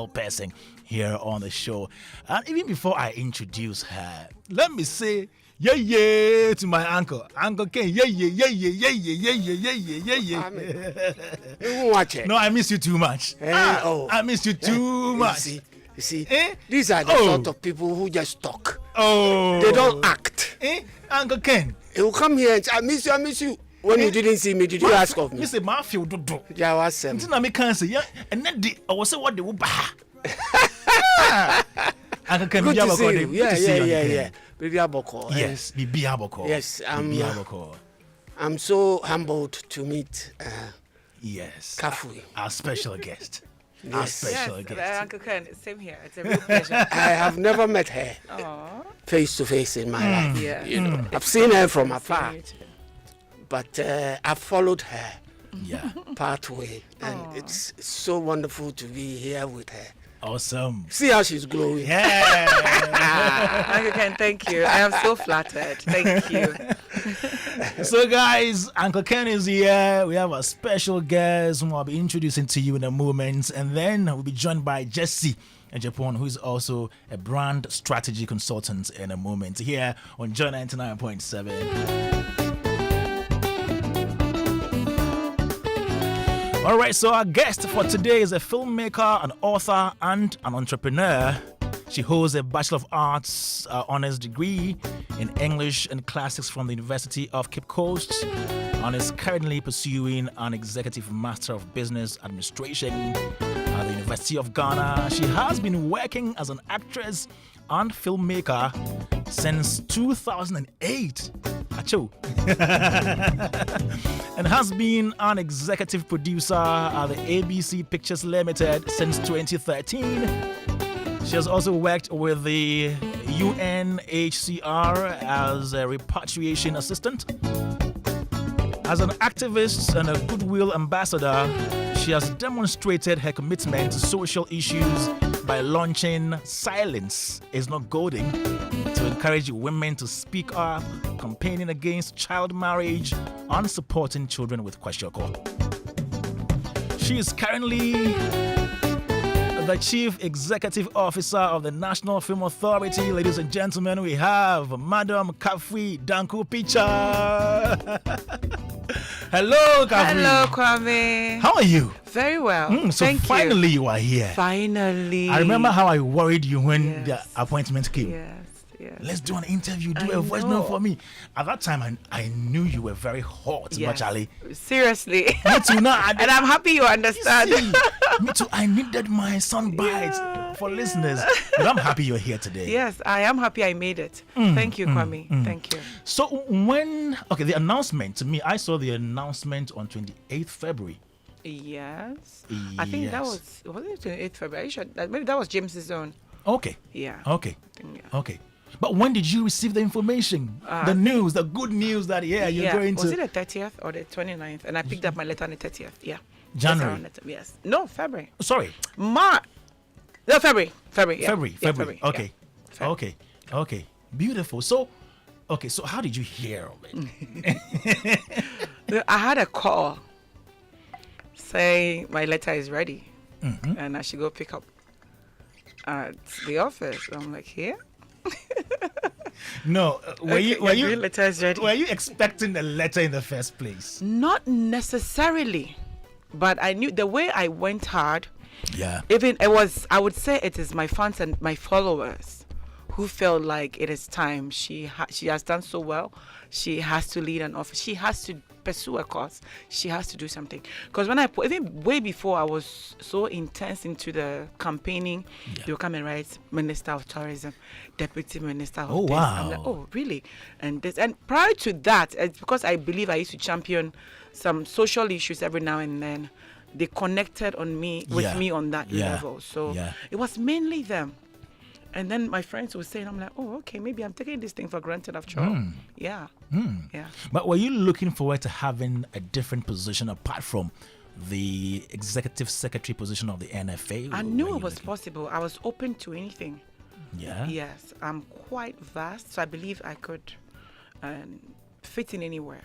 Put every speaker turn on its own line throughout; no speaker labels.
person here on the show. And even before I introduce her, let me say yeah to my uncle. Uncle Ken, yeah.
You watch it.
No, I miss you too much. I miss you too much.
You see, these are the sort of people who just talk.
Oh.
They don't act.
Uncle Ken.
He will come here and say, I miss you. When you didn't see me, did you ask of me?
Mr. Mafia do.
Yeah, what's
I'm not cancer, yeah. And then I was say what they will buy. Uncle Ken,
good to see you.
Yeah.
Baby Aboko.
Yes, Bibi Aboko.
Yes, I'm so humbled to meet
yes,
Kafui,
our special guest.
Yes.
Our special guest.
Uncle Ken, same here. It's a real pleasure.
I have never met her face to face in my life.
Yeah.
You know, I've seen her from afar, but I've followed her pathway, and it's so wonderful to be here with her.
Awesome.
See how she's glowing.
Yeah.
Uncle Ken, thank you. I am so flattered. Thank you.
So, guys, Uncle Ken is here. We have a special guest whom I'll be introducing to you in a moment. And then we'll be joined by Jesse in Japan, who is also a brand strategy consultant in a moment here on Joy 99.7. All right, so our guest for today is a filmmaker, an author, and an entrepreneur. She holds a Bachelor of Arts honors degree in English and Classics from the University of Cape Coast and is currently pursuing an Executive Master of Business Administration at the University of Ghana. She has been working as an actress and filmmaker since 2008. Acho. And has been an executive producer at the ABC Pictures Limited since 2013. She has also worked with the UNHCR as a repatriation assistant. As an activist and a goodwill ambassador, she has demonstrated her commitment to social issues by launching Silence is Not Golden to encourage women to speak up, campaigning against child marriage, and supporting children with kwashiorkor. She is currently the Chief Executive Officer of the National Film Authority. Ladies and gentlemen, we have Madam Kafui Danku-Pitcher. Hello, Kafui.
Hello, Kwame.
How are you?
Very well.
So
Thank
finally
you.
You are here.
Finally.
I remember how I worried you when the appointment came.
Yes.
Let's do an interview, do a voice note for me. At that time, I knew you were very hot, Bachali.
Seriously.
Me too, now.
And I'm happy you understand.
You see, me too. I needed my soundbite for listeners. But I'm happy you're here today.
Yes, I am happy I made it. Thank you, Kwame. Thank you.
So the announcement, to me, I saw the announcement on 28th February.
Yes. I think that was it 28th February? Maybe that was James's zone.
Okay.
Yeah.
Okay. Okay. But when did you receive the information? The news, the good news that, you're going to...
Was it the 30th or the 29th? And I picked up my letter on the 30th. Yeah.
January?
Yes. No, February.
Sorry.
March. No, February. February. Yeah.
February. Okay.
Yeah.
Okay. Beautiful. So how did you hear of it?
I had a call saying my letter is ready. And I should go pick up at the office. I'm like, here?
No, were you expecting a letter in the first place?
Not necessarily, but I knew the way I went hard.
Yeah.
Even I would say it is my fans and my followers who felt like it is time. She has done so well. She has to lead an office. She has to pursue a cause. She has to do something. Because when even way before I was so intense into the campaigning, they would come and write Minister of Tourism, Deputy Minister of this.
Wow.
I'm like, oh, really? And prior to that, it's because I believe I used to champion some social issues every now and then. They connected with me on that level. So it was mainly them. And then my friends were saying, I'm like, oh, okay, maybe I'm taking this thing for granted after all. Yeah. Yeah.
But were you looking forward to having a different position apart from the executive secretary position of the NFA?
I knew it was possible. I was open to anything.
Yeah?
Yes. I'm quite vast, so I believe I could fit in anywhere.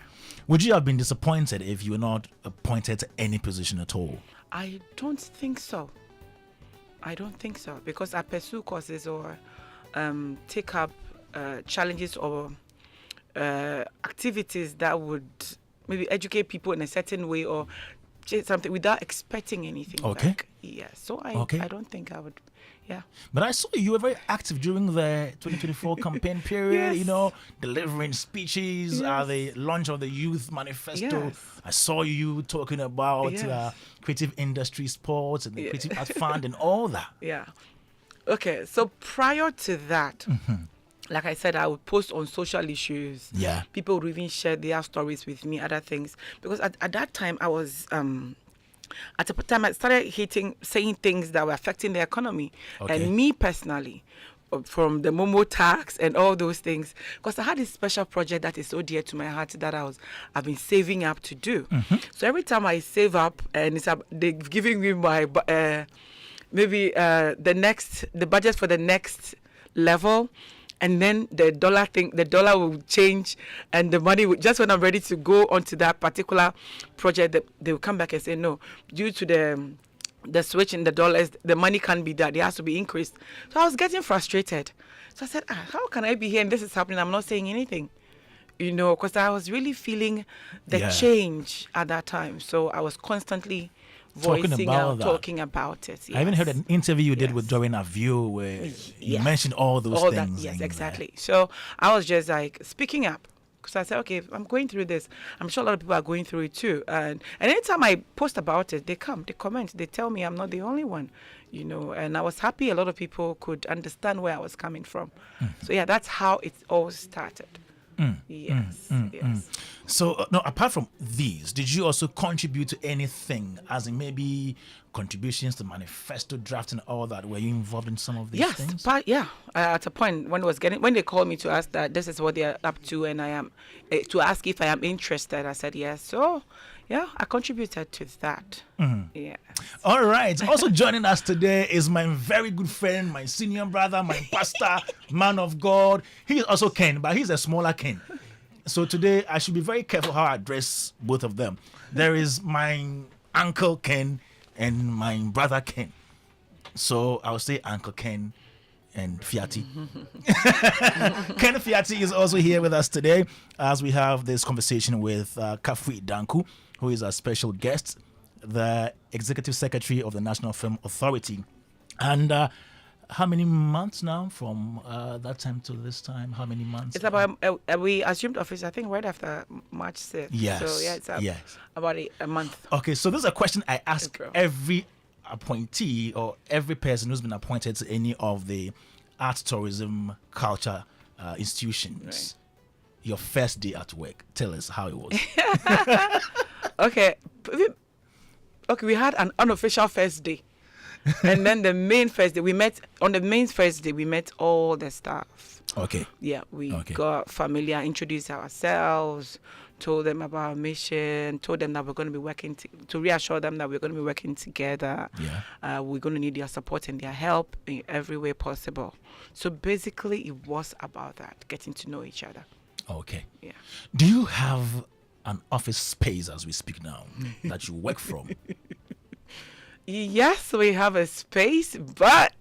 Would you have been disappointed if you were not appointed to any position at all?
I don't think so. I don't think so, because I pursue courses or take up challenges or activities that would maybe educate people in a certain way or something without expecting anything back. Yeah, so I don't think I would. Yeah.
But I saw you were very active during the 2024 campaign period,
Yes.
you know, delivering speeches at
Yes.
the launch of the Youth Manifesto.
Yes.
I saw you talking about
Yes.
creative industry sports and the Creative Art Fund and all that.
Yeah. Okay, so prior to that, like I said, I would post on social issues.
Yeah.
People would even share their stories with me, other things. Because at that time, I was, at the time, I started saying things that were affecting the economy.
Okay.
And me personally, from the Momo tax and all those things, because I had this special project that is so dear to my heart that I've been saving up to do. So every time I save up, and they're giving me my the budget for the next level, and then the dollar will change, and the money will, just when I'm ready to go onto that particular project, they will come back and say no, due to the switch in the dollars, the money can't be that, it has to be increased. So I was getting frustrated. So I said, how can I be here and this is happening? I'm not saying anything, you know, because I was really feeling the change at that time. So I was constantly talking about it. Yes.
I even heard an interview you did with Doreen View where you mentioned all those things.
Yes, exactly. So I was just like speaking up, because I said, okay, I'm going through this. I'm sure a lot of people are going through it too. And anytime I post about it, they come, they comment, they tell me I'm not the only one, you know. And I was happy a lot of people could understand where I was coming from. So yeah, that's how it all started. Yes.
So, no, apart from these, did you also contribute to anything, as in maybe contributions to manifesto drafting, all that? Were you involved in some of these things?
Yes, at a point when they called me to ask that this is what they're up to, and I am to ask if I am interested, I said yes. So, yeah, I contributed to that. Yeah.
All right. Also joining us today is my very good friend, my senior brother, my pastor, man of God. He is also Ken, but he's a smaller Ken. So today I should be very careful how I address both of them. There is my uncle Ken and my brother Ken. So I'll say Uncle Ken and Fiati. Ken Fiati is also here with us today as we have this conversation with Kafui Danku, who is our special guest, the Executive Secretary of the National Film Authority. And how many months now from that time to this time? How many months?
It's about, we assumed office, I think, right after March 6th.
Yes.
So, yeah, it's about a month.
Okay, so this is a question I ask every appointee or every person who's been appointed to any of the art, tourism, culture institutions.
Right.
Your first day at work. Tell us how it was.
Okay, we had an unofficial first day. And then the main first day, we met all the staff.
Okay.
Yeah, we got familiar, introduced ourselves, told them about our mission, told them that we're going to be working, to reassure them that we're going to be working together.
Yeah.
We're going to need their support and their help in every way possible. So basically, it was about that, getting to know each other.
Okay.
Yeah.
Do you have an office space as we speak now that you work from?
Yes, we have a space, but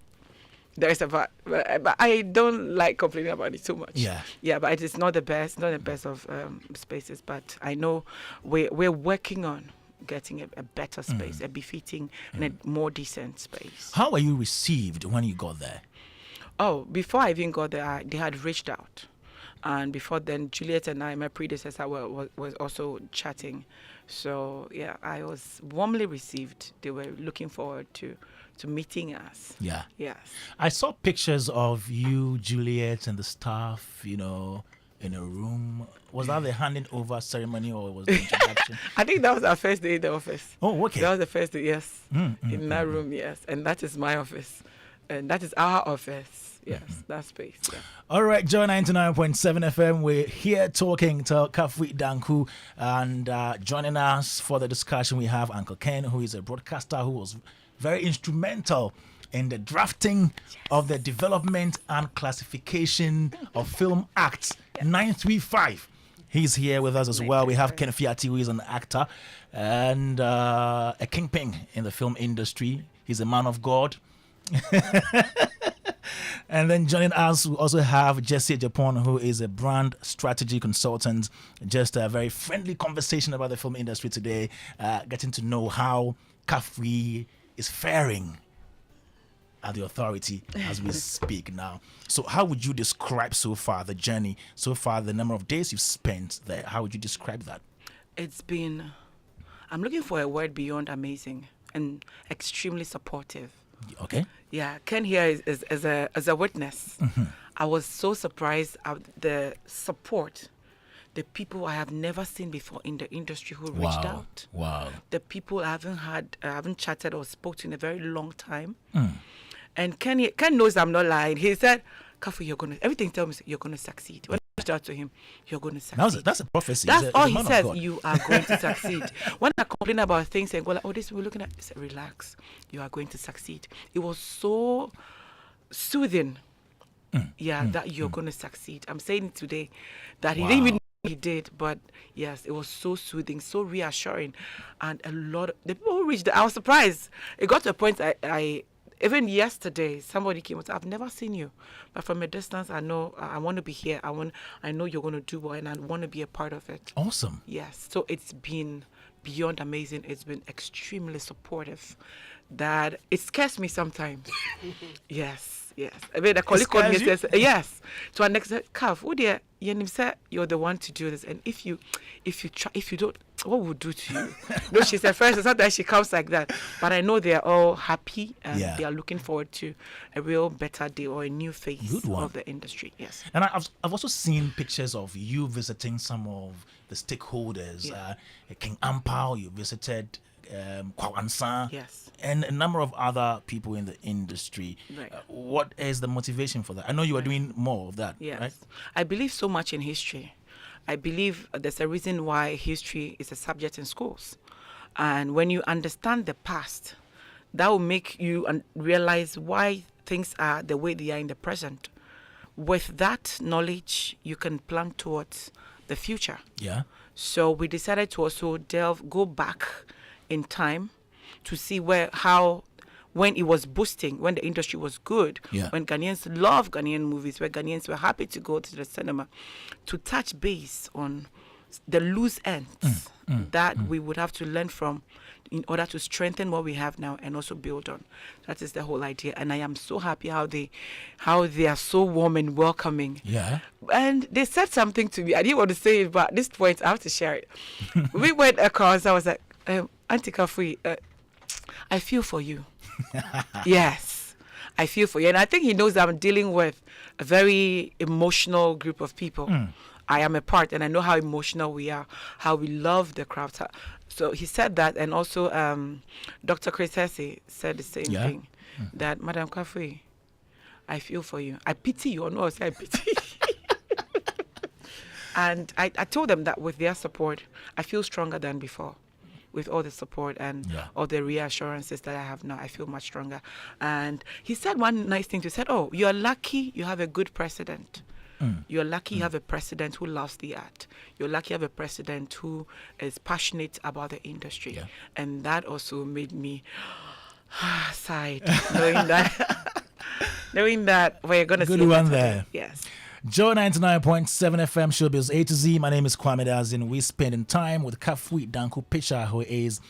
there's a but. But I don't like complaining about it too much.
Yeah.
Yeah, but it is not the best, of spaces. But I know we're working on getting a better space, a befitting and a more decent space.
How were you received when you got there?
Oh, before I even got there, they had reached out. And before then, Juliet and I, my predecessor, was also chatting. So, yeah, I was warmly received. They were looking forward to meeting us.
Yeah.
Yes.
I saw pictures of you, Juliet, and the staff, you know, in a room. Was that the handing over ceremony or was the introduction?
I think that was our first day in the office.
Oh, okay.
That was the first day, yes. In that room, yes. And that is my office. And that is our office. Yes, that space. Yeah.
All right, Joy 99.7 FM. We're here talking to Kafui Danku, and joining us for the discussion we have Uncle Ken, who is a broadcaster who was very instrumental in the drafting of the development and classification of Film Act 935. He's here with us as well. We have Ken Fiati, who is an actor and a kingpin in the film industry. He's a man of God. And then joining us, we also have Jesse Japan, who is a brand strategy consultant. Just a very friendly conversation about the film industry today, getting to know how Kafui is faring at the authority as we speak now. So how would you describe so far the journey, so far the number of days you've spent there? How would you describe that?
It's been, I'm looking for a word beyond amazing and extremely supportive.
Okay.
Yeah, Ken here is as a witness. I was so surprised at the support, the people I have never seen before in the industry who reached out.
Wow.
The people I haven't chatted or spoke to in a very long time. And Ken knows I'm not lying. He said, Kafui, everything tells me you're gonna succeed. When I reached out to him, you're gonna succeed.
That's a prophecy.
That's all he says. You are going to succeed. When I complain about things and go like, this we're looking at, he said, relax. You are going to succeed. It was so soothing. That you're going to succeed. I'm saying it today that he didn't even know he did, but yes, it was so soothing, so reassuring, and a lot of the people who reached. I was surprised. It got to a point. I even yesterday, somebody came and said, I've never seen you, but from a distance, I know I want to be here. I know you're going to do well, and I want to be a part of it.
Awesome.
Yes. So it's been beyond amazing. It's been extremely supportive. That it scares me sometimes. Yes. I mean, a colleague called me and says, yes. To our next, Kav, you're the one to do this, and if you don't, what will do to you? No, she said first. It's not that she comes like that, but I know they are all happy and they are looking forward to a real better day or a new phase of the industry. Yes.
And I've also seen pictures of you visiting some of the stakeholders. King Ampao, you visited. Kwawansa,
yes,
and a number of other people in the industry.
Right.
What is the motivation for that? I know you are doing more of that.
Yes.
Right?
I believe so much in history. I believe there's a reason why history is a subject in schools. And when you understand the past, that will make you realize why things are the way they are in the present. With that knowledge, you can plan towards the future.
Yeah.
So we decided to also go back in time to see when it was boosting, when the industry was good, when Ghanaians loved Ghanaian movies, where Ghanaians were happy to go to the cinema, to touch base on the loose ends that we would have to learn from in order to strengthen what we have now and also build on. That is the whole idea. And I am so happy how they are so warm and welcoming.
Yeah.
And they said something to me. I didn't want to say it, but at this point I have to share it. We went across. I was like, Auntie Kafui, I feel for you. Yes, I feel for you. And I think he knows I'm dealing with a very emotional group of people. I am a part, and I know how emotional we are, how we love the craft. So he said that, and also Dr. Chris Hesse said the same thing, that, Madam Kafui, I feel for you. I pity you, or no, I say I pity. And I told them that with their support, I feel stronger than before. With all the support and all the reassurances that I have now, I feel much stronger. And he said one nice thing. He said, you're lucky you have a good president. You're lucky you have a president who loves the art. You're lucky you have a president who is passionate about the industry. Yeah. And that also made me sigh, knowing that we're going to see
good one there.
Yes.
Joe 99.7 FM Showbiz A-Z. My name is Kwame Dadzie, and we're spending time with Kafui Danku-Pitcher, who is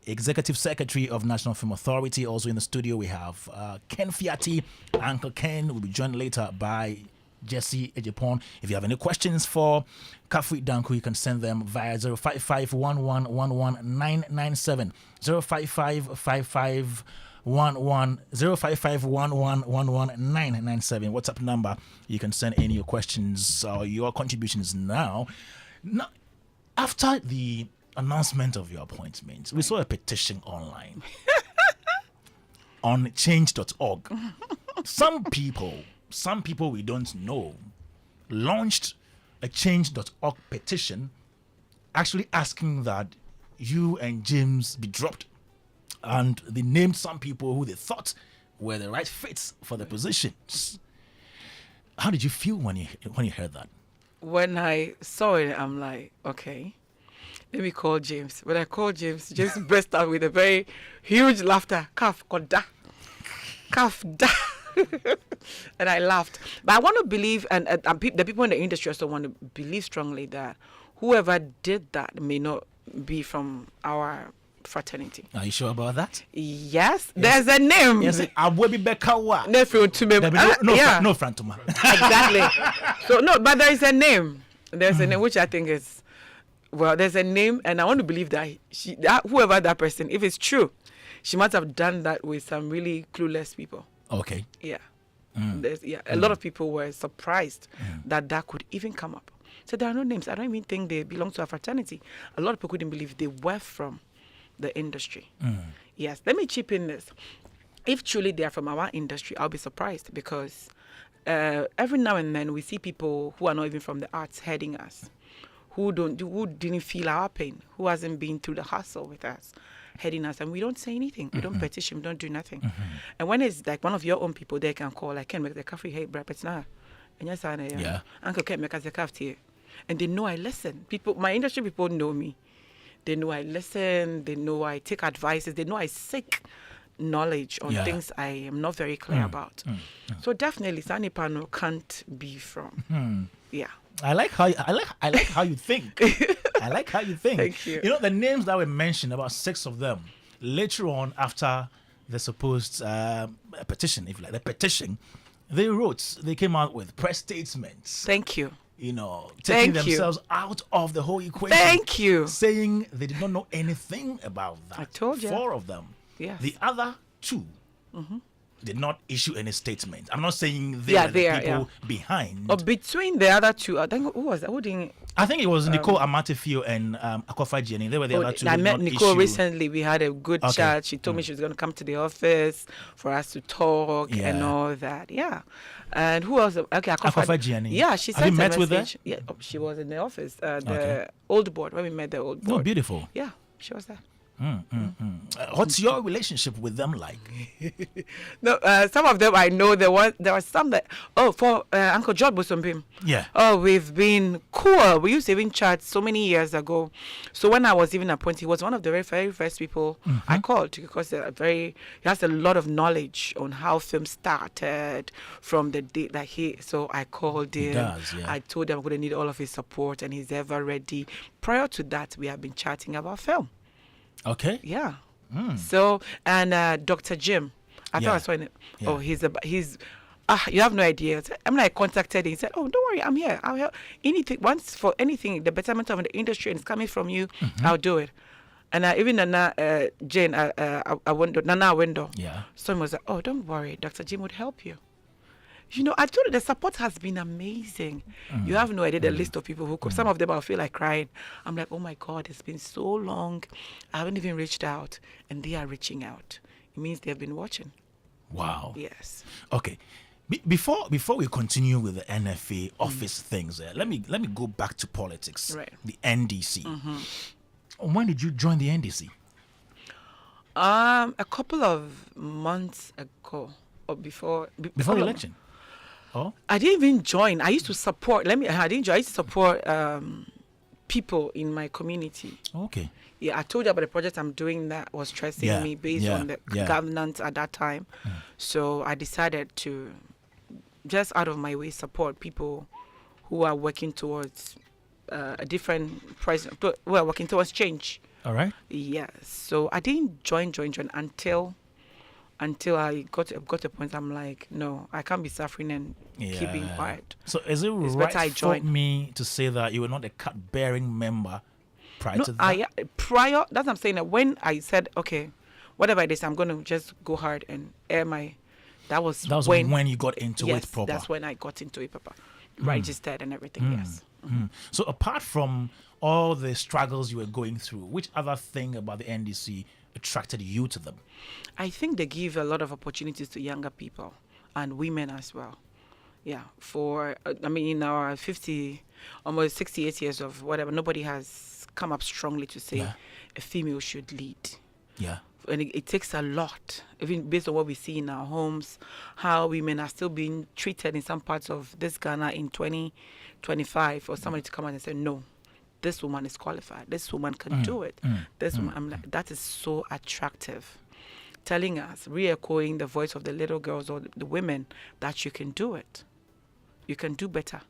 Executive Secretary of National Film Authority. Also in the studio, we have Ken Fiati. Uncle Ken will be joined later by Jesse Ejipon. If you have any questions for Kafui Danku, you can send them via 055-1111-997. 055-1111-997 WhatsApp number. You can send any of your questions or your contributions now. After the announcement of your appointment, we saw a petition online on change.org. Some people we don't know launched a change.org petition actually asking that you and James be dropped. And they named some people who they thought were the right fits for the positions. How did you feel when you heard that?
When I saw it, I'm like, okay, let me call James. When I called James burst out with a very huge laughter. Kaf, koda. And I laughed. But I want to believe, and the people in the industry also want to believe strongly that whoever did that may not be from our fraternity.
Are you sure about that?
Yes. There's a name.
Yes, Awebi Bekawa. No Frantuma.
Exactly. So no, but there is a name. There's a name which I think is, well, there's a name, and I want to believe that whoever that person, if it's true, she must have done that with some really clueless people.
Okay.
Yeah. A lot of people were surprised that could even come up. So there are no names. I don't even think they belong to a fraternity. A lot of people couldn't believe they were from the industry. Yes. Let me chip in this. If truly they are from our industry, I'll be surprised, because every now and then we see people who are not even from the arts heading us, who didn't feel our pain, who hasn't been through the hustle with us, heading us, and we don't say anything. We don't petition. We don't do nothing. And when it's like one of your own people, they can call, like, Ken make the Kafui, hey, bro, it's not. And yes, Uncle Ken make us the Kafui, and they know I listen. People, my industry people know me. They know I listen. They know I take advices. They know I seek knowledge on things I am not very clear about. So definitely, Sani Pano can't be from. Yeah.
I like how you think. I like how you think.
Thank you.
You know, the names that were mentioned, about 6 of them, later on, after the supposed petition, if you like, the petition, they came out with press statements.
Thank you.
You know, taking themselves out of the whole equation.
Thank you.
Saying they did not know anything about that.
I told you.
4 of them.
Yes.
The other 2 did not issue any statement. I'm not saying they were the people behind.
Or between the other 2, I think, who was that? Who didn't?
I think it was Nicole Amatefio and Kafui Danku-Pitcher. They were the other 2.
I met Nicole recently. We had a good chat. She told me she was going to come to the office for us to talk and all that. Yeah. And who else? Okay,
Kafui Danku-Pitcher.
Yeah, she sent
Have you
a
met with her?
Yeah, she was in the office. The old board, when we met the old board.
Oh, beautiful.
Yeah, she was there.
What's your relationship with them like?
No, some of them I know. There were some that. Oh, for Uncle George Bosompim.
Yeah.
Oh, we've been cool. We used to even chat so many years ago. So when I was even appointed, he was one of the very, very first people I called, because he has a lot of knowledge on how film started from the day that So I called him. He does, yeah. I told him I'm going to need all of his support, and he's ever ready. Prior to that, we have been chatting about film.
Okay.
Yeah. So, and Dr. Jim, I thought I saw him. Oh, he's you have no idea. I contacted him. He said, "Oh, don't worry, I'm here. I'll help. For anything, the betterment of the industry, and it's coming from you, I'll do it." And even Nana Jane, Nana Window.
Yeah.
Someone was like, "Oh, don't worry, Dr. Jim would help you." You know, I told you the support has been amazing. You have no idea the list of people who come. Some of them I'll feel like crying. I'm like, oh my God, it's been so long. I haven't even reached out, and they are reaching out. It means they've been watching.
Wow.
Yes.
Okay. Before we continue with the NFA office things, let me go back to politics.
Right.
The NDC. When did you join the NDC?
A couple of months ago, or before
the election. Oh,
I didn't even join. I used to support. I used to support people in my community.
Okay.
Yeah, I told you about the project I'm doing that was stressing me based on the governance at that time. So I decided to, just out of my way, support people who are working towards a different president, who are working towards change.
All right.
Yes. So I didn't join until I got to a point. I'm like, no, I can't be suffering and keep being quiet.
So is it right for me to say that you were not a card-bearing member prior to that?
Prior, that's what I'm saying. That when I said, okay, whatever it is, I'm going to just go hard and air my... That was when you got into it proper. That's when I got into it proper. Registered and everything, yes.
So apart from all the struggles you were going through, which other thing about the NDC attracted you to them?
I think they give a lot of opportunities to younger people and women as well. Yeah, in our 50, almost 68 years of whatever, nobody has come up strongly to say a female should lead.
Yeah.
And it takes a lot, even based on what we see in our homes, how women are still being treated in some parts of this Ghana in 2025, for somebody to come out and say, no, this woman is qualified. This woman can do it. This woman, I'm like, that is so attractive. telling us, re-echoing the voice of the little girls or the women that you can do it. You can do better.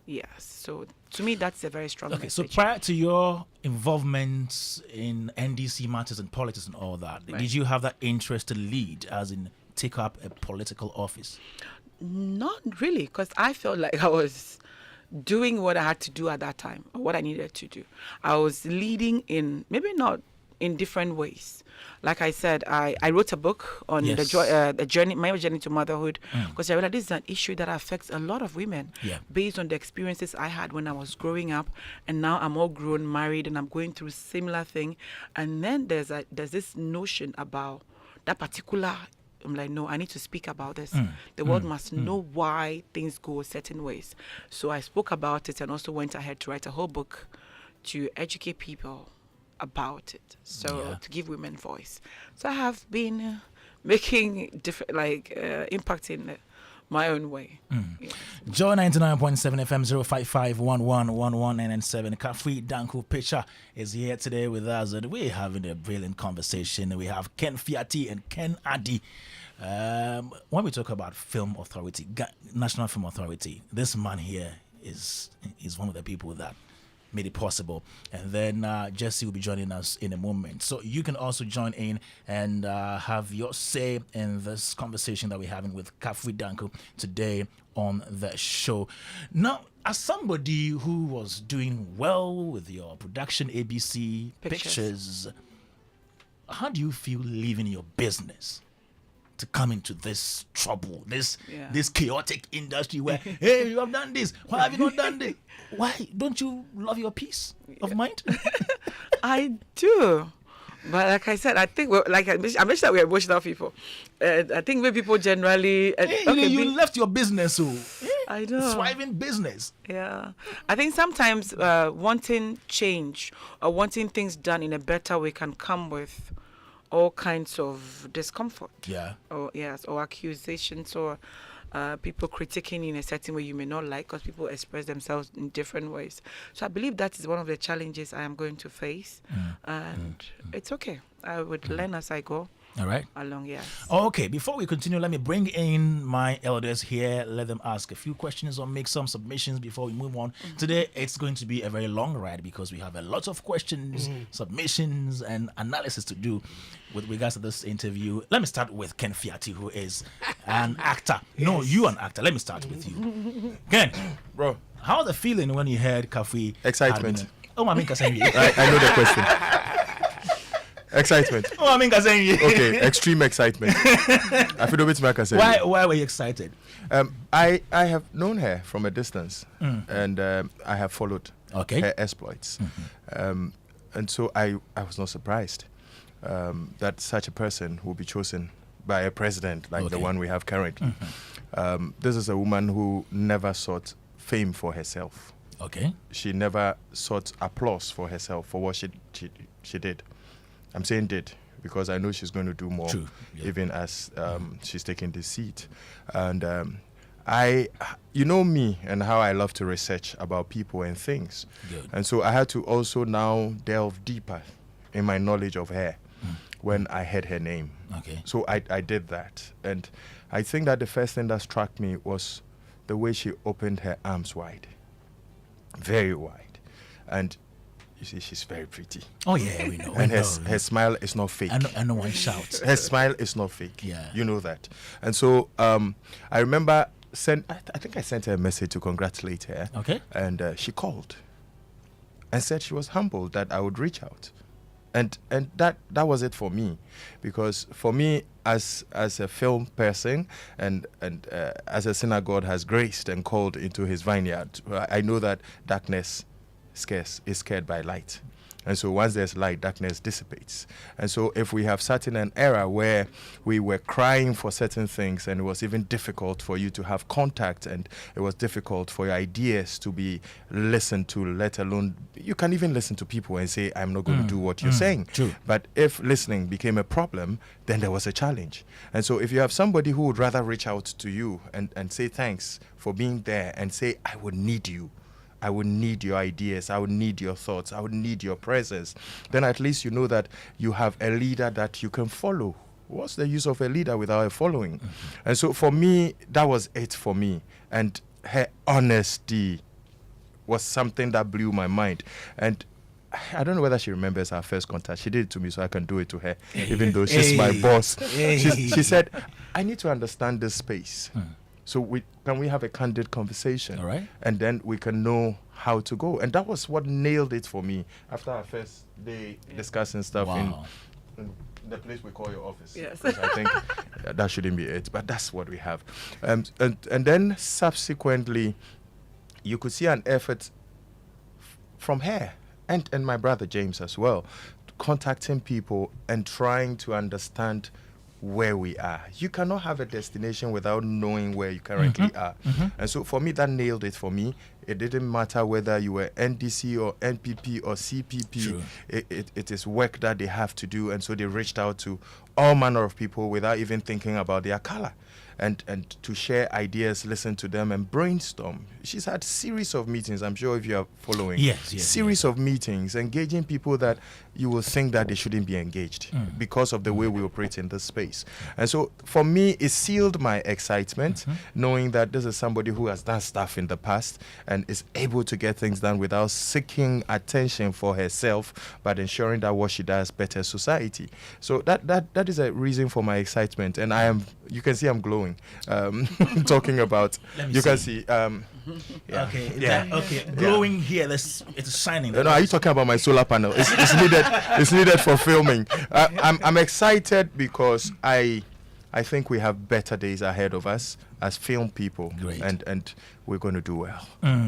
Yes. So to me, that's a very strong
Okay, so
message.
prior to your involvement in NDC matters and politics and all that,
Right.
did you have that interest to lead, as in take up a political office?
Not really, because I felt like I was doing what I had to do at that time, or what I needed to do. I was leading in, maybe not in different ways. Like I said, I wrote a book on
Yes.
the journey, my journey to motherhood, because I realized this is an issue that affects a lot of women,
Yeah.
based on the experiences I had when I was growing up, and now I'm all grown, married, and I'm going through similar thing. And then there's this notion about that particular. I'm like, no, I need to speak about this. The world must know why things go certain ways. So I spoke about it and also went ahead to write a whole book to educate people about it. So
Yeah.
to give women voice. So I have been making different, impacting my own way. Yes.
Joy 99.7 FM 0551111 and 7. Kafui Danku-Pitcher is here today with us, and we're having a brilliant conversation. We have Ken Fiati and Ken Adi. When we talk about Film Authority, National Film Authority, this man here is one of the people that made it possible. And then Jesse will be joining us in a moment. So you can also join in and have your say in this conversation that we're having with Kafui Danku today on the show. Now, as somebody who was doing well with your production ABC Pictures, how do you feel leaving your business to come into this trouble, this chaotic industry where, hey, you have done this, why have you not done this? Why don't you love your peace of mind?
I do. But like I said, I think I mentioned that we're emotional people. I think when people generally...
you left your business,
I know.
Thriving business.
Yeah. I think sometimes wanting change or wanting things done in a better way can come with all kinds of discomfort.
Yeah.
Or accusations, or people critiquing in a certain way you may not like, because people express themselves in different ways. So I believe that is one of the challenges I am going to face. And it's okay. I would learn as I go.
All right.
Along, yes.
Okay, before we continue, let me bring in my elders here. Let them ask a few questions or make some submissions before we move on. Today, it's going to be a very long ride because we have a lot of questions, submissions, and analysis to do with regards to this interview. Let me start with Ken Fiati, who is an actor. No, you an actor. Let me start with you. Ken,
Bro,
how's the feeling when you heard Kafui?
Excitement.
Oh, I mean, Kasenyi.
I know the question. Excitement.
Oh, I mean, Kasenyi.
Okay, extreme excitement. I feel a bit like I said.
Why were you excited?
I have known her from a distance, and I have followed her exploits. And so I was not surprised that such a person will be chosen by a president like the one we have currently. This is a woman who never sought fame for herself.
Okay.
She never sought applause for herself for what she did. I'm saying did because I know she's going to do more.
True. Yeah.
Even as she's taking this seat. And you know me and how I love to research about people and things.
Good.
And so I had to also now delve deeper in my knowledge of her when I heard her name.
Okay.
So I did that. And I think that the first thing that struck me was the way she opened her arms wide. Very wide. And you see, she's very pretty.
Oh, yeah, we know.
And her smile is not fake.
And no one shouts.
Her smile is not fake.
Yeah.
You know that. And so I remember, I think I sent her a message to congratulate her.
Okay.
And she called and said she was humbled that I would reach out. And that was it for me. Because for me, as a film person and as a sinner God has graced and called into his vineyard, I know that darkness is scared by light. And so once there's light, darkness dissipates. And so if we have sat in an era where we were crying for certain things and it was even difficult for you to have contact and it was difficult for your ideas to be listened to, let alone, you can even listen to people and say, I'm not going to do what you're saying.
True.
But if listening became a problem, then there was a challenge. And so if you have somebody who would rather reach out to you and say thanks for being there and say, I would need you, I would need your ideas, I would need your thoughts, I would need your presence, then at least you know that you have a leader that you can follow what's the use of a leader without a following? And so for me, that was it for me. And her honesty was something that blew my mind. And I don't know whether she remembers our first contact. She did it to me so I can do it to her, even though she's my boss. She said, I need to understand this space. So can we have a candid conversation?
All right.
And then we can know how to go. And that was what nailed it for me after our first day discussing stuff in the place we call your office.
Yes.
I think that shouldn't be it, but that's what we have. And then subsequently, you could see an effort from her and my brother James as well, contacting people and trying to understand where we are. You cannot have a destination without knowing where you currently are. And so for me, that nailed it for me. It didn't matter whether you were NDC or NPP or CPP. It is work that they have to do. And so they reached out to all manner of people without even thinking about their color. And to share ideas, listen to them, and brainstorm. She's had series of meetings. I'm sure if you are following, series of meetings, engaging people that you will think that they shouldn't be engaged because of the way we operate in this space. And so for me, it sealed my excitement, knowing that this is somebody who has done stuff in the past and is able to get things done without seeking attention for herself, but ensuring that what she does betters society. So that is a reason for my excitement, and you can see I'm glowing. Talking about, you can see.
Glowing here. It's shining.
No, are you talking about my solar panel? It's needed. It's needed for filming. I'm excited because I think we have better days ahead of us as film people.
Great.
And we're going to do well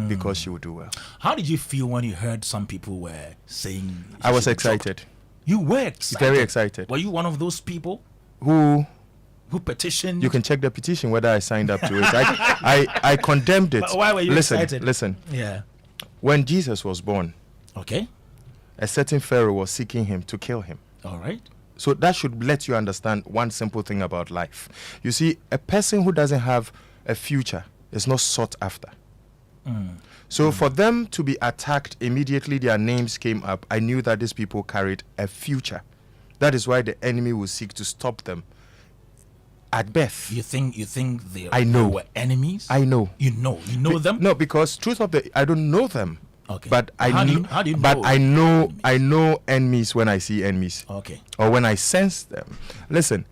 because she will do well.
How did you feel when you heard some people were saying?
I was excited.
You were excited.
Very excited.
Were you one of those people
who
petitioned?
You can check the petition whether I signed up to it. I condemned it.
But why were you excited?
Listen.
Yeah.
When Jesus was born,
okay,
a certain Pharaoh was seeking him to kill him.
All right.
So that should let you understand one simple thing about life. You see, a person who doesn't have a future is not sought after. So for them to be attacked, immediately their names came up. I knew that these people carried a future. That is why the enemy will seek to stop them at birth.
You think they were enemies?
I know.
You know them?
No, because I don't know them.
Okay.
But
how do you know?
But I know enemies when I see enemies.
Okay.
Or when I sense them. Listen,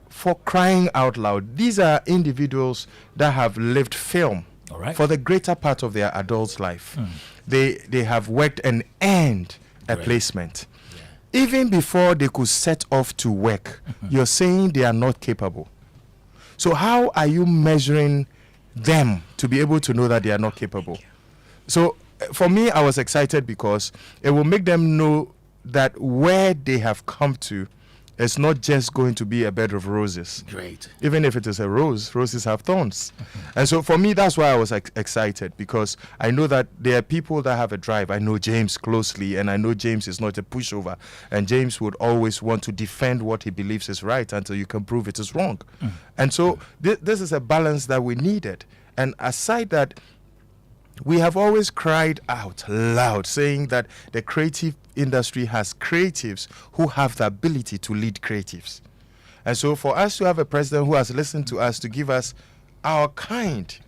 for crying out loud, these are individuals that have lived film.
All right.
For the greater part of their adult life. They have worked and earned a placement. Yeah. Even before they could set off to work, you're saying they are not capable. So how are you measuring them to be able to know that they are not capable? So for me, I was excited because it will make them know that where they have come to is not just going to be a bed of roses.
Great.
Even if it is a rose, roses have thorns. And so for me, that's why I was excited, because I know that there are people that have a drive. I know James closely, and I know James is not a pushover. And James would always want to defend what he believes is right until you can prove it is wrong. And so this is a balance that we needed. And aside that, we have always cried out loud, saying that the creative industry has creatives who have the ability to lead creatives. And so for us to have a president who has listened to us, to give us our kind,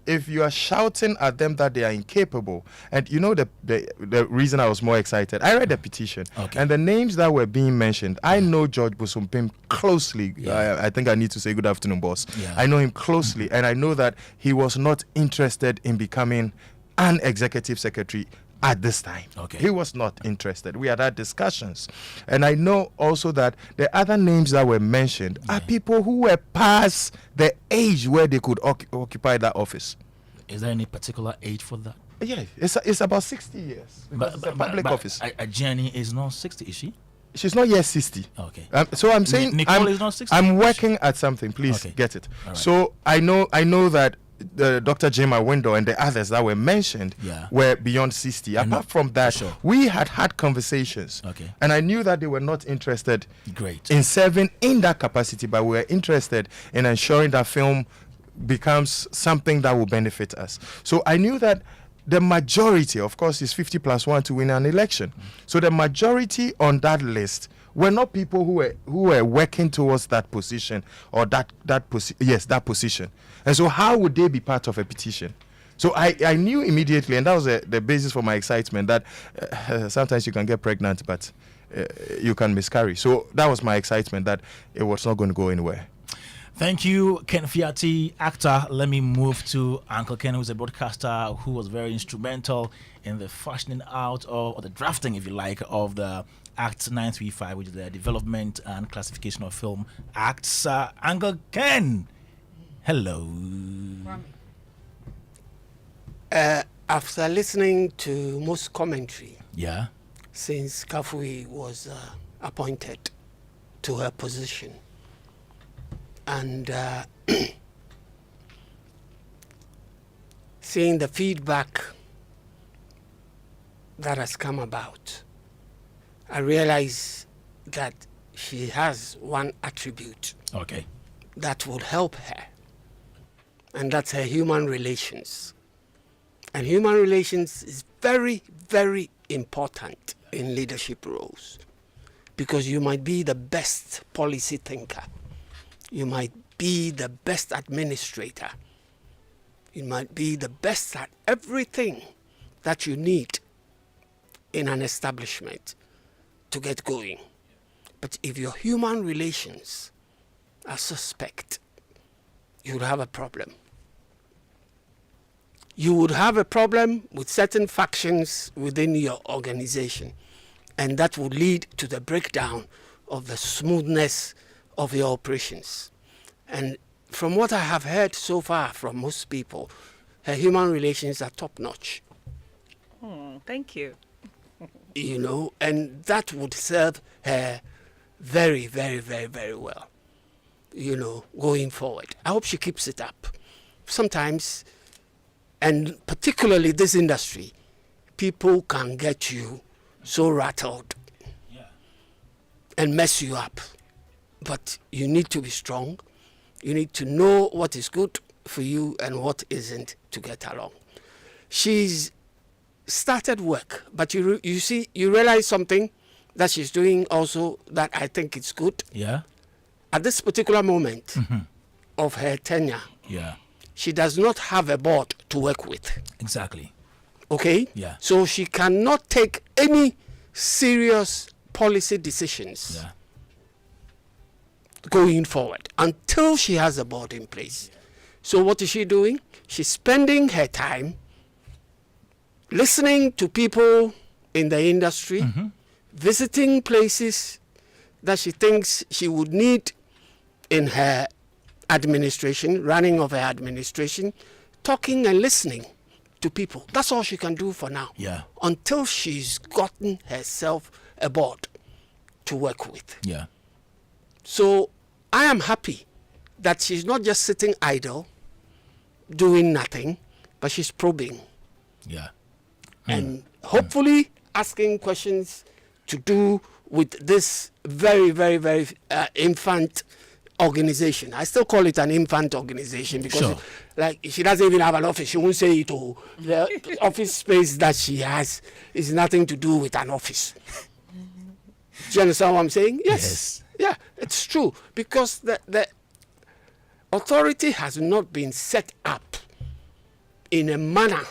if you are shouting at them that they are incapable, and you know the reason I was more excited, I read the petition, and the names that were being mentioned, I know George Busumpim closely. I think I need to say good afternoon, boss. I know him closely, and I know that he was not interested in becoming an executive secretary at this time. He was not interested. We had had discussions. And I know also that the other names that were mentioned are people who were past the age where they could occupy that office.
Is there any particular age for that?
Yeah, it's about 60 years. It's a public office.
Jenny is not 60, is she?
She's not yet 60.
Okay.
So I'm saying
Nicole is not 60.
I'm working at something. Please get it. Right. So I know that Dr. Jema Window and the others that were mentioned were beyond 60. Apart from that, we had conversations. And I knew that they were not interested in serving in that capacity, but we were interested in ensuring that film becomes something that will benefit us. So I knew that the majority, of course, is 50+1 to win an election. So the majority on that list were not people who were working towards that position or that position. And so how would they be part of a petition? So I knew immediately, and that was the basis for my excitement, that sometimes you can get pregnant, but you can miscarry. So that was my excitement, that it was not going to go anywhere.
Thank you, Ken Fiati, actor. Let me move to Uncle Ken, who's a broadcaster who was very instrumental in the fashioning out or the drafting, if you like, of the Act 935, which is the Development and Classification of Film Acts. Uncle Ken, hello.
After listening to most commentary,
Yeah.
since Kafui was appointed to her position, and seeing the feedback that has come about, I realize that she has one attribute
Okay.
that would help her, and that's her human relations. And human relations is very, very important in leadership roles, because you might be the best policy thinker, you might be the best administrator, you might be the best at everything that you need in an establishment to get going. But if your human relations are suspect, you'll have a problem. You would have a problem with certain factions within your organization, and that would lead to the breakdown of the smoothness of your operations. And from what I have heard so far from most people, her human relations are top-notch.
Thank you.
You know, and that would serve her very, very, very, very well, you know, going forward. I hope she keeps it up. Sometimes, and particularly this industry, people can get you so rattled and mess you up. But you need to be strong. You need to know what is good for you and what isn't to get along. She's started work, but you realize something that she's doing also that I think it's good.
Yeah.
At this particular moment of her tenure,
Yeah.
she does not have a board to work with.
Exactly.
Okay?
Yeah.
So she cannot take any serious policy decisions
Yeah.
going forward until she has a board in place. So what is she doing? She's spending her time listening to people in the industry, visiting places that she thinks she would need in her administration, running of her administration, talking and listening to people. That's all she can do for now.
Yeah.
Until she's gotten herself a board to work with.
Yeah.
So I am happy that she's not just sitting idle, doing nothing, but she's probing.
Yeah.
And hopefully asking questions to do with this very, very, very infant organization. I still call it an infant organization because
Sure.
like she doesn't even have an office. She won't say it. Oh, the office space that she has is nothing to do with an office. Do you understand what I'm saying? Yes. Yeah, it's true. Because the authority has not been set up in a manner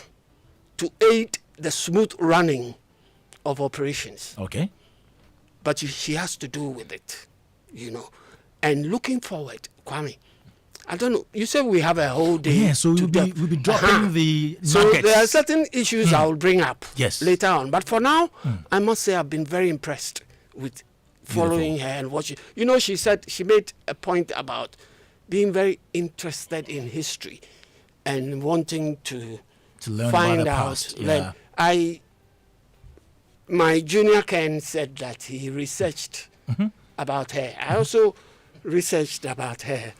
to aid the smooth running of operations.
Okay.
But she has to do with it, you know. And looking forward, Kwame, I don't know, you said we have a whole day.
Yeah, so we'll be dropping the
So
nuggets.
there are certain issues I will bring up
Yes.
later on. But for now, I must say I've been very impressed with following her and watching. You know, she said, she made a point about being very interested in history and wanting to
learn
find
about the
out.
past.
Like,
Yeah.
my junior Ken said that he researched about her. I also researched about her.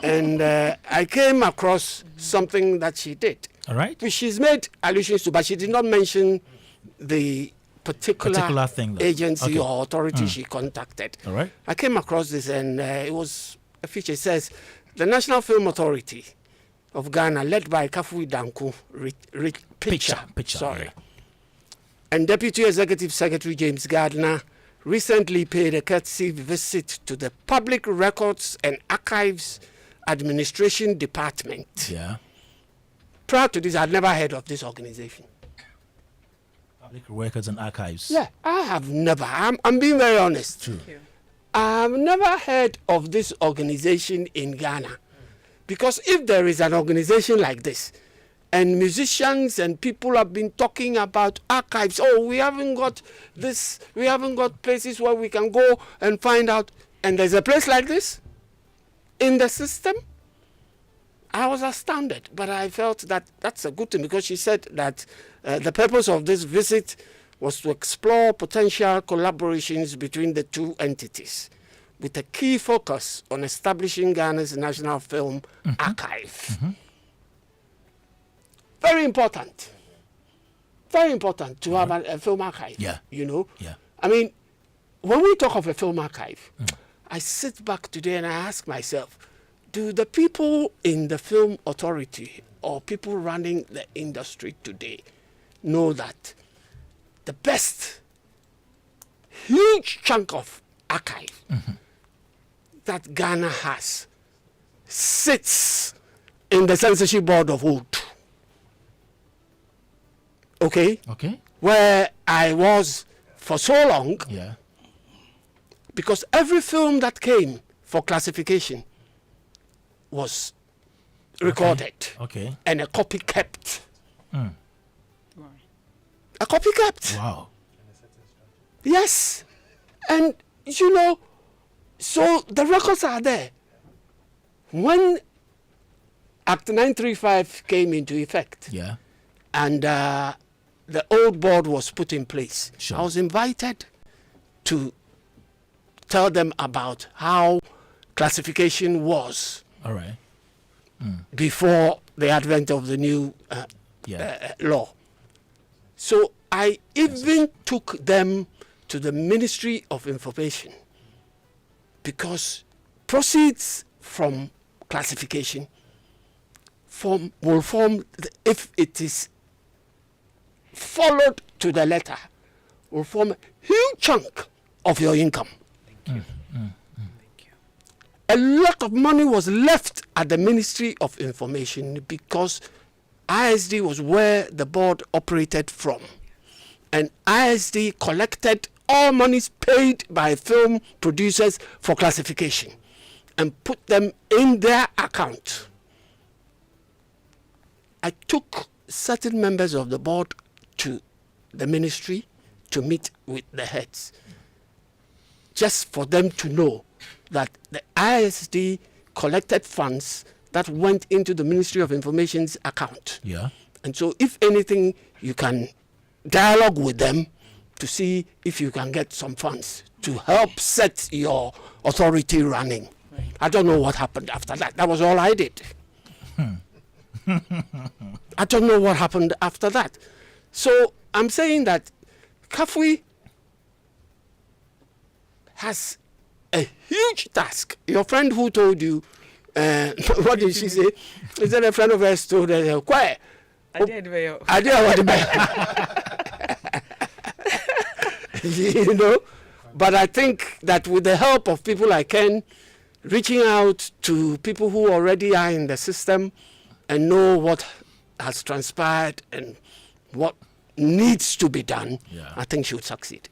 And I came across something that she did,
All right.
which she's made allusions to, but she did not mention the particular
thing, though.
agency
Okay.
or authority she contacted.
All right.
I came across this, and it was a feature. It says, the National Film Authority of Ghana, led by Kafui Danku-Pitcher,
Pitcher,
sorry,
yeah.
and Deputy Executive Secretary James Gardner, recently paid a courtesy visit to the Public Records and Archives Administration Department.
Yeah.
Prior to this, I'd never heard of this organization.
Public Records and Archives.
Yeah, I have never. I'm being very honest.
True.
I've never heard of this organization in Ghana. Because if there is an organization like this, and musicians and people have been talking about archives, we haven't got this, we haven't got places where we can go and find out, and there's a place like this in the system, I was astounded. But I felt that that's a good thing, because she said that the purpose of this visit was to explore potential collaborations between the two entities, with a key focus on establishing Ghana's National Film Archive. Very important to have a film archive.
Yeah.
You know?
Yeah.
I mean, when we talk of a film archive, I sit back today and I ask myself, do the people in the film authority or people running the industry today know that the best huge chunk of archive that Ghana has sits in the censorship board of old? Okay?
Okay.
Where I was for so long,
Yeah.
because every film that came for classification was recorded
Okay.
and a copy kept.
Mm.
A copy kept.
Wow.
Yes. And, you know, so the records are there. When Act 935 came into effect,
Yeah.
and the old board was put in place,
Sure.
I was invited to tell them about how classification was
All right.
before the advent of the new
Yeah.
law. So I even took them to the Ministry of Information, because proceeds from classification will form, if it is followed to the letter, will form a huge chunk of your income. A lot of money was left at the Ministry of Information because ISD was where the board operated from. And ISD collected all monies paid by film producers for classification and put them in their account. I took certain members of the board to the ministry to meet with the heads, just for them to know that the ISD collected funds that went into the Ministry of Information's account.
Yeah.
And so if anything, you can dialogue with them to see if you can get some funds to help set your authority running. I don't know what happened after that. That was all I did. I don't know what happened after that. So I'm saying that Kafui has a huge task. Your friend who told you, what did she say? Is that a friend of hers told her, "Quiet."
I did very
I did what you know. But I think that with the help of people like Ken, reaching out to people who already are in the system and know what has transpired and what needs to be done,
Yeah.
I think she would succeed.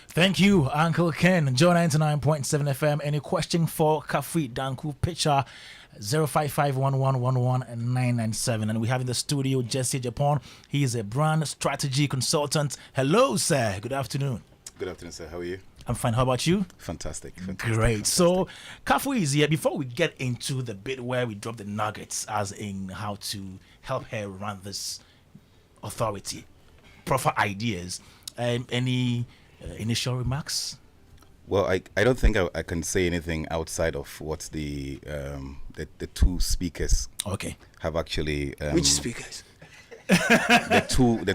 Thank you, Uncle Ken. Joe 99.7 FM. Any question for Kafui Danku-Pitcher? 0551111 and we have in the studio Jesse Japan. He is a brand strategy consultant. Hello, sir. Good afternoon.
Good afternoon, sir. How are you?
I'm fine. How about you?
Fantastic.
Great. So, Kafui is here. Before we get into the bit where we drop the nuggets, as in how to help her run this authority, proper ideas, any initial remarks?
Well, I don't think I can say anything outside of what the two speakers
Okay.
have actually.
Which speakers?
The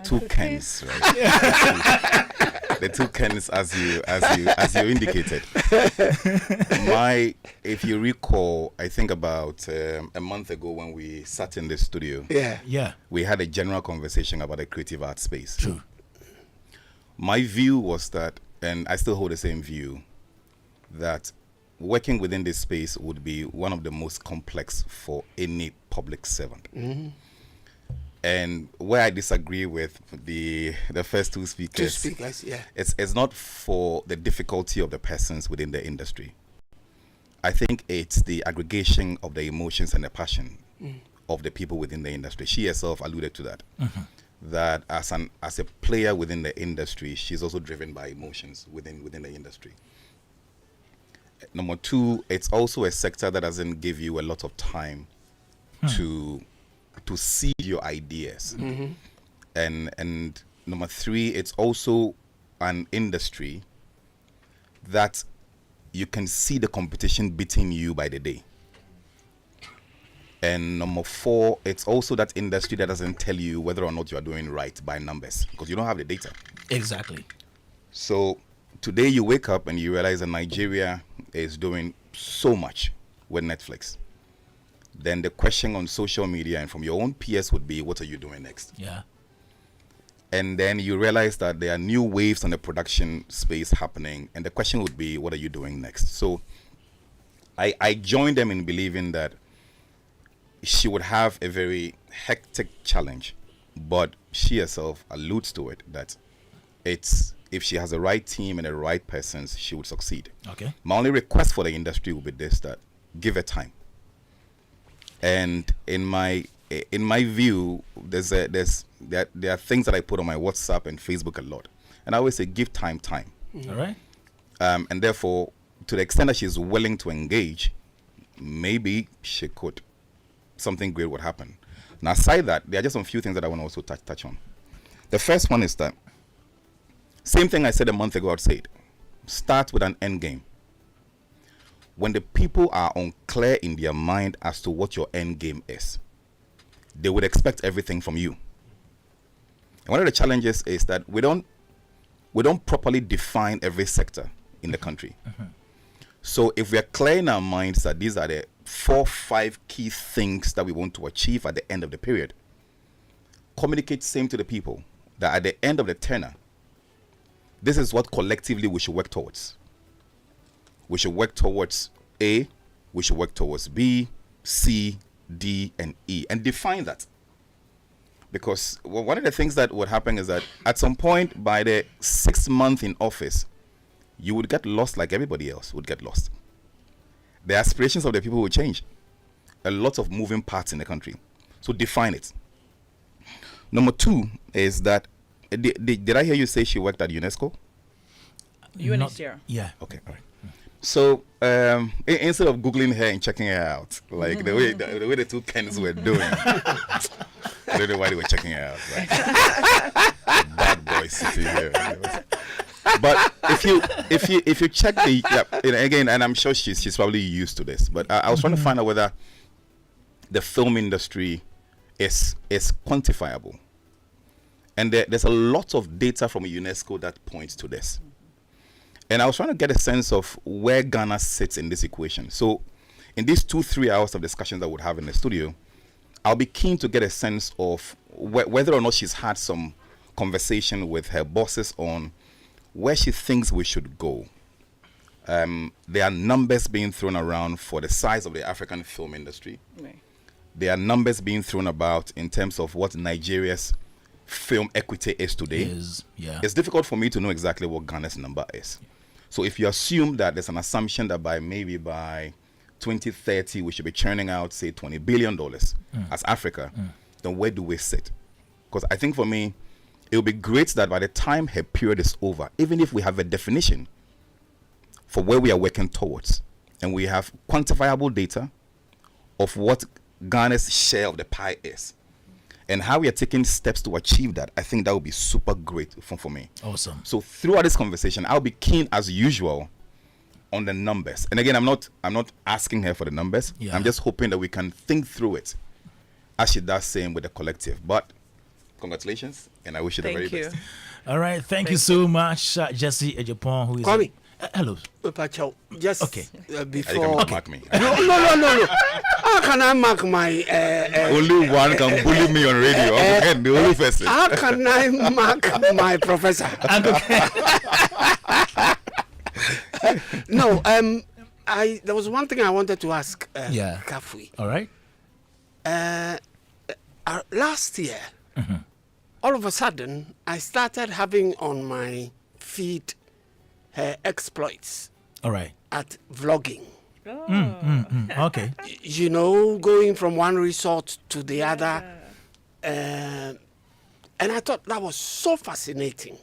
two Kens, right? The two Kens, as you indicated. If you recall, I think about a month ago when we sat in the studio,
Yeah.
we had a general conversation about the creative art space.
True.
My view was that and I still hold the same view, that working within this space would be one of the most complex for any public servant. And where I disagree with the first two speakers, it's not for the difficulty of the persons within the industry. I think it's the aggregation of the emotions and the passion of the people within the industry. She herself alluded to that. That as a player within the industry, she's also driven by emotions within the industry. Number two, it's also a sector that doesn't give you a lot of time to see your ideas. And number three, it's also an industry that you can see the competition beating you by the day. And number four, it's also that industry that doesn't tell you whether or not you are doing right by numbers, because you don't have the data.
Exactly.
So today you wake up and you realize that Nigeria is doing so much with Netflix. Then the question on social media and from your own peers would be, what are you doing next?
Yeah.
And then you realize that there are new waves on the production space happening, and the question would be, what are you doing next? So I joined them in believing that she would have a very hectic challenge, but she herself alludes to it, that it's, if she has the right team and the right persons, she would succeed.
Okay.
My only request for the industry would be this, that give her time. And in my view, there are things that I put on my WhatsApp and Facebook a lot, and I always say, give time.
All right.
And therefore, to the extent that she's willing to engage, maybe she could, something great would happen. Now, aside that, there are just a few things that I want to also touch on. The first one is that same thing I said a month ago. I'd say it. Start with an end game. When the people are unclear in their mind as to what your end game is, they would expect everything from you. And one of the challenges is that we don't properly define every sector in the country. So if we are clear in our minds that these are the 4-5 key things that we want to achieve at the end of the period, communicate same to the people that at the end of the tenure, this is what collectively we should work towards. We should work towards A, we should work towards B, C, D, and E, and define that. Because one of the things that would happen is that at some point by the 6th month in office, you would get lost like everybody else would get lost. The aspirations of the people will change. A lot of moving parts in the country. So define it. Number two is that, did I hear you say she worked at UNESCO?
UNHCR.
Yeah.
Okay, all right. So instead of Googling her and checking her out, like the way the two Kens were doing, I don't know why they were checking her out. Right? Bad boy city here. But if you check again, and I'm sure she's probably used to this, but I was trying to find out whether the film industry is quantifiable, and there's a lot of data from UNESCO that points to this. And I was trying to get a sense of where Ghana sits in this equation. So in these 2-3 hours of discussions that we'll have in the studio, I'll be keen to get a sense of whether or not she's had some conversation with her bosses on where she thinks we should go. There are numbers being thrown around for the size of the African film industry.
Right.
There are numbers being thrown about in terms of what Nigeria's film equity is today. It's difficult for me to know exactly what Ghana's number is. So if you assume that there's an assumption that by 2030 we should be churning out, say, $20 billion as Africa, then where do we sit? Because I think for me, it would be great that by the time her period is over, even if we have a definition for where we are working towards, and we have quantifiable data of what Ghana's share of the pie is, and how we are taking steps to achieve that, I think that would be super great for me.
Awesome.
So throughout this conversation, I'll be keen as usual on the numbers. And again, I'm not asking her for the numbers.
Yeah.
I'm just hoping that we can think through it as she does same with the collective. But congratulations, and I wish you the very best.
All right, thank you so much, Jesse Ejapon, who is
Kwame.
hello.
Just
Okay.
Before.
Mark me.
No. How can I mark my?
Only one can bully me on radio. Again, the only person.
How can I mark my professor? No, there was one thing I wanted to ask Kafui.
All right.
Last year, all of a sudden, I started having on my feed her exploits
All right.
at vlogging.
Okay.
You know, going from one resort to the other. And I thought that was so fascinating,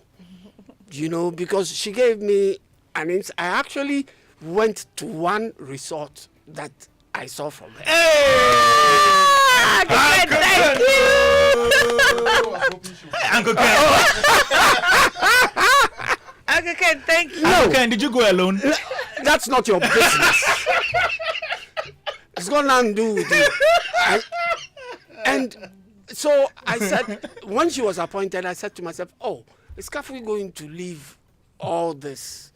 you know, because she gave me an I actually went to one resort that I saw from her.
Thank you.
Uncle Ken.
Uncle Ken, thank you.
Uncle Ken, did you go alone?
That's not your business. It's got nothing to do with you. And so I said, when she was appointed, I said to myself, oh, is Kafui going to leave all this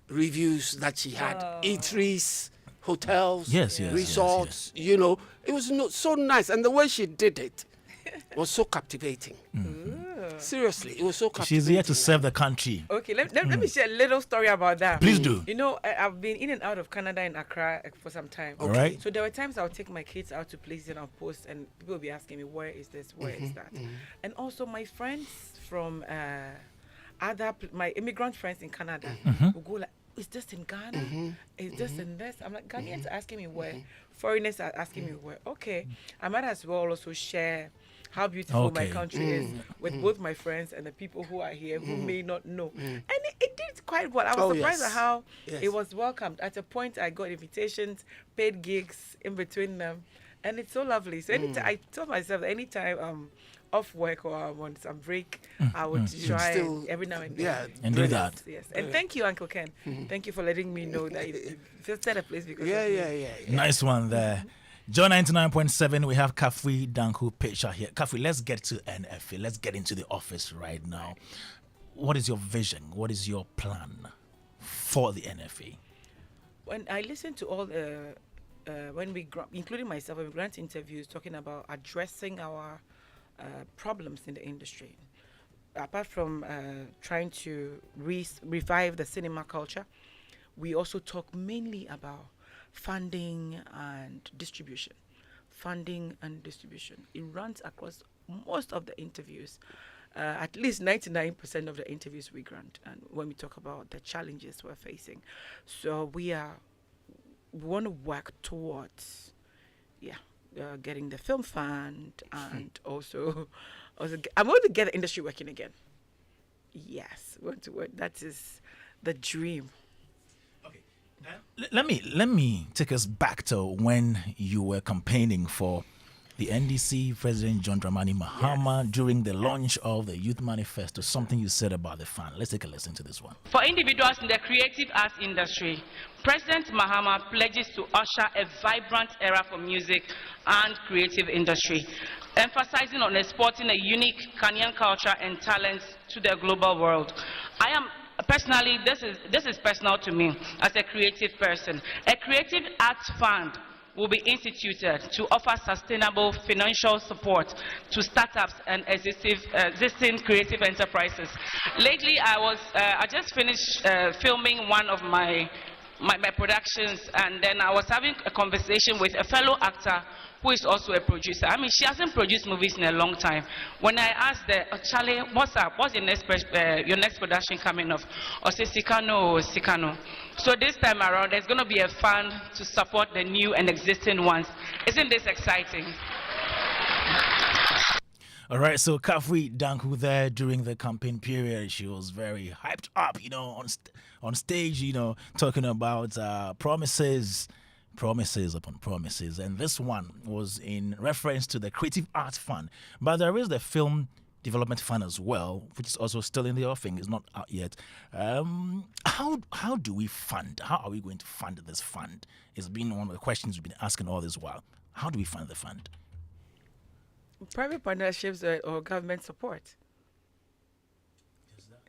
reviews that she had? Eateries, hotels, resorts, you know. It was so nice. And the way she did it was so captivating. Seriously, it was so captivating.
She's here to serve the country.
Okay, let me share a little story about that.
Please do.
You know, I've been in and out of Canada and Accra for some time.
All right.
So there were times I'll take my kids out to places and I'll post, and people will be asking me, where is this? Where is that? And also my friends from my immigrant friends in Canada will go like, is this in Ghana? Is this in this? I'm like, Ghanaians are asking me where. Foreigners are asking me where. Okay, I might as well also share how beautiful my country is with both my friends and the people who are here who may not know. And it did quite well. I was surprised at how it was welcomed. At a point, I got invitations, paid gigs in between them, and it's so lovely. So anytime, I told myself that anytime I'm off work or I'm on some break, I would try every now and then.
Yeah,
and do that.
Yes. And thank you, Uncle Ken. Thank you for letting me know that you just set a place because
Nice one there. John 99.7, we have Kafui Danku-Pitcher here. Kafui, let's get to NFA. Let's get into the office right now. What is your vision? What is your plan for the NFA?
When I listen to all the, including myself, when we grant interviews talking about addressing our problems in the industry, apart from trying to revive the cinema culture, we also talk mainly about funding and distribution. It runs across most of the interviews, at least 99% of the interviews we grant, and when we talk about the challenges we're facing. So we want to work towards getting the film fund, and also I'm going to get the industry working again. Yes, we want to work. That is the dream.
Let me take us back to when you were campaigning for the NDC President John Dramani Mahama during the launch of the Youth Manifesto. Something you said about the fund. Let's take a listen to this one.
For individuals in the creative arts industry, President Mahama pledges to usher a vibrant era for music and creative industry, emphasizing on exporting a unique Ghanaian culture and talents to the global world. Personally, this is personal to me as a creative person. A creative arts fund will be instituted to offer sustainable financial support to startups and existing creative enterprises. Lately, I just finished filming one of my productions, and then I was having a conversation with a fellow actor who is also a producer. I mean, she hasn't produced movies in a long time. When I asked her, Charlie, what's up? What's your next production coming up? Or say Sikano. So this time around, there's going to be a fund to support the new and existing ones. Isn't this exciting?
All right, so Kafui Danku there during the campaign period, she was very hyped up, on stage, talking about promises upon promises. And this one was in reference to the Creative Arts Fund. But there is the Film Development Fund as well, which is also still in the offing. It's not out yet. How do we fund? How are we going to fund this fund? It's been one of the questions we've been asking all this while. How do we fund the fund?
Private partnerships or government support.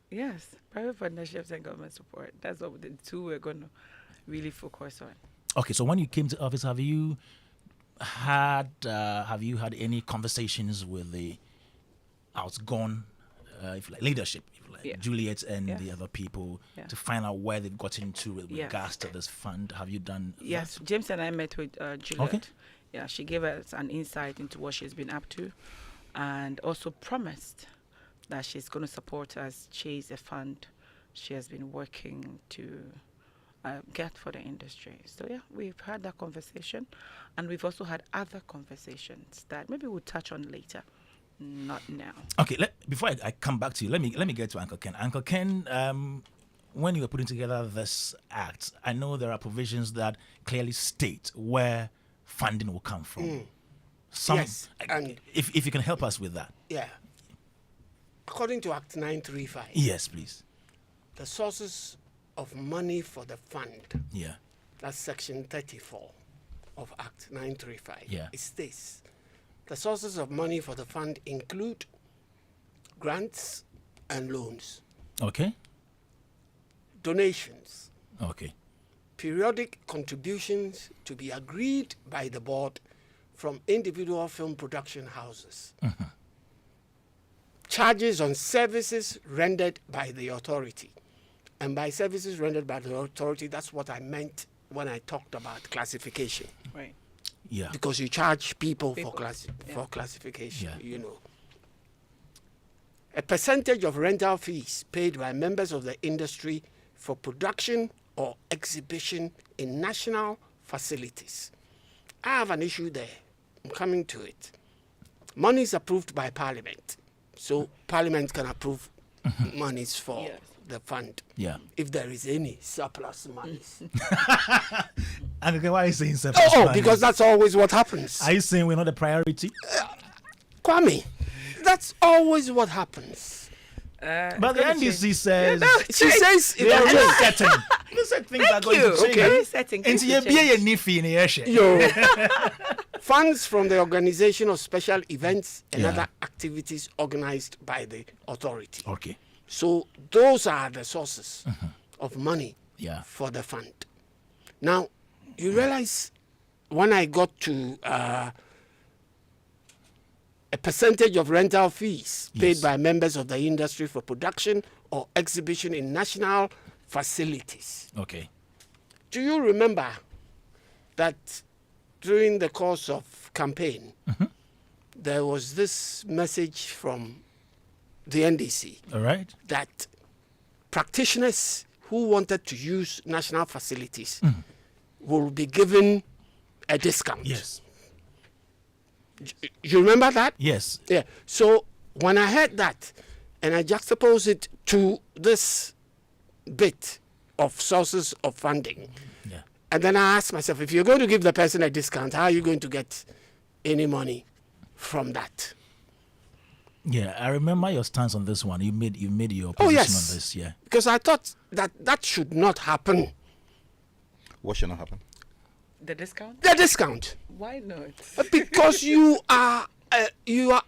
Yes, private partnerships and government support. That's what the two we're going to really focus on.
Okay, so when you came to office, have you had any conversations with the outgone if you like, leadership, if you like,
Yeah.
Juliet and
Yes.
the other people,
Yeah.
to find out where they've gotten to with
Yes.
regards to this fund. Have you done
Yes,
that?
James and I met with Juliet.
Okay.
Yeah, she gave us an insight into what she's been up to, and also promised that she's going to support us chase a fund she has been working to get for the industry. So yeah, we've had that conversation, and we've also had other conversations that maybe we'll touch on later, not now.
Okay, before I come back to you, let me get to Uncle Ken. Uncle Ken, when you were putting together this act, I know there are provisions that clearly state where funding will come from.
Yes, and
if you can help us with that.
yeah. According to Act 935,
Yes, please.
the sources of money for the fund,
Yeah.
that's Section 34 of Act 935,
Yeah.
is this. The sources of money for the fund include grants and loans,
Okay.
donations,
Okay.
periodic contributions to be agreed by the board from individual film production houses, charges on services rendered by the authority. And by services rendered by the authority, that's what I meant when I talked about classification.
Right.
Yeah.
Because you charge people
People,
for classification,
Yeah.
you know. A percentage of rental fees paid by members of the industry for production or exhibition in national facilities. I have an issue there. I'm coming to it. Money is approved by Parliament. So Parliament can approve monies for
Yes.
the fund.
Yeah.
If there is any surplus monies.
Uncle Ken, why are you saying surplus
Oh,
money?
because that's always what happens.
Are you saying we're not a priority?
Kwame, that's always what happens.
But the NDC says
She says
they are
it
really certain. They said things are going to
you.
change.
Okay. Very certain.
And
Things will
you be a
change.
niffy in the share.
Yo, funds from the organization of special events and
Yeah.
other activities organized by the authority.
Okay.
So those are the sources of money
Yeah.
for the fund. Now, you realize when I got to a percentage of rental fees paid
Yes.
by members of the industry for production or exhibition in national facilities.
Okay.
Do you remember that during the course of campaign, there was this message from the NDC
All right.
that practitioners who wanted to use national facilities will be given a discount?
Yes.
You remember that?
Yes.
Yeah. So when I heard that and I juxtaposed it to this bit of sources of funding,
Yeah.
and then I asked myself, if you're going to give the person a discount, how are you going to get any money from that?
Yeah. I remember your stance on this one. You made your
Oh,
position
yes.
on this. Yeah.
Because I thought that should not happen.
What should not happen?
The discount?
The discount.
Why not?
Because you are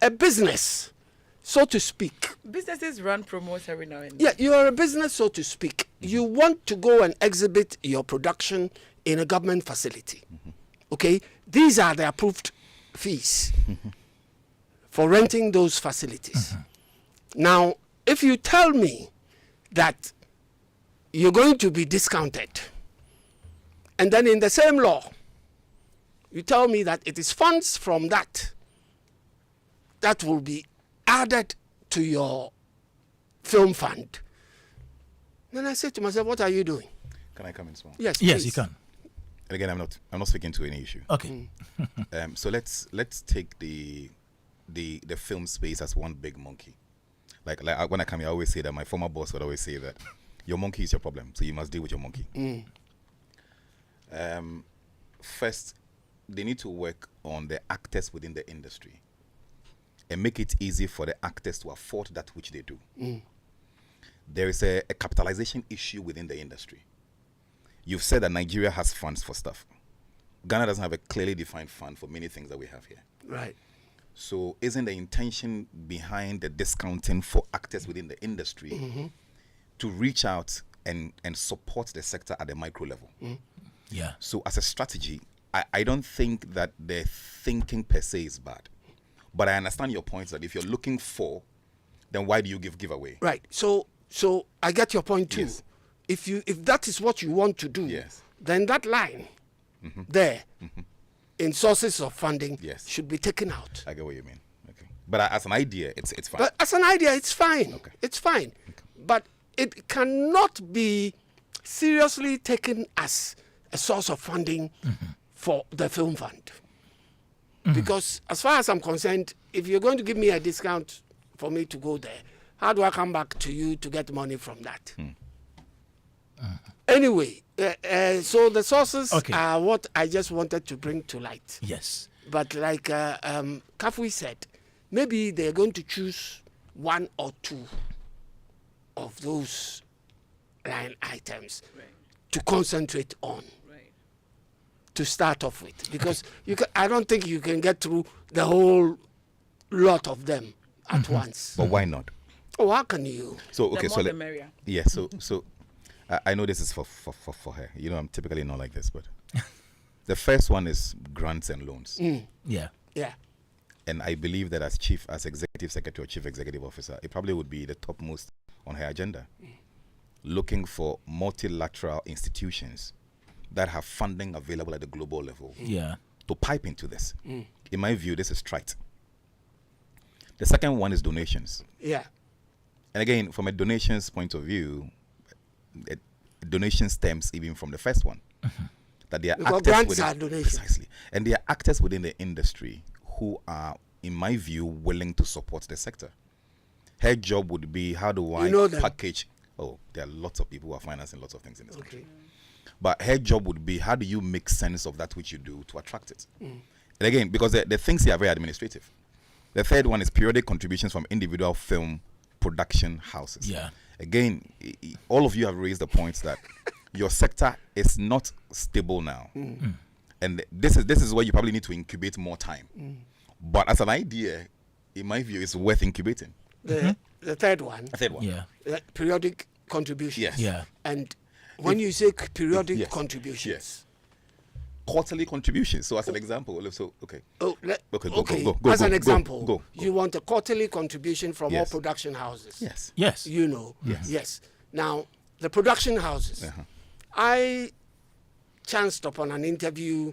a business, so to speak.
Businesses run promos every now and then.
Yeah, you are a business, so to speak. You want to go and exhibit your production in a government facility. Okay? These are the approved fees for renting those facilities. Now, if you tell me that you're going to be discounted, and then in the same law, you tell me that it is funds from that will be added to your film fund, then I say to myself, what are you doing?
Can I come in small?
Yes,
Yes,
please.
you can.
And again, I'm not speaking to any issue.
Okay.
So let's take the film space as one big monkey. Like when I come here, I always say that my former boss would always say that your monkey is your problem, so you must deal with your monkey. First, they need to work on the actors within the industry and make it easy for the actors to afford that which they do. There is a capitalization issue within the industry. You've said that Nigeria has funds for stuff. Ghana doesn't have a clearly defined fund for many things that we have here.
Right.
So isn't the intention behind the discounting for actors within the industry to reach out and support the sector at the micro level?
Yeah.
So as a strategy, I don't think that the thinking per se is bad. But I understand your point that if you're looking for then why do you give away?
Right. So I get your point too.
Yes.
If that is what you want to do,
Yes.
then that line there in sources of funding
Yes.
should be taken out.
I get what you mean. Okay. But as an idea, it's fine.
But as an idea, it's fine.
Okay.
It's fine. But it cannot be seriously taken as a source of funding for the film fund. Because as far as I'm concerned, if you're going to give me a discount for me to go there, how do I come back to you to get money from that? Anyway, so the sources are what I just wanted to bring to light.
Yes.
But like Kafui said, maybe they're going to choose one or two of those line items to concentrate on, to start off with. Because I don't think you can get through the whole lot of them at once.
But why not?
Oh, how can you?
So okay,
The
so
more the merrier.
yeah, so I know this is for her. You know, I'm typically not like this, but the first one is grants and loans.
Yeah.
Yeah.
And I believe that as executive secretary or chief executive officer, it probably would be the topmost on her agenda. Looking for multilateral institutions that have funding available at the global level
Yeah.
to pipe into this. In my view, this is trite. The second one is donations.
Yeah.
And again, from a donations point of view, donation stems even from the first one. That they are
Because
actors
grants
within,
are donations.
precisely, and they are actors within the industry who are, in my view, willing to support the sector. Her job would be, how do I
You know them.
package? Oh, there are lots of people who are financing lots of things in this country. But her job would be, how do you make sense of that which you do to attract it? And again, because the things here are very administrative. The third one is periodic contributions from individual film production houses.
Yeah.
Again, all of you have raised the points that your sector is not stable now. And this is where you probably need to incubate more time. But as an idea, in my view, it's worth incubating.
The third one,
The third one.
Yeah.
periodic contributions.
Yes.
Yeah.
And when you say periodic
Yes.
contributions,
Yes. Quarterly contributions. So as an example, so okay.
Okay,
Go,
as an
go,
example,
go.
you want a quarterly contribution from all
Yes.
production houses.
Yes.
Yes.
You know. Yes. Now, the production houses.
Uh-huh.
I chanced upon an interview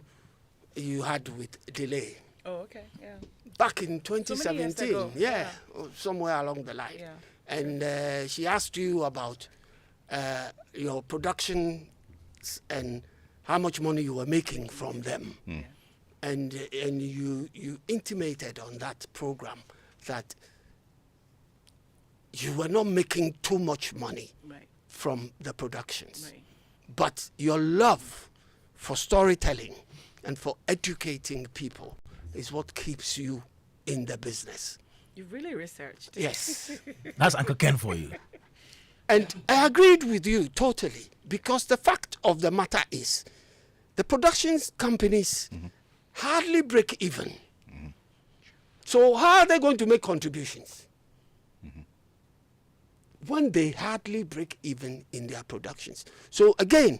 you had with Delay
Oh, okay. Yeah.
back in
years
2017.
ago, yeah.
Somewhere along the line.
Yeah.
And she asked you about your production and how much money you were making from them. And you intimated on that program that you were not making too much money
Right.
from the productions.
Right.
But your love for storytelling and for educating people is what keeps you in the business.
You really researched.
Yes.
That's Uncle Ken for you.
And I agreed with you totally, because the fact of the matter is the productions companies hardly break even. So how are they going to make contributions when they hardly break even in their productions? So again,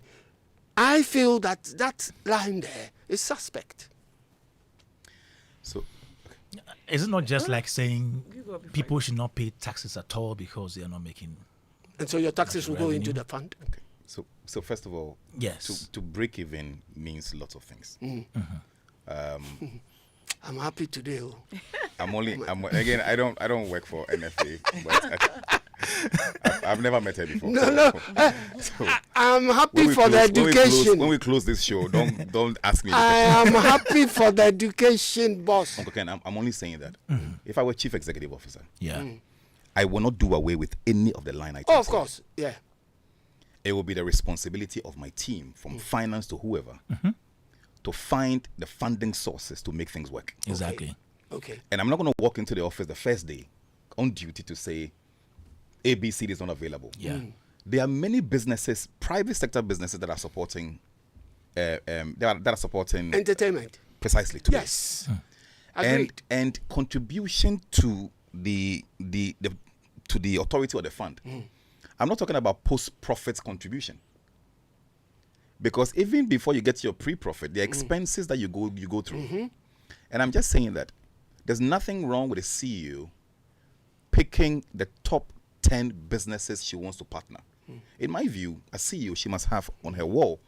I feel that that line there is suspect.
So
Is it not just like saying
You go before
people should not pay taxes at all because they are not making?
And so your taxes will go into
Revenue.
the fund.
okay. So first of all,
Yes.
to break even means lots of things.
I'm happy today. Oh.
Again, I don't work for NFA, but I've never met her before.
No.
So
I'm happy for the education.
When we close this show, don't ask me.
I am happy for the education, boss.
Uncle Ken, I'm only saying that if I were chief executive officer,
Yeah.
I will not do away with any of the line items.
Oh, of course, yeah.
It will be the responsibility of my team, from finance to whoever, to find the funding sources to make things work.
Exactly.
Okay.
And I'm not going to walk into the office the first day on duty to say ABC is not available.
Yeah.
There are many businesses, private sector businesses, that are supporting, that are supporting
Entertainment.
precisely today.
Yes. Agreed.
And contribution to the authority or the fund. I'm not talking about post-profit contribution, because even before you get your pre-profit, the expenses that you go through. And I'm just saying that there's nothing wrong with a CEO picking the top 10 businesses she wants to partner. In my view, as CEO, she must have on her wall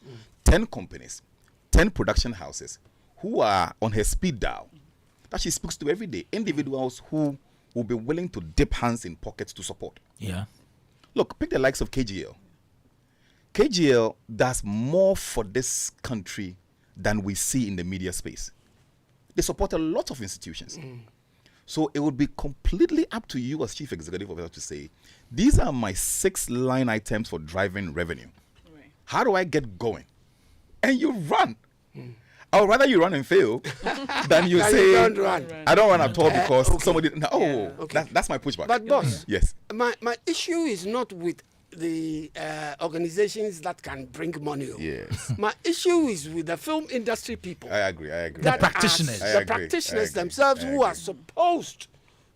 10 companies, 10 production houses who are on her speed dial that she speaks to every day. Individuals who will be willing to dip hands in pockets to support.
Yeah.
Look, pick the likes of KGL. KGL does more for this country than we see in the media space. They support a lot of institutions. So it would be completely up to you as chief executive officer to say, these are my 6 line items for driving revenue.
Right.
How do I get going? And you run. I would rather you run and fail than you
That
say,
you don't run.
I don't run at all because
okay.
somebody. No,
Okay.
that's my pushback.
But boss,
Yes.
my issue is not with the organizations that can bring money.
Yes.
My issue is with the film industry people.
I agree.
That
practitioners.
are
I
the
agree,
practitioners
I agree,
themselves
I
who are
agree.
supposed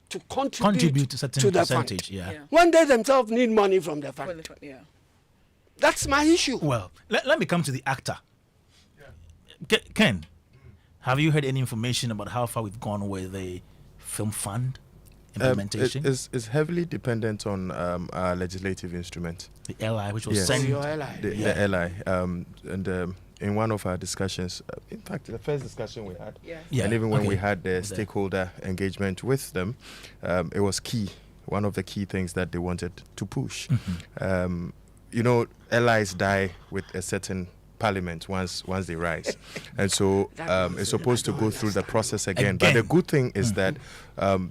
to
Contribute to certain
the
percentage.
fund.
Yeah.
Yeah.
When they themselves need money from the fund.
Yeah.
That's my issue.
Well, let me come to the actor. Ken, have you heard any information about how far we've gone with the film fund implementation?
It's heavily dependent on our legislative instrument,
The LI, which was
Yes.
sent.
Your ally.
the LI. And in one of our discussions, in fact, the first discussion we had,
Yes.
Yeah,
and even when we
okay.
had the
There.
stakeholder engagement with them, it was key. One of the key things that they wanted to push. LIs die with a certain parliament once they rise, and so it's supposed to go through the process again. But the good thing is that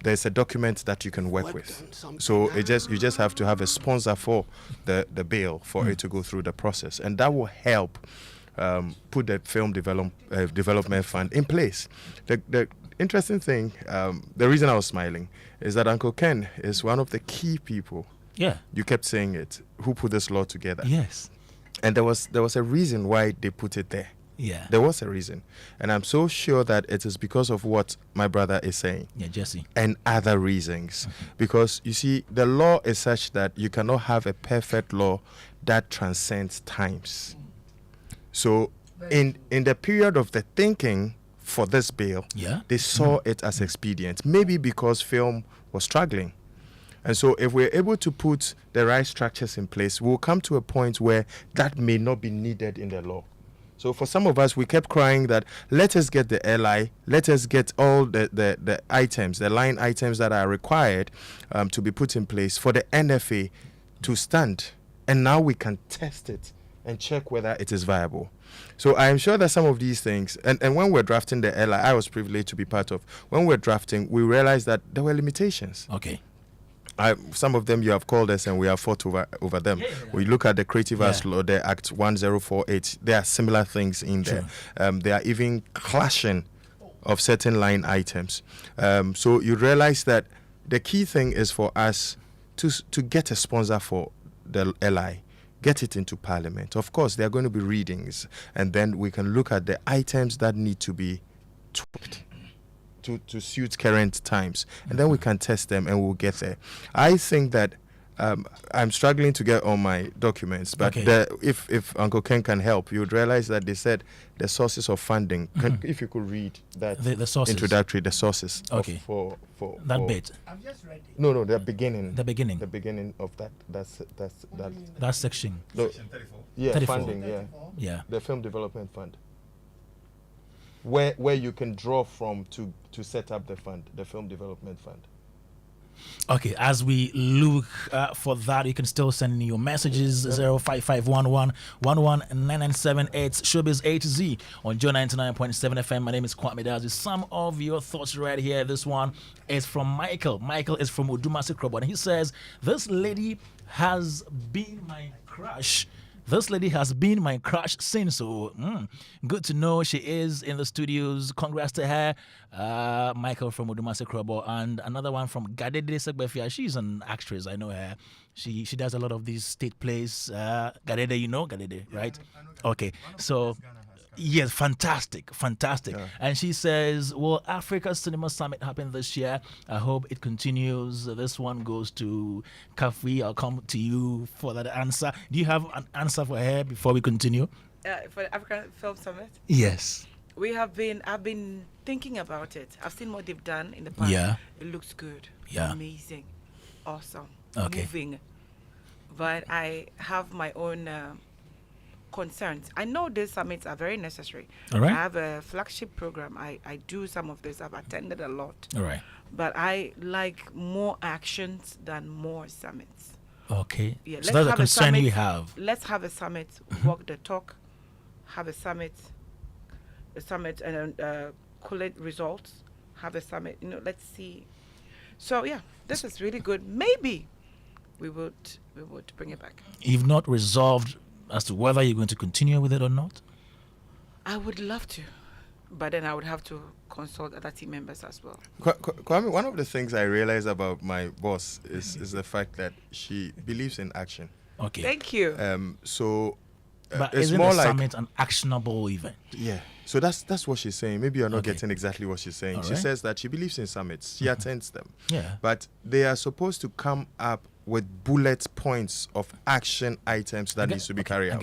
there's a document that you can work
Work
with.
on something.
So you just have to have a sponsor for the bill for it to go through the process, and that will help put the film development fund in place. The interesting thing, the reason I was smiling, is that Uncle Ken is one of the key people.
Yeah.
You kept saying it. Who put this law together?
Yes.
And there was a reason why they put it there.
Yeah.
There was a reason, and I'm so sure that it is because of what my brother is saying
Yeah, Jesse.
and other reasons. Because you see, the law is such that you cannot have a perfect law that transcends times. So in the period of the thinking for this bill,
Yeah.
they saw it as expedient, maybe because film was struggling. And so if we're able to put the right structures in place, we'll come to a point where that may not be needed in the law. So for some of us, we kept crying that let us get the LI, let us get all the items, the line items that are required to be put in place for the NFA to stand. And now we can test it and check whether it is viable. So I am sure that some of these things, and when we're drafting the LI, I was privileged to be part of, when we're drafting, we realized that there were limitations.
Okay.
Some of them you have called us and we have fought over them. We look at the Creative Arts Law, the Act 1048. There are similar things in there. There are even clashing of certain line items. So you realize that the key thing is for us to get a sponsor for the LI, get it into Parliament. Of course, there are going to be readings, and then we can look at the items that need to be tweaked to suit current times, and then we can test them and we'll get there. I think that I'm struggling to get all my documents, but
Okay.
if Uncle Ken can help, you would realize that they said the sources of funding. If you could read that
The sources.
introductory, the sources
Okay.
for
That bit.
I've just read it.
No, the beginning.
The beginning.
The beginning of that.
That section.
No, yeah,
34.
funding. Yeah,
Yeah.
the Film Development Fund. Where you can draw from to set up the fund, the Film Development Fund.
Okay, as we look for that, you can still send in your messages 05511 119978 Showbiz A-Z on Joe 99.7 FM. My name is Kwame Dadzie. Some of your thoughts right here. This one is from Michael. Michael is from Odumasi Krobo, and he says, "This lady has been my crush. This lady has been my crush since, so good to know she is in the studios. Congrats to her." Michael from Odumasi Krobo, and another one from Gadede Segbefia. She's an actress, I know her. She does a lot of these state plays. Gadede, you know Gadede, right? I know. Okay, so yes, fantastic. Yeah. And she says, "Will Africa Cinema Summit happen this year? I hope it continues." This one goes to Kafui. I'll come to you for that answer. Do you have an answer for her before we continue?
For the African Film Summit,
Yes.
I've been thinking about it. I've seen what they've done in the past.
Yeah.
It looks good.
Yeah.
Amazing. awesome,
Okay.
moving, but I have my own concerns. I know these summits are very necessary.
All right.
I have a flagship program. I do some of this. I've attended a lot.
All right.
But I like more actions than more summits.
Okay.
Yeah,
So that's a concern
summit.
you have.
Let's have a summit, walk the talk, have a summit and collate results, have a summit. Let's see. So yeah, this is really good. Maybe we would bring it back.
You've not resolved as to whether you're going to continue with it or not?
I would love to, but then I would have to consult other team members as well.
Kwame, one of the things I realized about my boss is the fact that she believes in action.
Okay.
Thank you.
But
it's
isn't
more
a
like
summit an actionable event?
Yeah. So that's what she's saying. Maybe you're not
Okay.
getting exactly what she's saying.
All
She
right.
says that she believes in summits. She attends them.
Yeah.
But they are supposed to come up with bullet points of action items that needs to be carried
I
out.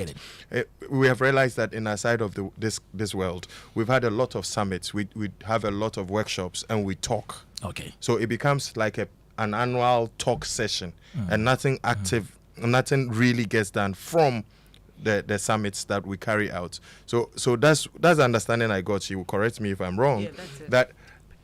get
We have realized that in our side of this world, we've had a lot of summits. We have a lot of workshops and we talk.
Okay.
So it becomes like an annual talk session, and nothing active, nothing really gets done from the summits that we carry out. So that's the understanding I got. She will correct me if I'm wrong.
Yeah, that's it.
That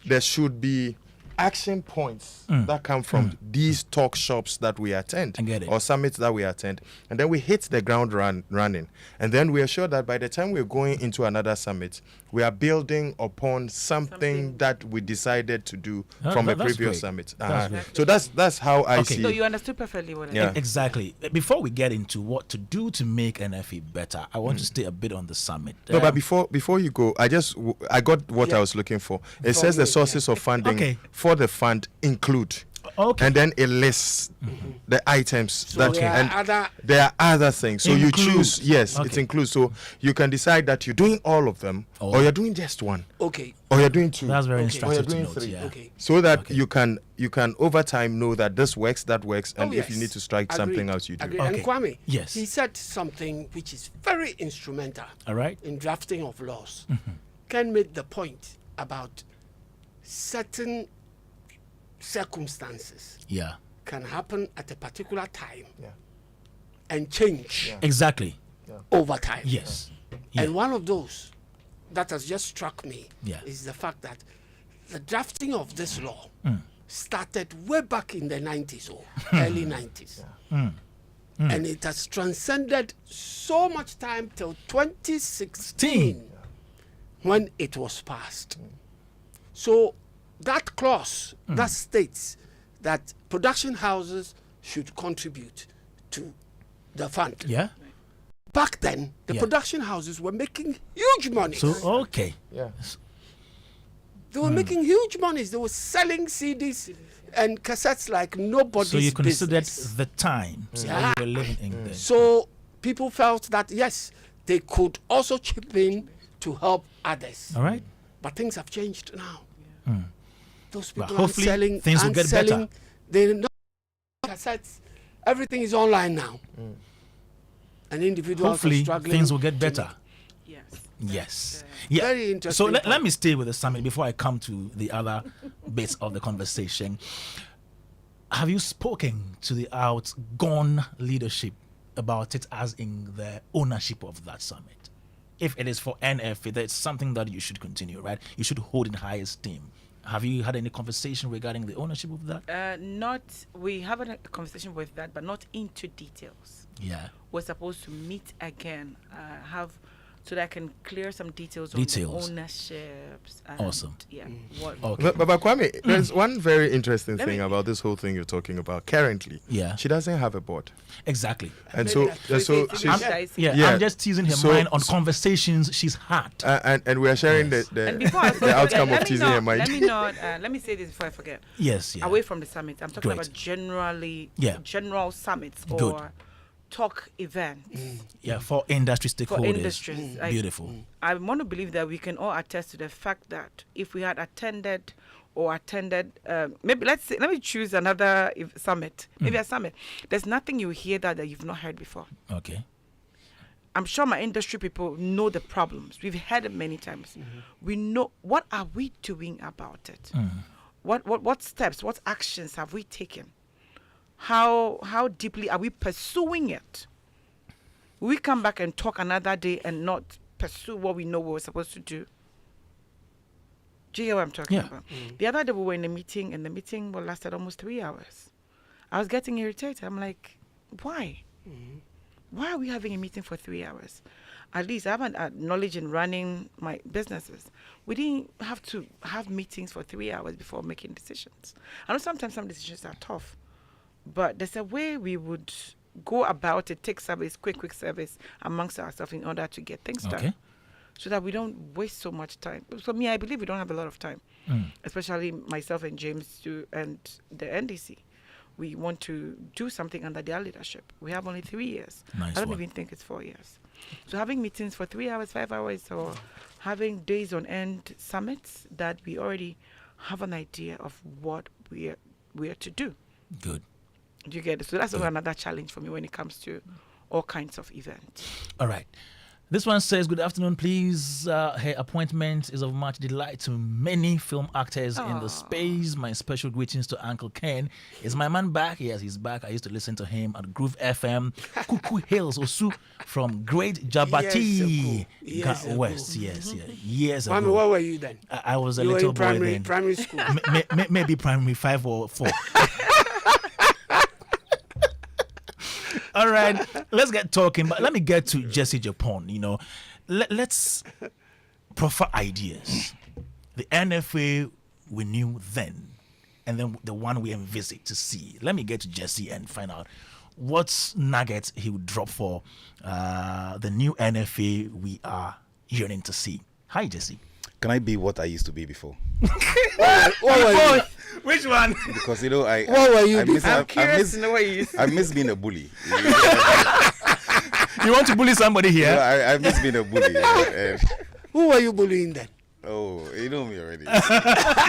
there should be action points that come from these talk shops that we attend,
I get it.
or summits that we attend, and then we hit the ground running, and then we are sure that by the time we're going into another summit, we are building upon something that we decided to do from a
that's
previous
great.
summit.
That's
Uh-huh.
great.
So that's how I
Okay.
see
No,
it.
you understood perfectly what I
Yeah.
mean.
Exactly. Before we get into what to do to make NFE better, I want to stay a bit on the summit.
No, but before you go, I got what
Yeah.
I was looking for. It
For
says the
me,
sources of funding
Okay.
for the fund include,
Okay.
and then it lists the items that
there are
and
other-
there are other things. So you
Include.
choose. Yes, it
Okay.
includes. So you can decide that you're doing all of them,
Oh.
or you're doing just one,
Okay.
or you're doing two,
That's very
Okay.
or
instructive
you're
to
doing
note.
three.
Yeah.
Okay.
So that
Okay.
you can over time know that this works, that works, and
Oh,
if you
yes.
need to strike something
Agreed.
else, you do.
Agreed.
Okay.
And Kwame,
Yes.
he said something which is very instrumental
All right.
in drafting of laws. Ken made the point about certain circumstances
Yeah.
can happen at a particular time
Yeah.
and change
Exactly.
over time.
Yes. Yeah.
And one of those that has just struck me
Yeah.
is the fact that the drafting of this law started way back in the 90s or early 90s. And it has transcended so much time till 2016 when it was passed. So that clause that states that production houses should contribute to the fund.
Yeah.
Back then, the
Yeah.
production houses were making huge money.
So okay.
Yeah.
They were making huge monies. They were selling CDs and cassettes like nobody's
So you considered
business.
the times
Yeah.
that you were living in then.
So people felt that yes, they could also chip in to help others.
All right.
But things have changed now. Those
But
people are
hopefully
selling.
things will
aren't
get
selling,
better.
They know cassettes. Everything is online now. And individuals are
Hopefully
struggling.
things will get better.
Yes.
Yes. Yeah.
Very
So
interesting
let
point.
me stay with the summit before I come to the other bits of the conversation. Have you spoken to the outgone leadership about it, as in the ownership of that summit? If it is for NFA, that's something that you should continue, right? You should hold in high esteem. Have you had any conversation regarding the ownership of that?
We haven't had a conversation with that, but not into details.
Yeah.
We're supposed to meet again, so that I can clear some details
Details.
on the ownerships. And
Awesome.
Yeah. What,
Okay.
But Kwame, there's one very interesting
Let
thing
me-
about this whole thing you're talking about. Currently,
Yeah.
she doesn't have a board,
Exactly.
and
Maybe
so
that's
so
very
she's,
I'm-
Yeah,
Yeah.
I'm just teasing her
So-
mind on conversations she's had.
and we are sharing
Yes.
the
and before I
the
forget,
outcome
let
of
me
teasing her
not,
mind.
let me say this before I forget.
Yes, yeah.
Away from the summit, I'm talking
Great.
about general summits or
Good.
talk events
Yeah, for industry
for
stakeholders.
industries. Like,
Beautiful.
I want to believe that we can all attest to the fact that if we had attended, maybe let me choose another summit, maybe a summit. There's nothing you hear that you've not heard before.
Okay.
I'm sure my industry people know the problems. We've heard it many times. We know, what are we doing about it? What steps, what actions have we taken? how deeply are we pursuing it? Will we come back and talk another day and not pursue what we know we were supposed to do? Do you hear what I'm talking about? The other day we were in a meeting, and the meeting lasted almost 3 hours. I was getting irritated. I'm like, why? Why are we having a meeting for 3 hours? At least I have knowledge in running my businesses. We didn't have to have meetings for 3 hours before making decisions. I know sometimes some decisions are tough, but there's a way we would go about it, take service, quick service amongst ourselves in order to get things done, so that we don't waste so much time. So me, I believe we don't have a lot of time, especially myself and James and the NDC. We want to do something under their leadership. We have only 3 years. I don't even think it's 4 years. So having meetings for 3 hours, 5 hours, or having days on end summits that we already have an idea of what we are to do.
Good.
Do you get it? So that's also another challenge for me when it comes to all kinds of events.
All right. This one says, good afternoon, please. Her appointment is of much delight to many film actors in the space. My special greetings to Uncle Ken. Is my man back? Yes, he's back. I used to listen to him at Groove FM. Kuku Hills Osu from Great Jabati. West. Yes. Years ago.
Mami, what were you then?
I was a
You were
little
in
boy then.
primary school.
Maybe primary 5 or 4. All right, let's get talking. But let me get to Jesse Japan. Let's proffer ideas. The NFA we knew then, and then the one we envisage to see. Let me get to Jesse and find out what nuggets he would drop for the new NFA we are yearning to see. Hi, Jesse.
Can I be what I used to be before?
What were you?
Which one?
Because what
were you?
I'm curious to know what you
I miss being a bully.
You want to bully somebody here?
I miss being a bully.
Who were you bullying then?
Oh, you know me already.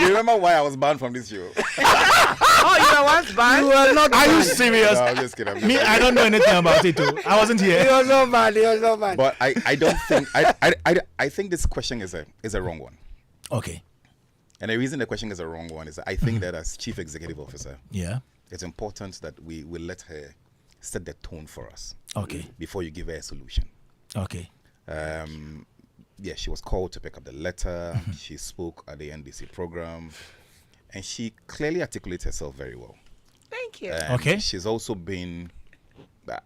You remember why I was banned from this show?
Oh, you were once banned?
You were not
Are you
bad.
serious?
No, I'm just kidding.
Me, I don't know anything about it too. I wasn't
He
here.
was not bad. He was not bad.
But I don't think I think this question is a wrong one.
Okay.
And the reason the question is a wrong one is that I think that as Chief Executive Officer,
Yeah.
it's important that we let her set the tone for us.
Okay.
Before you give her a solution.
Okay.
Yeah, she was called to pick up the letter. She spoke at the NDC program, and she clearly articulates herself very well.
Thank you.
Okay.
She's also been,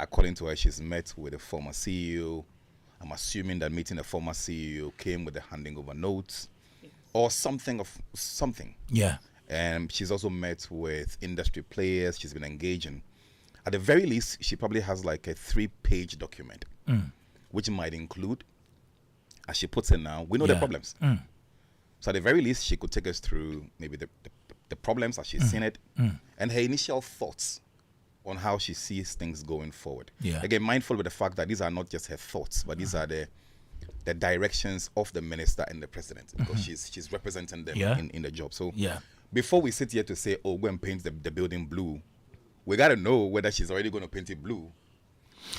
according to her, she's met with the former CEO. I'm assuming that meeting the former CEO came with the handing over notes or something.
Yeah.
And she's also met with industry players. She's been engaging. At the very least, she probably has like a 3-page document, which might include, as she puts it now, we know the problems. So at the very least, she could take us through maybe the problems as she's seen it and her initial thoughts on how she sees things going forward.
Yeah.
Again, mindful with the fact that these are not just her thoughts, but these are the directions of the minister and the president, because she's representing them in the job. So before we sit here to say, oh, go and paint the building blue, we got to know whether she's already going to paint it blue.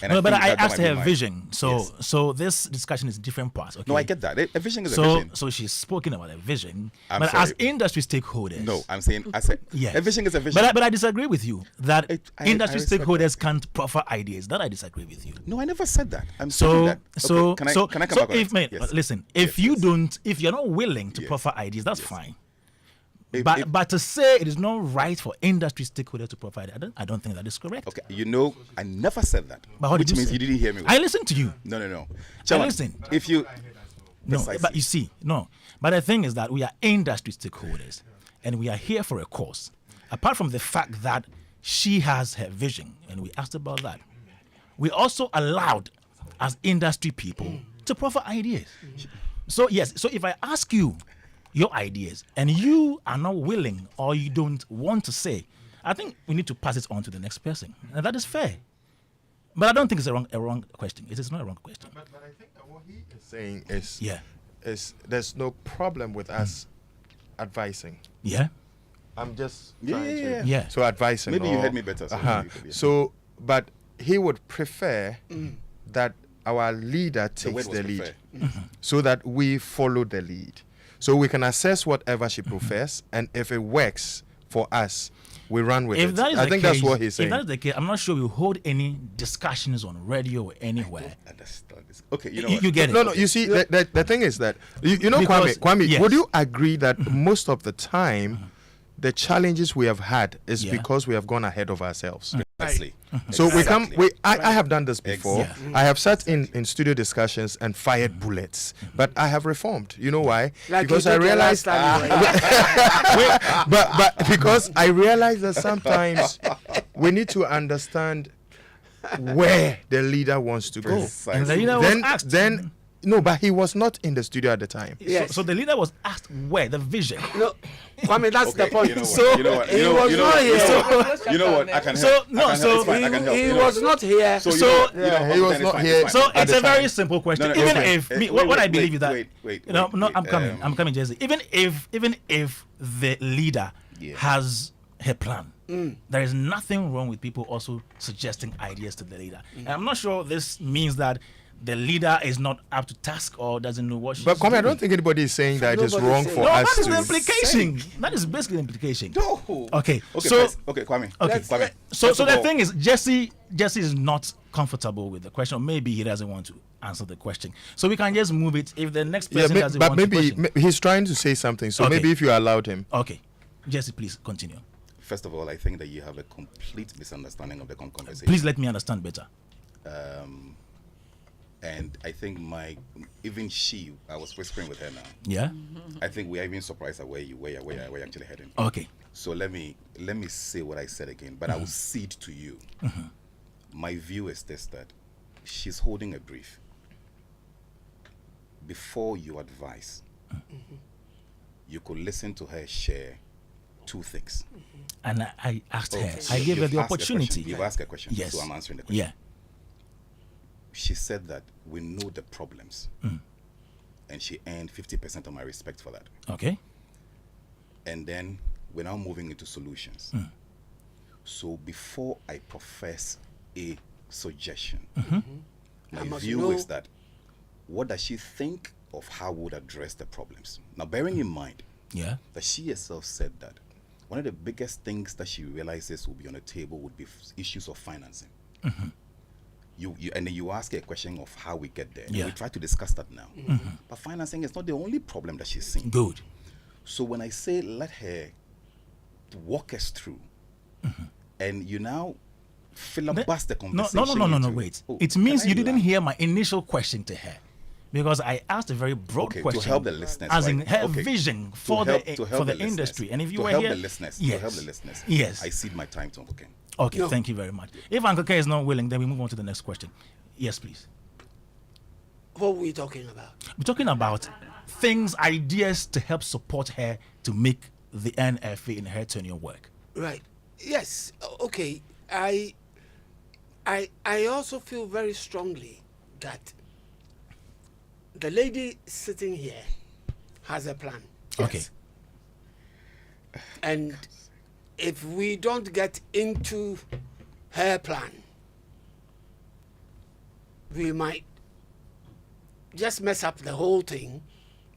And
No, but I
that
asked
might
her
be
vision. So
Yes.
so this discussion is different parts. Okay.
No, I get that. A vision is a
So
vision.
so she's spoken about a vision.
I'm
but
sorry.
as industry stakeholders.
No, I'm saying,
Yes.
a vision is a vision.
But I disagree with you that
I
industry
respect
stakeholders can't proffer ideas. That I disagree with you.
No, I never said that. I'm saying
So
that.
so
Okay,
so
can I come
so
back on
if
it?
mate,
Yes.
listen, if if you're not willing to
Yes.
proffer ideas, that's
Yes.
fine.
If-
But to say it is not right for industry stakeholders to provide, I don't think that is correct.
Okay, I never said that.
But what
which
did you
means
say?
you didn't hear me.
I listened to you.
No.
I
Chairman,
listen.
If you
No,
Precisely.
but you see, no. But the thing is that we are industry stakeholders, and we are here for a cause. Apart from the fact that she has her vision, and we asked about that, we also allowed as industry people to proffer ideas. So yes, so if I ask you your ideas and you are not willing or you don't want to say, I think we need to pass it on to the next person, and that is fair. But I don't think it's a wrong question. It is not a wrong question.
But I think that what he is saying is,
Yeah.
is there's no problem with us advising.
Yeah.
I'm just
Yeah,
trying
yeah,
to.
yeah.
Yeah.
So advising.
Maybe you
or-
heard me better, so you could, yeah.
So, but he would prefer that our leader
word
takes
was
the lead,
prefer.
so that we follow the lead, so we can assess whatever she prefers, and if it works for us, we run with
If
it.
that is
I
the
think
case,
that's what he's saying.
If that is the case, I'm not sure we hold any discussions on radio or anywhere.
Understand this. Okay, you know
You,
what?
you get it?
No, you see, the thing is that, you know,
Because-
Kwame,
yes.
would you agree that most of the time, the challenges we have had is
Yeah.
because we have gone ahead of ourselves.
Precisely.
So
Exactly.
I have done this before.
Exactly.
I have sat in studio discussions and fired bullets, but I have reformed. You know why?
Like
Because
you
I
did the
realized,
last time you were here.
but because I realized that sometimes we need to understand where the leader wants to go.
And the leader was
Then,
asked.
then no, but he was not in the studio at the time.
Yes.
So the leader was asked where the vision.
No, Kwame, that's the point.
You know what?
So
you know what?
he
You know
was
what? You know
not
what?
here.
You know what? I can
So,
help.
no,
I can
so
help. It's fine. I can help.
He
You know
was
what?
not here.
So,
So-
Yeah, he was not here.
So
At
it's
the
a very
time.
simple question.
No, no,
Even
okay.
if
Wait,
what I
wait,
believe is that
wait,
you know,
wait,
no,
wait,
I'm coming, Jesse. Even if the leader
Yeah.
has her plan, there is nothing wrong with people also suggesting ideas to the leader. And I'm not sure this means that the leader is not up to task or doesn't know what she's
But Kwame, I
doing.
don't think anybody is saying that it is
Nobody's
wrong
saying
for
No,
us
that is
to.
the implication. That is basically the implication.
No.
Okay,
Okay.
so
first- okay, Kwame.
Okay.
Kwame.
so
First
so
of
the
all-
thing is, Jesse is not comfortable with the question, or maybe he doesn't want to answer the question. So we can just move it. If the next
Yeah,
person doesn't
but
want
maybe
to question.
he's trying to say something. So
Okay.
maybe if you allowed him.
Okay, Jesse, please continue.
First of all, I think that you have a complete misunderstanding of the conversation.
Please let me understand better.
And I think I was whispering with her now.
Yeah.
I think we are even surprised at where you're actually heading.
Okay.
So let me say what I said again, but I will cede to you. My view is this: that she's holding a brief. Before you advise, you could listen to her share two things.
And I asked her.
Okay.
I gave her
You've
the
asked a
opportunity.
question. You've asked a question,
Yes.
so I'm answering the question.
Yeah.
She said that we know the problems, and she earned 50% of my respect for that.
Okay.
And then we're now moving into solutions. So before I profess a suggestion,
I
my
must
view
know-
is that what does she think of how we would address the problems? Now, bearing in mind
Yeah.
that she herself said that one of the biggest things that she realizes will be on the table would be issues of financing. You and then you ask her a question of how we get there. And
Yeah.
we try to discuss that now. But financing is not the only problem that she's seeing.
Good.
So when I say let her walk us through, and you now filibuster the
No,
conversation.
no,
into-
wait.
Oh,
It means
can
you
I
didn't
land?
hear my initial question to her, because I asked a very broad
Okay,
question
to help the listeners,
as in
right?
her
Okay.
vision
To
for
help-
the
to help
for the
listeners.
industry. And if you
to
were
help
here,
the listeners,
yes,
to help the listeners,
yes.
I cede my time to Uncle Ken.
Okay,
No.
thank you very much. If Uncle K is not willing, then we move on to the next question. Yes, please.
What were we talking about?
We're talking about things, ideas to help support her to make the NFA in her tenure work.
Right. Yes. Okay. I also feel very strongly that the lady sitting here has a plan.
Okay.
And if we don't get into her plan, we might just mess up the whole thing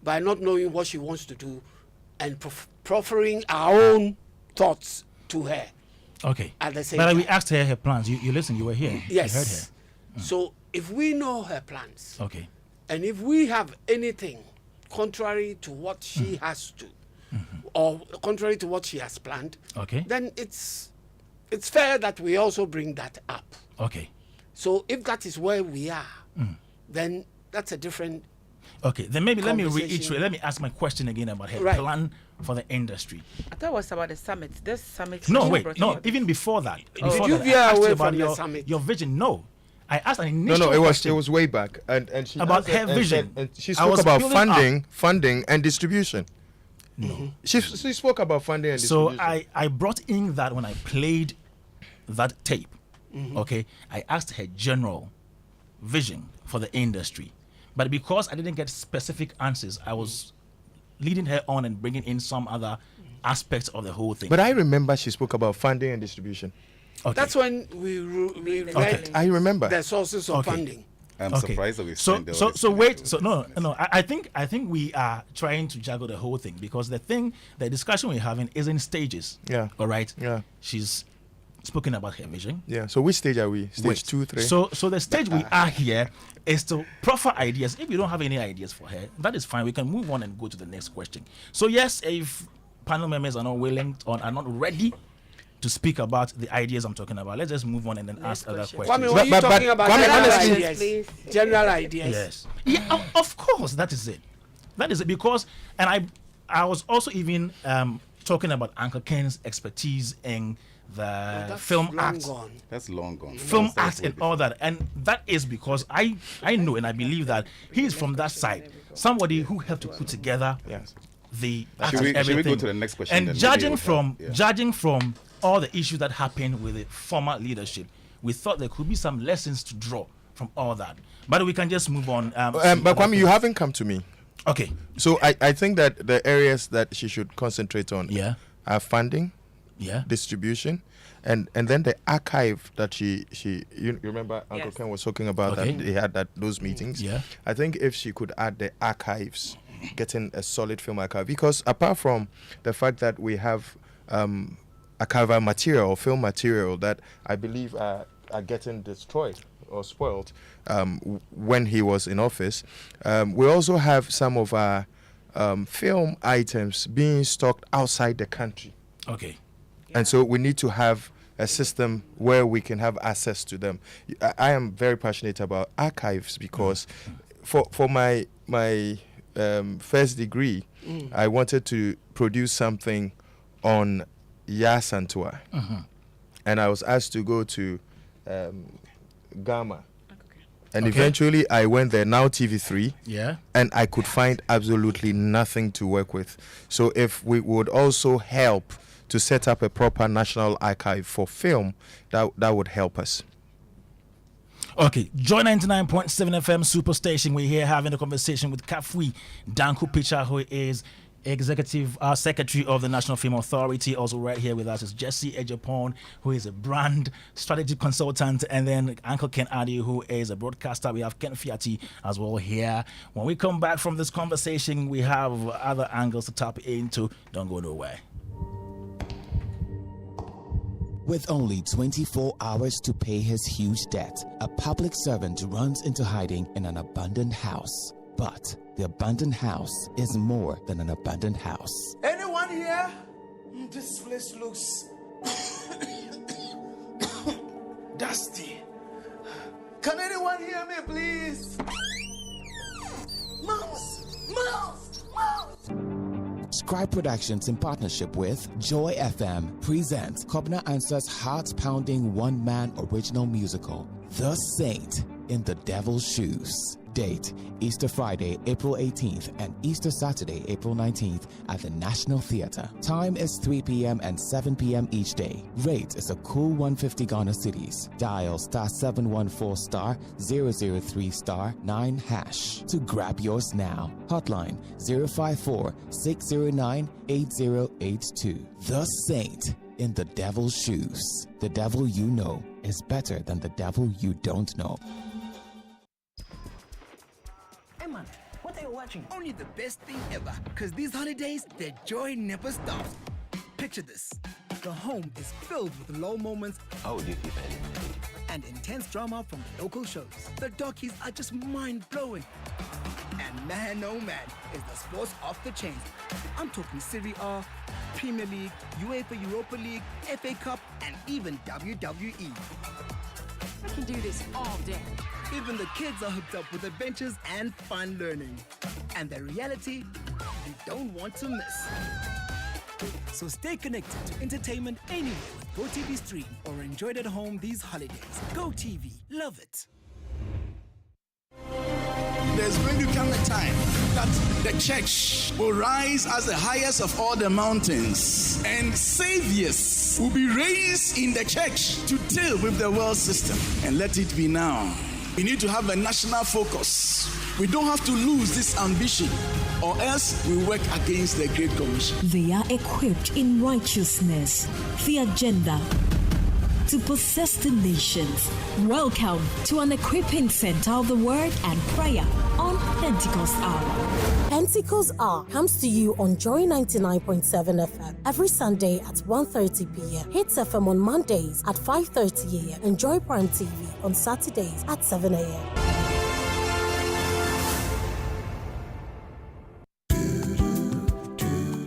by not knowing what she wants to do and proffering our own thoughts to her.
Okay.
At the same
But
time.
we asked her plans. You listened. You were here.
Yes.
You heard her.
So if we know her plans,
Okay.
and if we have anything contrary to what she has to, or contrary to what she has planned,
Okay.
then it's fair that we also bring that up.
Okay.
So if that is where we are, then that's a different.
Okay. Then maybe let me
Conversation.
reiterate. Let me ask my question again about her
Right.
plan for the industry.
I thought it was about the summit. This summit.
No,
she
wait.
brought
No,
up.
even before that.
Did
Before
you
that,
veer
I asked
away
you about
from the
your,
summit?
your vision. No. I asked an
No,
initial
no, it
question.
was way back, and she
About
answered
her
and
vision.
said- and she
I
spoke
was
about
building
funding and distribution.
No.
She spoke about funding and
So
distribution.
I brought in that when I played that tape. Okay. I asked her general vision for the industry. But because I didn't get specific answers, I was leading her on and bringing in some other aspects of the whole thing.
But I remember she spoke about funding and distribution.
okay.
That's when we read
Okay.
I remember.
the sources of
Okay.
funding.
I'm
Okay.
surprised that we've
So
spent
so
all
so
this
wait. So no. I think we are trying to juggle the whole thing because the discussion we're having is in stages.
Yeah.
All right.
Yeah.
She's spoken about her vision.
Yeah. So which stage are we? Stage
Wait.
2, 3?
So the stage we are here is to proffer ideas. If you don't have any ideas for her, that is fine. We can move on and go to the next question. So yes, if panel members are not willing or are not ready to speak about the ideas I'm talking about, let's just move on and then ask other
question.
questions.
Kwame, were you
But-
talking about
Kwame,
general
honestly-
ideas?
Please.
General ideas.
Yes. Yeah, of course, that is it. That is it because, and I was also even talking about Uncle Ken's expertise in the
That's
film
long
act.
gone.
That's long gone.
Film
That's
act
way
and all that, and that is because I know and I believe that he is from that side, somebody who helped to put together
Yes.
the
Should
act
we-
and
should we go
everything.
to the next question
And
then? Maybe
judging
it will
from
help, yeah.
judging from all the issues that happened with the former leadership, we thought there could be some lessons to draw from all that. But we can just move on. to
But
other
Kwame, you
things.
haven't come to me.
Okay.
So I think that the areas that she should concentrate on
Yeah.
are funding,
Yeah.
distribution, and then the archive that she you remember Uncle
Yes.
Ken was talking about
Okay.
that they had those meetings.
Yeah.
I think if she could add the archives, getting a solid film archive, because apart from the fact that we have archival material or film material that I believe are getting destroyed or spoiled when he was in office, we also have some of our film items being stocked outside the country.
Okay.
And so we need to have a system where we can have access to them. I am very passionate about archives because for my first degree, I wanted to produce something on Yasantua. And I was asked to go to Ghana. And
Okay.
eventually I went there, now TV3.
Yeah.
And I could find absolutely nothing to work with. So if we would also help to set up a proper national archive for film, that would help us.
Okay, Joy 99.7 FM Superstation. We're here having a conversation with Kafui Danku-Pitcher, who is Executive Secretary of the National Film Authority. Also right here with us is Jesse Ejapon, who is a brand strategy consultant, and then Uncle Ken Dadzie, who is a broadcaster. We have Ken Fiati as well here. When we come back from this conversation, we have other angles to tap into. Don't go nowhere.
With only 24 hours to pay his huge debt, a public servant runs into hiding in an abandoned house. But the abandoned house is more than an abandoned house.
Anyone here? This place looks dusty. Can anyone hear me, please? Mouse!
Scribe Productions, in partnership with Joy FM, presents Kobna Answer's heart-pounding one-man original musical, The Saint in the Devil's Shoes. Date, Easter Friday, April 18th and Easter Saturday, April 19th at the National Theatre. Time is 3 p.m. and 7 p.m. each day. Rate is a cool 150 Ghana cedis. Dial *714*003*9# to grab yours now. Hotline 054-609-8082. The Saint in the Devil's Shoes. The devil you know is better than the devil you don't know.
Hey man, what are you watching? Only the best thing ever. Cause these holidays, the joy never stops. Picture this. The home is filled with low moments.
How would you keep it?
And intense drama from the local shows. The docus are just mind-blowing. And man, oh man, is the sports off the chains. I'm talking Serie A, Premier League, UEFA Europa League, FA Cup, and even WWE.
I can do this all day.
Even the kids are hooked up with adventures and fun learning. And the reality you don't want to miss. So stay connected to entertainment anywhere with GoTV Stream or enjoy it at home these holidays. GoTV, love it.
There's going to come a time that the church will rise as the highest of all the mountains, and saviors will be raised in the church to deal with the world system. And let it be now. We need to have a national focus. We don't have to lose this ambition, or else we work against the Great Commission.
They are equipped in righteousness, the agenda,
to possess the nations. Welcome to an equipping center of the word and prayer on Pentecost Hour.
Pentecost Hour comes to you on Joy 99.7 FM every Sunday at 1:30 p.m. Hits FM on Mondays at 5:30 a.m. and Joy Prime TV on Saturdays at 7 a.m.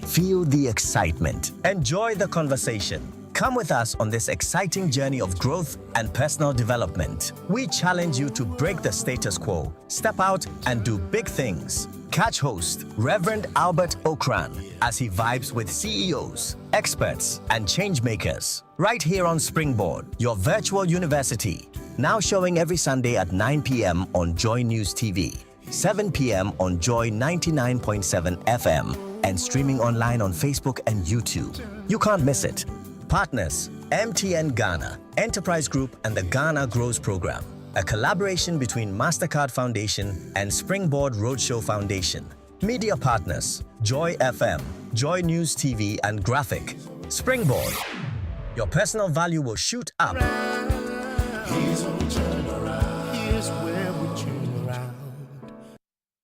Feel the excitement. Enjoy the conversation. Come with us on this exciting journey of growth and personal development. We challenge you to break the status quo, step out and do big things. Catch host Reverend Albert Okran as he vibes with CEOs, experts, and change makers. Right here on Springboard, your virtual university. Now showing every Sunday at 9 p.m. on Joy News TV, 7 p.m. on Joy 99.7 FM, and streaming online on Facebook and YouTube. You can't miss it. Partners, MTN Ghana, Enterprise Group, and the Ghana Grows Program. A collaboration between MasterCard Foundation and Springboard Roadshow Foundation. Media partners, Joy FM, Joy News TV, and Graphic. Springboard. Your personal value will shoot up.
Here's where we turn around. Here's where we turn around.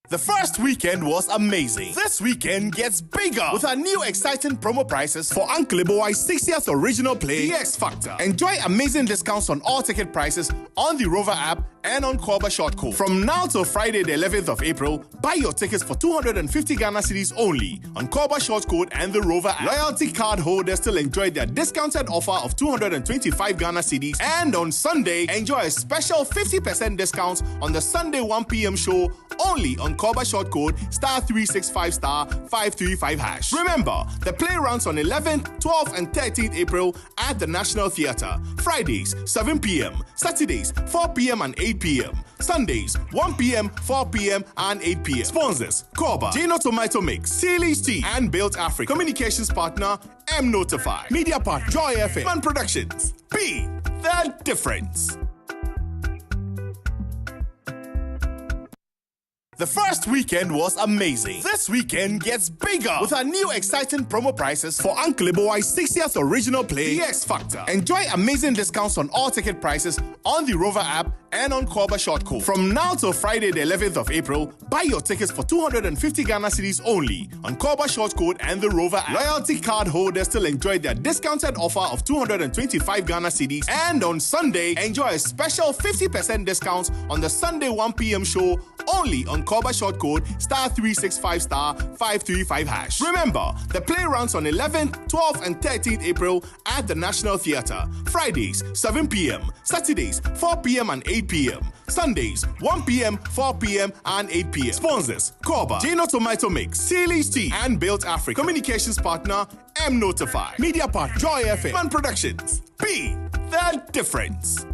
The first weekend was amazing. This weekend gets bigger with our new exciting promo prices for Uncle Iboai's 60th original play, The X Factor. Enjoy amazing discounts on all ticket prices on the Rover app and on Korba Shortcode. From now till Friday the 11th of April, buy your tickets for 250 Ghana cedis only on Korba Shortcode and the Rover app. Loyalty card holders still enjoy their discounted offer of 225 Ghana cedis, and on Sunday, enjoy a special 50% discount on the Sunday 1 p.m. show only on Korba Shortcode *365*535#. Remember, the play runs on 11th, 12th, and 13th April at the National Theatre. Fridays, 7 p.m. Saturdays, 4 p.m. and 8 p.m. Sundays, 1 p.m., 4 p.m., and 8 p.m. Sponsors: Korba, Gino Tomato Mix, Sealy's Tea, and Built Africa. Communications partner: M Notify. Media partner: Joy FM. Fun Productions. Be the difference. The first weekend was amazing. This weekend gets bigger with our new exciting promo prices for Uncle Iboai's 60th original play, The X Factor. Enjoy amazing discounts on all ticket prices on the Rover app and on Korba Shortcode. From now till Friday the 11th of April, buy your tickets for 250 Ghana cedis only on Korba Shortcode and the Rover app. Loyalty card holders still enjoy their discounted offer of 225 Ghana cedis, and on Sunday, enjoy a special 50% discount on the Sunday 1 p.m. show only on Korba Shortcode *365*535#. Remember, the play runs on 11th, 12th, and 13th April at the National Theatre. Fridays, 7 p.m. Saturdays, 4 p.m. and 8 p.m. Sundays, 1 p.m., 4 p.m., and 8 p.m. Sponsors: Korba, Gino Tomato Mix, Sealy's Tea, and Built Africa. Communications partner: M Notify. Media partner: Joy FM. Fun Productions. Be the difference.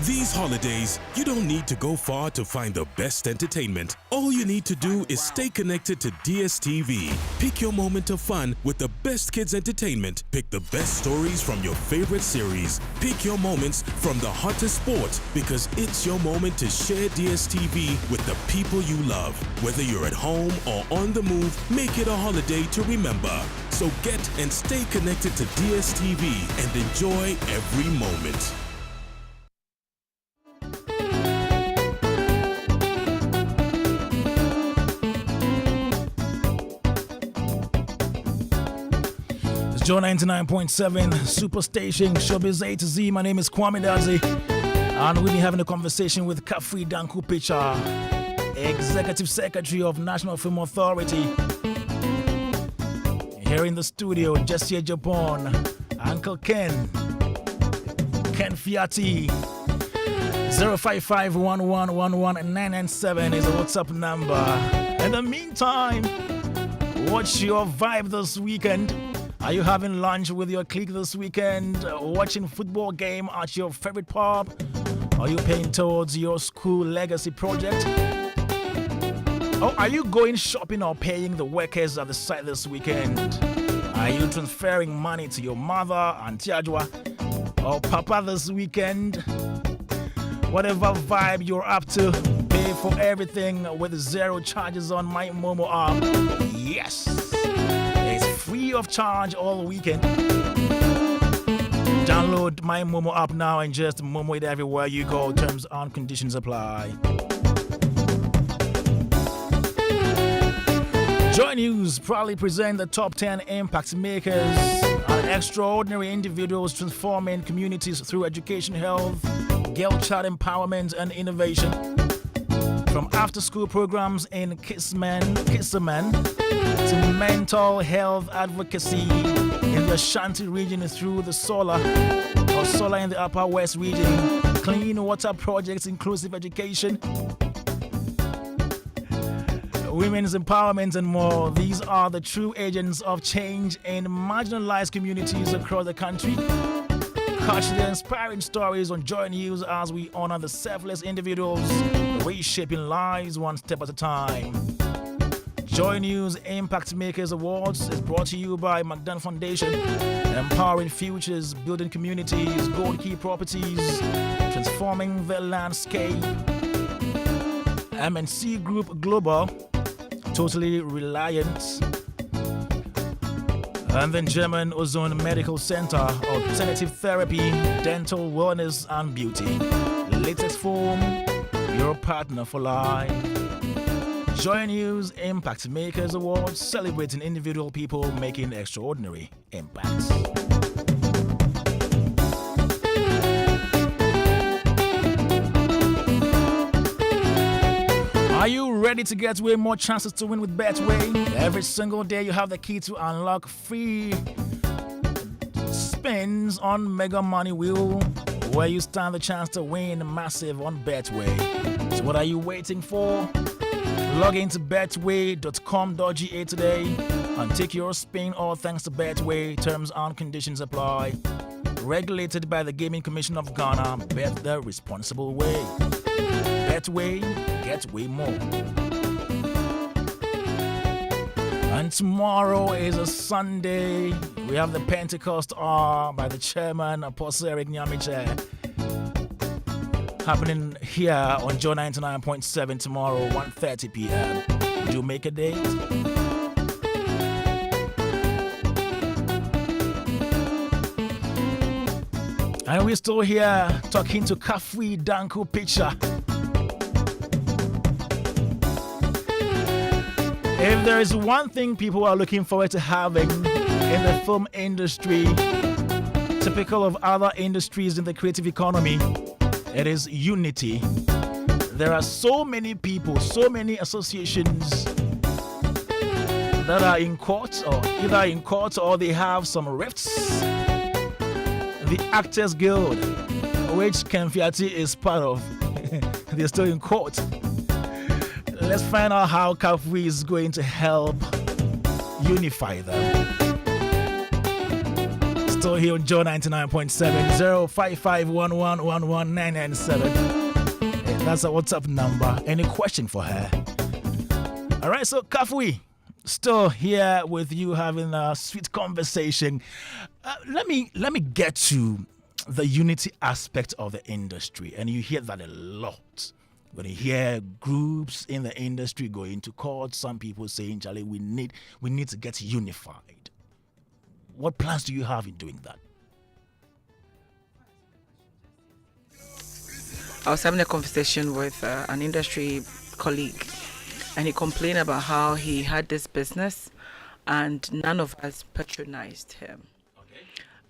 These holidays, you don't need to go far to find the best entertainment. All you need to do is stay connected to DSTV. Pick your moment of fun with the best kids entertainment. Pick the best stories from your favorite series. Pick your moments from the hottest sports, because it's your moment to share DSTV with the people you love. Whether you're at home or on the move, make it a holiday to remember. So get and stay connected to DSTV and enjoy every moment.
Joy 99.7 Superstation, Showbiz A-Z. My name is Kwame Dadzie, and we'll be having a conversation with Kafui Danku-Pitcher, Executive Secretary of National Film Authority. Here in the studio, Jessie Japan, Uncle Ken Fiati. 055-1111-997 is a WhatsApp number. In the meantime, what's your vibe this weekend? Are you having lunch with your clique this weekend? Watching football game at your favorite pub? Are you paying towards your school legacy project? Or are you going shopping or paying the workers at the site this weekend? Are you transferring money to your mother, Auntie Ajwa, or Papa this weekend? Whatever vibe you're up to, pay for everything with zero charges on my Momo app. Yes! It's free of charge all weekend. Download my Momo app now and just Momo it everywhere you go. Terms and conditions apply. Joy News proudly present the top 10 impact makers and extraordinary individuals transforming communities through education, health, girl child empowerment, and innovation. From after-school programs in Kissaman to mental health advocacy in the Ashanti region through the solar in the Upper West region, clean water projects, inclusive education, women's empowerment, and more. These are the true agents of change in marginalized communities across the country. Catch the inspiring stories on Joy News as we honor the selfless individuals reshaping lives one step at a time. Joy News Impact Makers Awards is brought to you by McDonald Foundation, empowering futures, building communities, Gold Key Properties, transforming the landscape. MNC Group Global, Totally Reliant, and then German Ozone Medical Center, Alternative Therapy, Dental Wellness and Beauty. Latex Foam, your partner for life. Joy News Impact Makers Awards, celebrating individual people making extraordinary impacts. Are you ready to get way more chances to win with Betway? Every single day you have the key to unlock free spins on Mega Money Wheel, where you stand the chance to win massive on Betway. So what are you waiting for? Log into betway.com.ga today and take your spin, all thanks to Betway. Terms and conditions apply. Regulated by the Gaming Commission of Ghana. Bet the responsible way. Betway, get way more. And tomorrow is a Sunday. We have the Pentecost Hour by the chairman, Apostle Eric Nyamiche, happening here on Joy 99.7 tomorrow, 1:30 p.m. Do make a date. And we're still here talking to Kafui Danku-Pitcher. If there is one thing people are looking forward to having in the film industry, typical of other industries in the creative economy, it is unity. There are so many people, so many associations that are in court, or either in court or they have some rifts. The Actors Guild, which Kemfiati is part of, they're still in court. Let's find out how Kafui is going to help unify them. Still here on Joe 99.7, 05511119997. That's our WhatsApp number. Any question for her? All right, so Kafui, still here with you having a sweet conversation. Let me get to the unity aspect of the industry, and you hear that a lot. When you hear groups in the industry going to court, some people saying, Charlie, we need to get unified. What plans do you have in doing that?
I was having a conversation with an industry colleague, and he complained about how he had this business and none of us patronized him. Okay.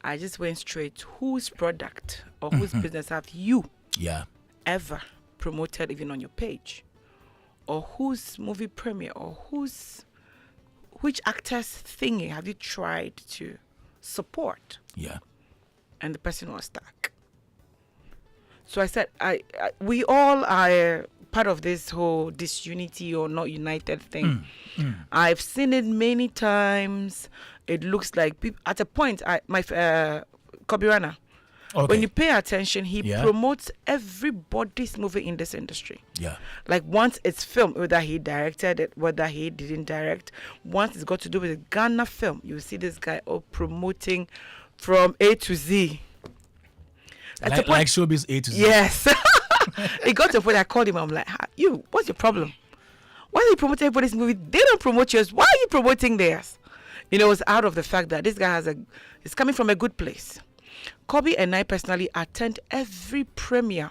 I just went straight, whose product or whose business have you ever promoted even on your page? Or whose movie premiere or which actor's thingy have you tried to support? Yeah. And the person was stuck. So I said, we all are part of this whole disunity or not united thing. I've seen it many times. It looks like people, at a point, Kobirana, when you pay attention, he promotes everybody's movie in this industry. Yeah. Like once it's filmed, whether he directed it, whether he didn't direct, once it's got to do with a Ghana film, you see this guy promoting from A to Z.
Like Showbiz A-Z.
Yes. It got to a point I called him. I'm like, what's your problem? Why are you promoting everybody's movie? They don't promote yours. Why are you promoting theirs? You know, it's out of the fact that this guy is coming from a good place. Kobe and I personally attend every premiere,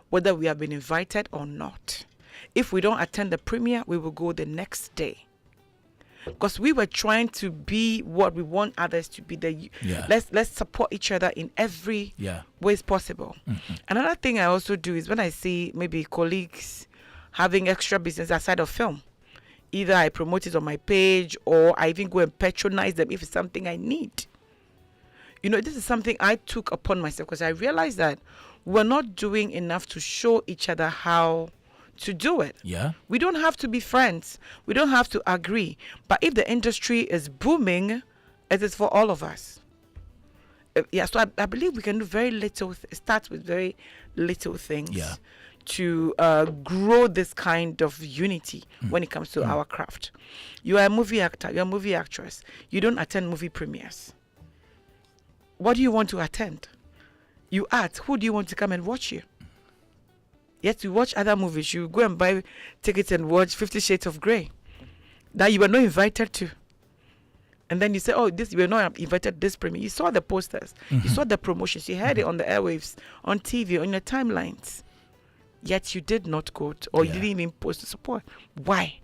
whether we have been invited or not. If we don't attend the premiere, we will go the next day. Because we were trying to be what we want others to be. Let's support each other in every ways possible. Another thing I also do is when I see maybe colleagues having extra business outside of film, either I promote it on my page or I even go and patronize them if it's something I need. You know, this is something I took upon myself because I realized that we're not doing enough to show each other how to do it.
Yeah.
We don't have to be friends. We don't have to agree. But if the industry is booming, it is for all of us. So I believe we can do very little, start with very little things to grow this kind of unity when it comes to our craft. You are a movie actor, you're a movie actress. You don't attend movie premieres. What do you want to attend? You ask, who do you want to come and watch you? Yet you watch other movies. You go and buy tickets and watch 50 Shades of Grey that you were not invited to. And then you say, oh, you were not invited to this premiere. You saw the posters. You saw the promotions. You heard it on the airwaves, on TV, on your timelines. Yet you did not go to, or you didn't even post the support. Why?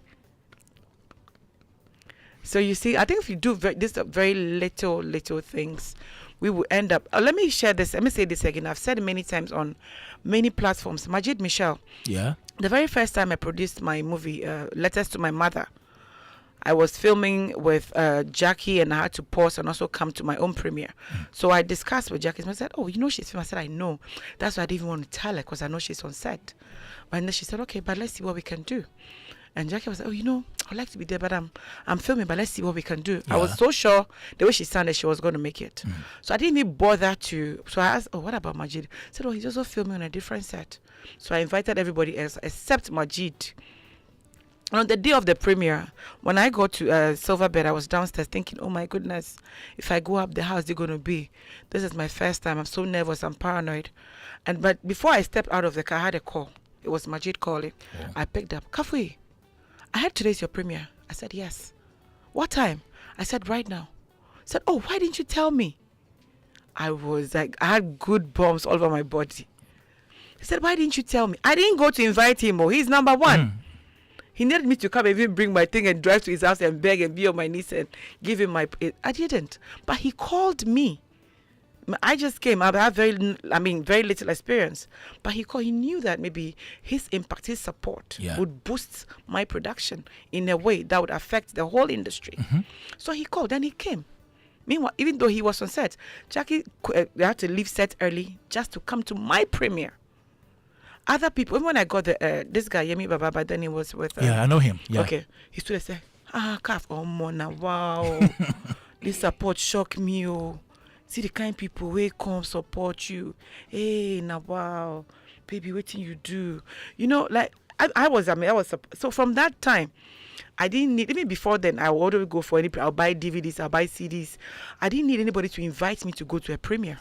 So you see, I think if you do this very little things, we will end up. Let me share this. Let me say this again. I've said it many times on many platforms. Majid Michel.
Yeah.
The very first time I produced my movie, Letters to My Mother, I was filming with Jackie and I had to pause and also come to my own premiere. So I discussed with Jackie and I said, oh, you know she's filming. I said, I know. That's why I didn't even want to tell her because I know she's on set. And then she said, okay, but let's see what we can do. And Jackie was like, oh, you know, I'd like to be there, but I'm filming, but let's see what we can do. I was so sure the way she sounded, she was going to make it. So I didn't even bother to. So I asked, oh, what about Majid? I said, oh, he's also filming on a different set. So I invited everybody else except Majid. And on the day of the premiere, when I got to Silverbed, I was downstairs thinking, oh my goodness, if I go up the house, they're going to be. This is my first time. I'm so nervous. I'm paranoid. But before I stepped out of the car, I had a call. It was Majid calling. Yeah. I picked up. Kafui, I heard today's your premiere. I said, yes. What time? I said, right now. I said, oh, why didn't you tell me? I was like, I had good bumps all over my body. He said, why didn't you tell me? I didn't go to invite him. Oh, he's number one. He needed me to come and even bring my thing and drive to his house and beg and be on my knees and give him my... I didn't. But he called me. I just came. I have very little experience. But he called. He knew that maybe his impact, his support would boost my production in a way that would affect the whole industry. So he called and he came. Meanwhile, even though he was on set, Jackie had to leave set early just to come to my premiere. Other people, even when I got this guy, Yemi Baba, but then he was with...
I know him. Yeah.
Okay. He stood and said, Kaf, oh, Mona, wow. This support shocked me, oh. See the kind of people who come support you. Hey, now, wow. Baby, what can you do? You know, like, I was, so from that time, I didn't need, even before then, I would always go for any, I'll buy DVDs, I'll buy CDs. I didn't need anybody to invite me to go to a premiere.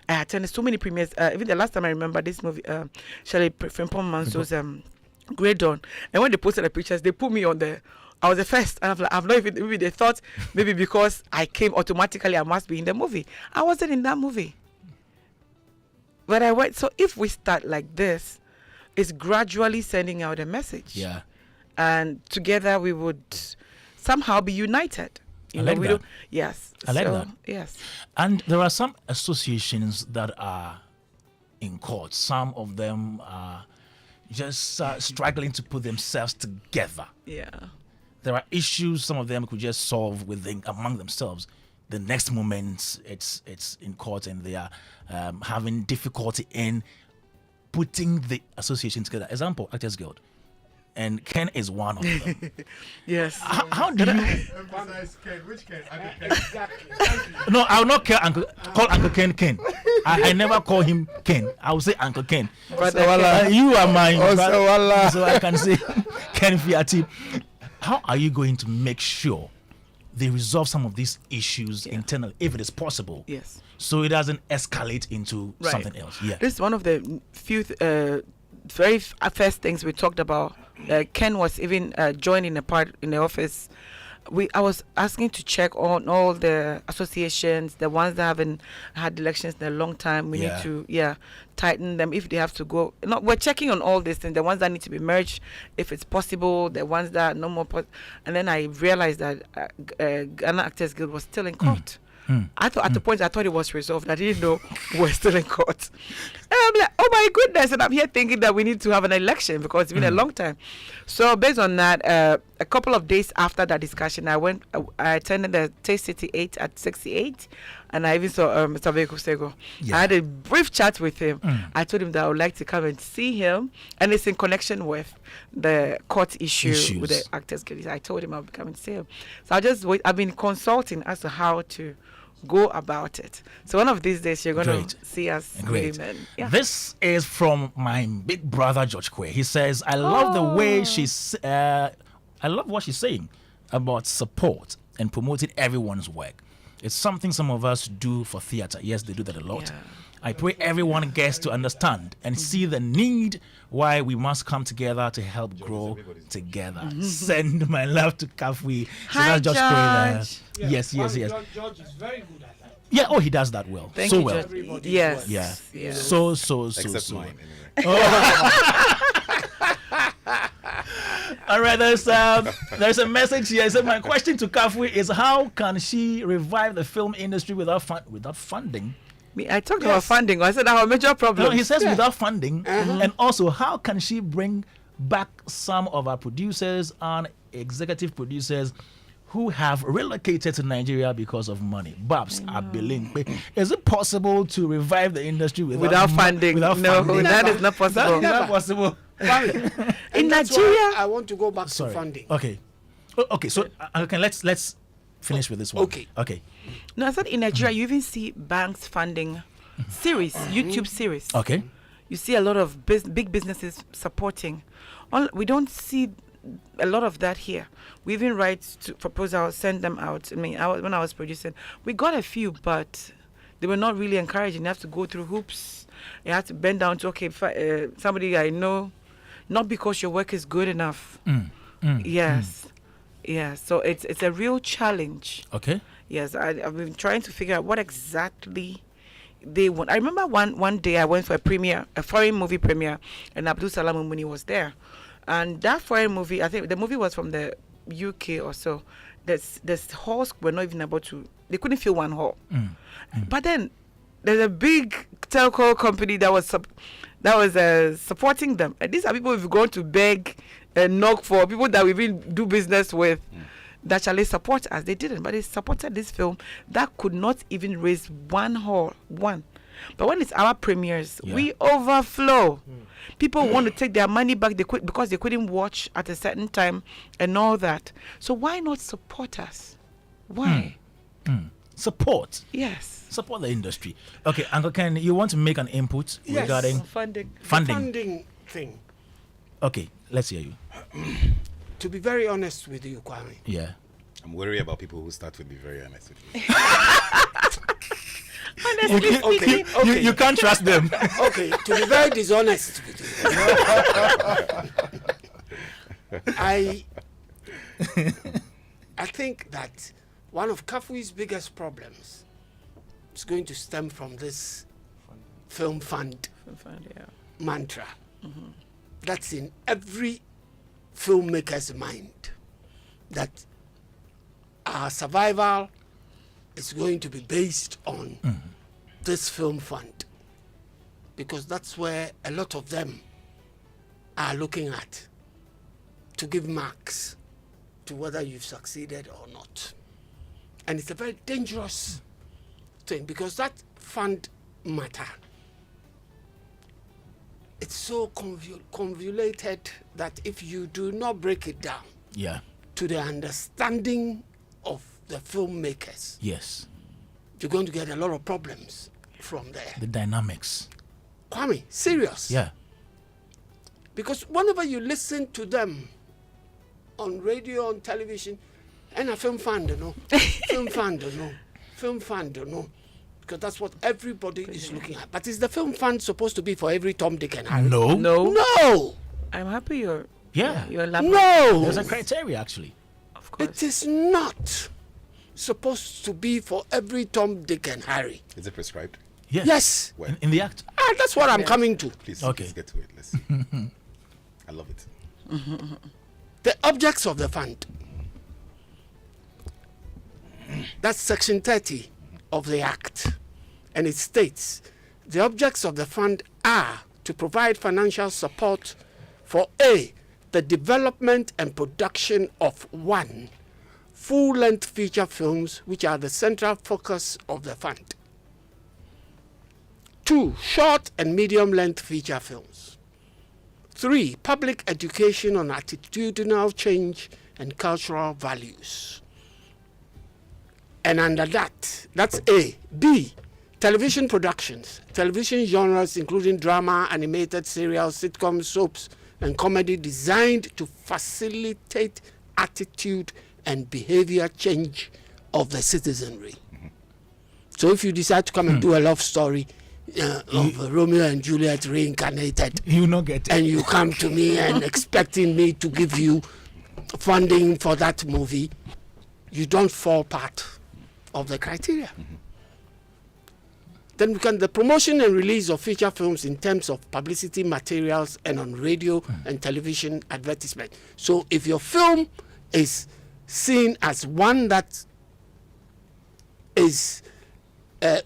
I attended so many premieres. Even the last time I remember this movie, Shirley Frimpong Manso's Grey Dawn. And when they posted the pictures, they put me on I was the first. And I've not even, maybe they thought maybe because I came automatically, I must be in the movie. I wasn't in that movie. But I went. So if we start like this, it's gradually sending out a message.
Yeah.
And together we would somehow be united.
I like that.
Yes.
I like that.
Yes.
And there are some associations that are in court. Some of them are just struggling to put themselves together.
Yeah.
There are issues some of them could just solve among themselves. The next moment, it's in court and they are having difficulty in putting the association together. Example, Actors Guild. And Ken is one of them.
Yes.
How do you...
Emphasize Ken. Which Ken? Uncle Ken. Exactly.
No, I will not call Uncle Ken Ken. I never call him Ken. I will say Uncle Ken. You are my brother, so I can say Ken Fiati. How are you going to make sure they resolve some of these issues internally, if it is possible?
Yes.
So it doesn't escalate into something else. Yeah.
This is one of the few very first things we talked about. Ken was even joining a part in the office I was asking to check on all the associations, the ones that haven't had elections in a long time. We need to tighten them if they have to go. No, we're checking on all these things. The ones that need to be merged, if it's possible. The ones that no more. And then I realized that Ghana Actors Guild was still in court. I thought at the point I thought it was resolved. I didn't know we're still in court. And I'm like, oh my goodness! And I'm here thinking that we need to have an election because it's been a long time. So based on that, a couple of days after that discussion, I attended the Taste City 8 at 68, and I even saw Mr. Veko Sego. I had a brief chat with him. I told him that I would like to come and see him, and it's in connection with the court issue with the Actors Guild. I told him I would come and see him. So I just wait. I've been consulting as to how to go about it. So one of these days you're going to see us.
Great. This is from my big brother George Kwe. He says, I love the way I love what she's saying about support and promoting everyone's work. It's something some of us do for theater. Yes, they do that a lot. I pray everyone gets to understand and see the need why we must come together to help grow together. Send my love to Kafui.
Hi,
George. Yes.
George is very good at that.
Yeah, he does that well.
Thank
so
you,
well.
George. Yes.
Yeah. So.
Except mine, anyway.
All right, there's a message here. So my question to Kafui is, how can she revive the film industry without funding?
I talked about funding. I said our major problem.
No, he says without funding. And also, how can she bring back some of our producers and executive producers who have relocated to Nigeria because of money? Babs, Abilingbe. Is it possible to revive the industry without
funding?
Without funding?
That is not possible.
That's not possible.
In Nigeria,
I want to go back to funding.
Okay. So let's finish with this one. Okay.
No, I said in Nigeria, you even see banks funding series, YouTube series.
Okay.
You see a lot of big businesses supporting. We don't see a lot of that here. We even write to proposals, send them out. I mean, when I was producing, we got a few, but they were not really encouraging. You have to go through hoops. You have to bend down to, somebody I know, not because your work is good enough. Yes. Yeah, so it's a real challenge.
Okay.
Yes, I've been trying to figure out what exactly they want. I remember one day I went for a foreign movie premiere, and Abdul Salam Mumuni was there. And that foreign movie, I think the movie was from the UK or so. The halls were not even they couldn't fill one hall. But then there's a big telco company that was supporting them. And these are people who've gone to beg and knock for, people that we even do business with, that shall they support us. They didn't, but they supported this film that could not even raise one hall. But when it's our premieres, we overflow. People want to take their money back because they couldn't watch at a certain time and all that. So why not support us? Why?
Support.
Yes.
Support the industry. Okay, Uncle Ken, you want to make an input regarding
funding?
Funding thing.
Okay, let's hear you.
To be very honest with you, Kwame.
Yeah.
I'm worried about people who start with be very honest with you.
Honestly,
okay.
You can't trust them.
Okay, to be very dishonest with you. I think that one of Kafui's biggest problems is going to stem from this film fund mantra. That's in every filmmaker's mind, that our survival is going to be based on this film fund, because that's where a lot of them are looking at to give marks to whether you've succeeded or not. And it's a very dangerous thing, because that fund matter, it's so convoluted that if you do not break it down to the understanding of the filmmakers, you're going to get a lot of problems from there.
The dynamics.
Kwame, serious.
Yeah.
Because whenever you listen to them on radio, on television, and a film fund, film fund, because that's what everybody is looking at. But is the film fund supposed to be for every Tom, Dick, and Harry?
No.
No.
I'm happy you're
Yeah.
You're elaborate.
No.
There's a criteria, actually.
Of
It is not supposed to be for every Tom, Dick, and Harry.
Is it prescribed?
Yes.
Where?
In the act.
That's what I'm coming to.
Please,
Okay.
let's get to it. Let's see. I love it.
The objects of the fund. That's section 30 of the Act. And it states, the objects of the fund are to provide financial support for A, the development and production of 1, full-length feature films, which are the central focus of the fund. 2, short and medium-length feature films. 3, public education on attitudinal change and cultural values. And under that, that's A. B, television productions, television genres including drama, animated serials, sitcoms, soaps, and comedy designed to facilitate attitude and behavior change of the citizenry. So if you decide to come and do a love story of Romeo and Juliet reincarnated,
you not get it.
And you come to me and expecting me to give you funding for that movie, you don't fall part of the criteria. Then we can the promotion and release of feature films in terms of publicity materials and on radio and television advertisement. So if your film is seen as one that is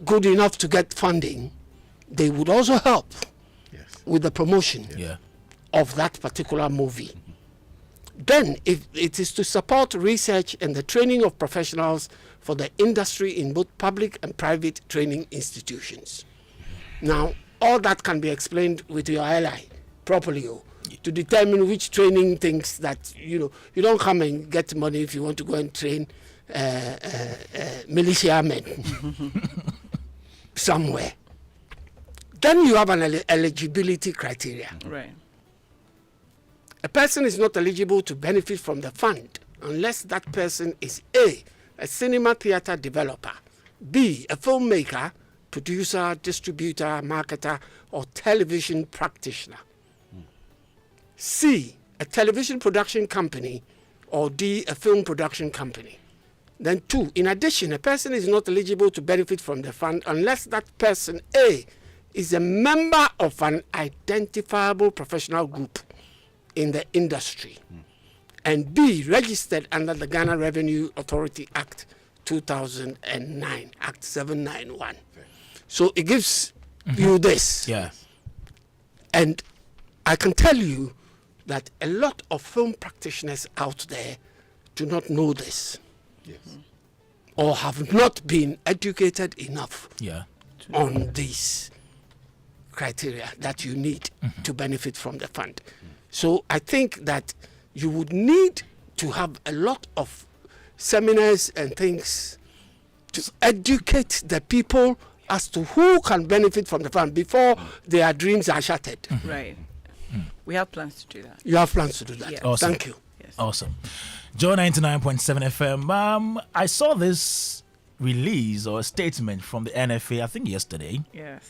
good enough to get funding, they would also help with the promotion of that particular movie. Then, if it is to support research and the training of professionals for the industry in both public and private training institutions. Now, all that can be explained with your ally properly, to determine which training things that, you don't come and get money if you want to go and train militiamen somewhere. Then you have an eligibility criteria.
Right.
A person is not eligible to benefit from the fund unless that person is A, a cinema theater developer, B, a filmmaker, producer, distributor, marketer, or television practitioner, C, a television production company, or D, a film production company. Then 2, in addition, a person is not eligible to benefit from the fund unless that person, A, is a member of an identifiable professional group in the industry, and B, registered under the Ghana Revenue Authority Act 2009, Act 791. So it gives you this.
Yeah.
And I can tell you that a lot of film practitioners out there do not know this.
Yes.
Or have not been educated enough
Yeah.
on these criteria that you need to benefit from the fund. So I think that you would need to have a lot of seminars and things to educate the people as to who can benefit from the fund before their dreams are shattered.
Right. We have plans to do that.
You have plans to do that.
Yes.
Awesome.
Thank you.
Awesome. Joe 99.7 FM. I saw this release or statement from the NFA, I think yesterday.
Yes.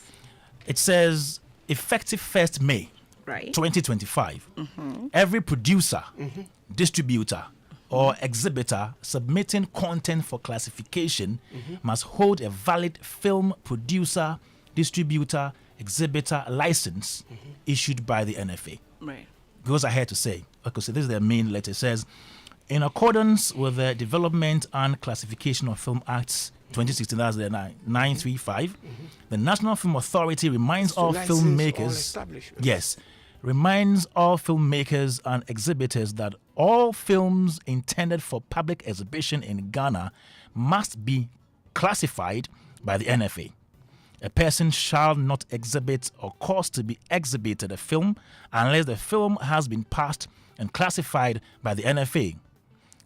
It says, effective 1st May
Right.
2025, every producer, distributor, or exhibitor submitting content for classification must hold a valid film producer, distributor, exhibitor license issued by the NFA.
Right.
Goes ahead to say, okay, so this is their main letter. It says, in accordance with the Development and Classification of Film Acts 2016, that's the 935, the National Film Authority reminds all filmmakers, reminds all filmmakers and exhibitors that all films intended for public exhibition in Ghana must be classified by the NFA. A person shall not exhibit or cause to be exhibited a film unless the film has been passed and classified by the NFA.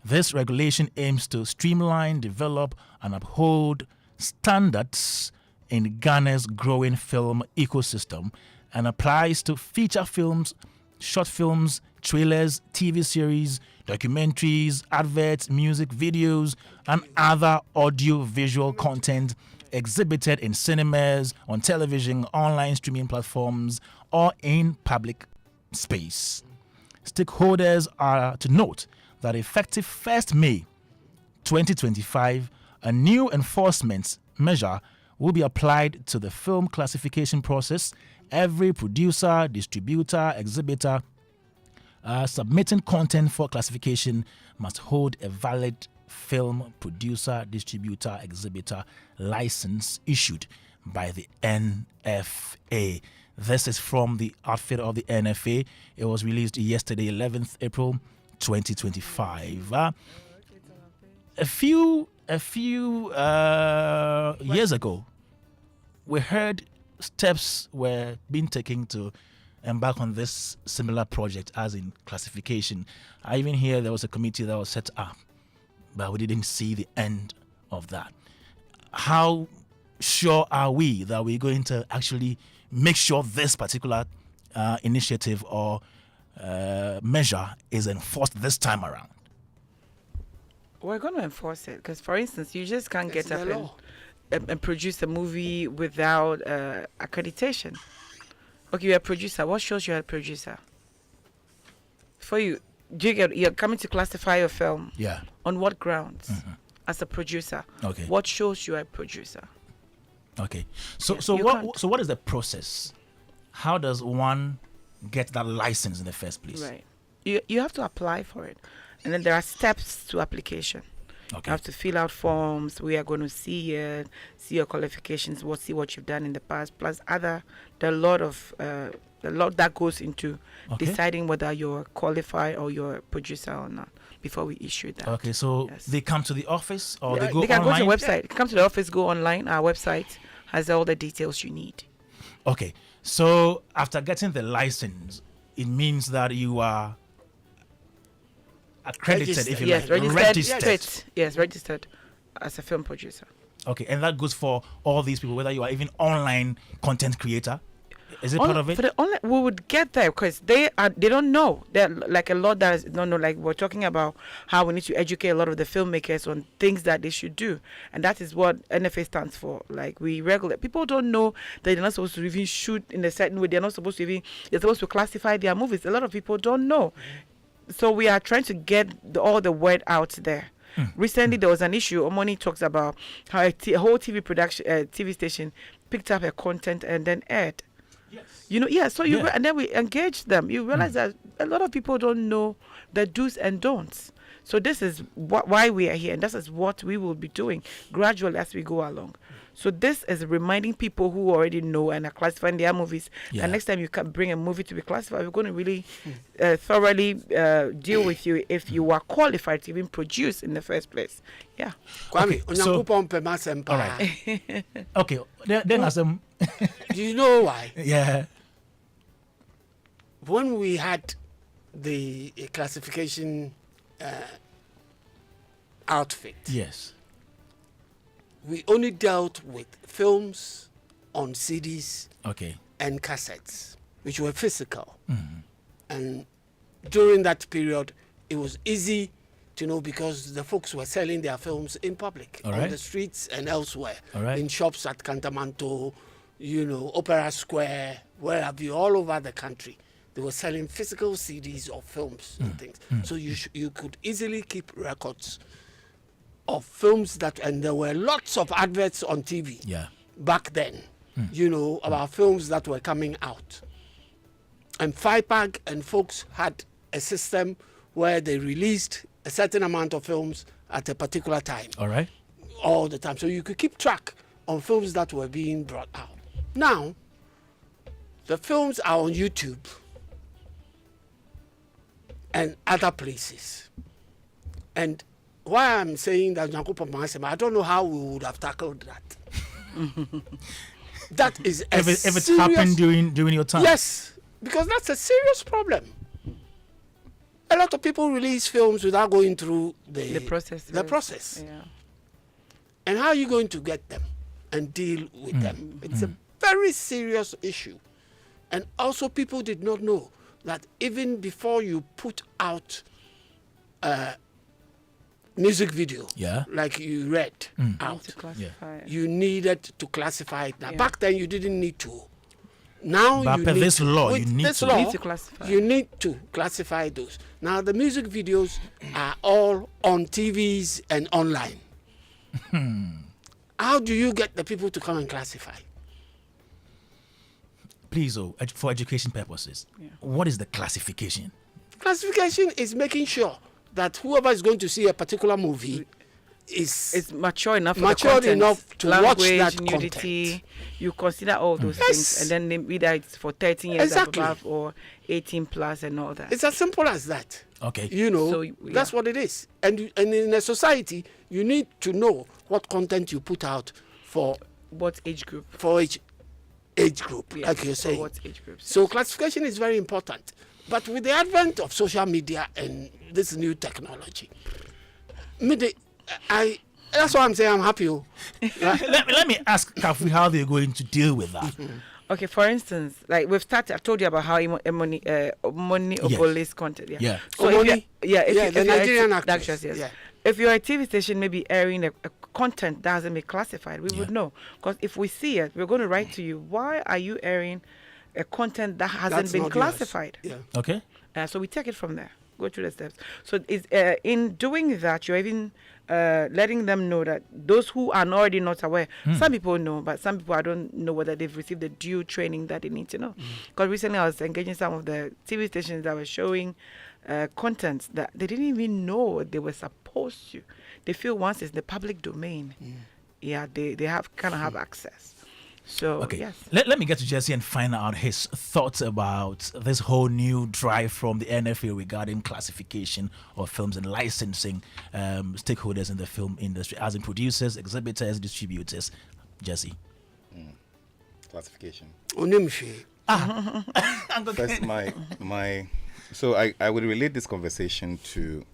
This regulation aims to streamline, develop, and uphold standards in Ghana's growing film ecosystem and applies to feature films, short films, trailers, TV series, documentaries, adverts, music videos, and other audio-visual content exhibited in cinemas, on television, online streaming platforms, or in public space. Stakeholders are to note that effective 1st May 2025, a new enforcement measure will be applied to the film classification process. Every producer, distributor, exhibitor submitting content for classification must hold a valid film producer, distributor, exhibitor license issued by the NFA. This is from the outfit of the NFA. It was released yesterday, 11th April 2025. A few years ago, we heard steps were being taken to embark on this similar project, as in classification. I even hear there was a committee that was set up, but we didn't see the end of that. How sure are we that we're going to actually make sure this particular initiative or measure is enforced this time around?
We're going to enforce it because, for instance, you just can't get up and produce a movie without accreditation. Okay, you're a producer. What shows you're a producer? You're coming to classify your film.
Yeah.
On what grounds? As a producer.
Okay.
What shows you're a producer?
Okay. So what is the process? How does one get that license in the first place?
Right. You have to apply for it. And then there are steps to application.
Okay.
You have to fill out forms. We are going to see it, see your qualifications, see what you've done in the past. Plus, there are a lot that goes into deciding whether you're qualified or you're a producer or not before we issue that.
Okay, so they come to the office or they go
they can
online?
Go to the website. Come to the office, go online. Our website has all the details you need.
Okay, so after getting the license, it means that you are accredited, if you like.
Registered. Yes, registered as a film producer.
Okay, and that goes for all these people, whether you are even online content creator. Is it part of it?
For the online, we would get there because they don't know. They're like a lot that is don't know. Like we're talking about how we need to educate a lot of the filmmakers on things that they should do, and that is what NFA stands for. Like people don't know that they're not supposed to even shoot in a certain way. They're supposed to classify their movies. A lot of people don't know. So we are trying to get all the word out there. Recently, there was an issue. Omoni talks about how a whole TV station picked up her content and then aired. Yes. So and then we engaged them. You realize that a lot of people don't know the do's and don'ts. So this is why we are here, and this is what we will be doing gradually as we go along. So this is reminding people who already know and are classifying their movies. Yeah. And next time you can bring a movie to be classified, we're going to really thoroughly deal with you if you are qualified to even produce in the first place. Yeah.
Kwame,
all right. Okay. Then
do you know why?
Yeah.
When we had the classification outfit.
Yes.
We only dealt with films on CDs and cassettes, which were physical. And during that period, it was easy to know because the folks were selling their films in public, on the streets and elsewhere, in shops at Cantamanto, Opera Square, where have you, all over the country. They were selling physical CDs of films and things. So you could easily keep records of films and there were lots of adverts on TV back then, about films that were coming out. And FIPAG and folks had a system where they released a certain amount of films at a particular time. All the time. So you could keep track on films that were being brought out. Now, the films are on YouTube and other places. And why I'm saying that, I don't know how we would have tackled that. That is
if it's happened during your time.
Yes, because that's a serious problem. A lot of people release films without going through the process.
Yeah.
And how are you going to get them and deal with them? It's a very serious issue. And also people did not know that even before you put out music video, like you read out,
you
needed to classify it. Now, back then you didn't need to. Now
but
you
per
need
this
to,
law,
with
you need
this
to.
law,
You need to classify.
you need to classify those. Now the music videos are all on TVs and online. How do you get the people to come and classify?
Please, for education purposes, what is the classification?
Classification is making sure that whoever is going to see a particular movie is
mature enough for
matured
the content.
enough to
Language,
watch that
nudity,
content.
You consider all those things, and then either it's for 13 years
Exactly.
above or 18 plus and all that.
It's as simple as that.
Okay.
You know,
So,
that's what it is. And in a society, you need to know what content you put out for
what age group.
For age group,
Yeah,
like you're
for
saying.
what age groups,
So classification is very important. But with the advent of social media and this new technology, that's why I'm saying I'm happy.
let me ask Kafui how they're going to deal with that.
Okay, for instance, like we've started, I told you about how money Oboli's content. Yeah.
Yeah.
So
Omoni?
if
The
you're
Nigerian
actress,
actress.
yes.
Yeah.
If you're a TV station maybe airing a content that hasn't been classified, we would know. Because if we see it, we're going to write to you, why are you airing a content that hasn't
That's
been
not
classified?
yours.
Okay.
So we take it from there, go through the steps. So in doing that, you're even letting them know that those who are already not aware, some people know, but some people I don't know whether they've received the due training that they need to know. Because recently I was engaging some of the TV stations that were showing content that they didn't even know they were supposed to. They feel once it's the public domain, they have kind of have access. So
Okay.
yes.
Let me get to Jesse and find out his thoughts about this whole new drive from the NFA regarding classification of films and licensing stakeholders in the film industry, as in producers, exhibitors, distributors. Jesse.
Classification.
First,
so I would relate this conversation to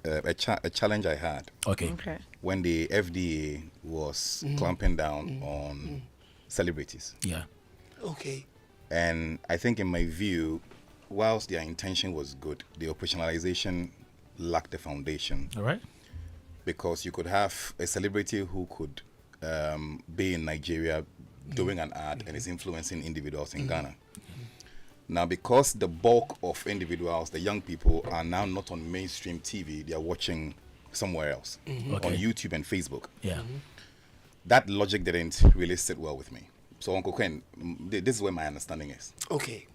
a challenge I had.
Okay.
When the FDA was clamping down on celebrities.
Yeah.
Okay.
And I think, in my view, whilst their intention was good, the operationalization lacked the foundation.
All right.
Because you could have a celebrity who could be in Nigeria doing an ad and is influencing individuals in Ghana. Now, because the bulk of individuals, the young people, are now not on mainstream TV, they are watching somewhere else, on YouTube and Facebook.
Yeah.
That logic didn't really sit well with me. So, Uncle Ken, this is where my understanding is.
Okay.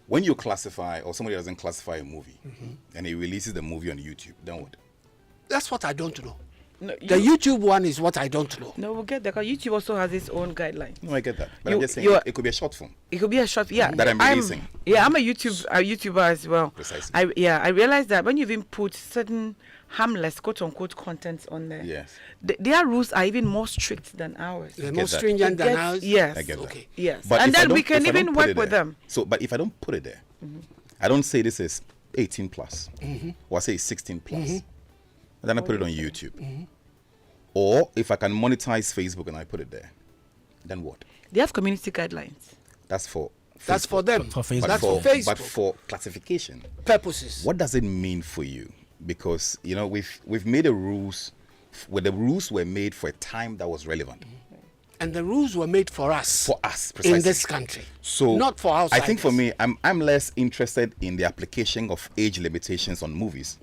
When you classify, or somebody doesn't classify a movie, and he releases the movie on YouTube, then what?
That's what I don't know.
No,
the YouTube one is what I don't know.
No, we'll get there, because YouTube also has its own guidelines.
No, I get that. But I'm just saying, it could be a short film.
It could be a short, yeah.
That I'm releasing.
I'm a YouTuber as well.
Precisely.
I realized that when you even put certain harmless, quote unquote, content on there,
yes,
their rules are even more strict than ours.
They're more stringent than ours.
Yes.
I get that.
Okay.
Yes.
But
and then we can
if I
even
don't
work
put it
with
there-
them.
So, but if I don't put it there, I don't say this is 18 plus, or I say it's 16 plus, and then I put it on YouTube. Or if I can monetize Facebook and I put it there, then what?
They have community guidelines.
That's for
That's for them.
For Facebook.
That's for Facebook.
But for classification
purposes.
What does it mean for you? Because we've made the rules, where the rules were made for a time that was relevant.
And the rules were made for us.
For us, precisely.
In this country.
So
not for outsiders.
I think for me, I'm less interested in the application of age limitations on movies,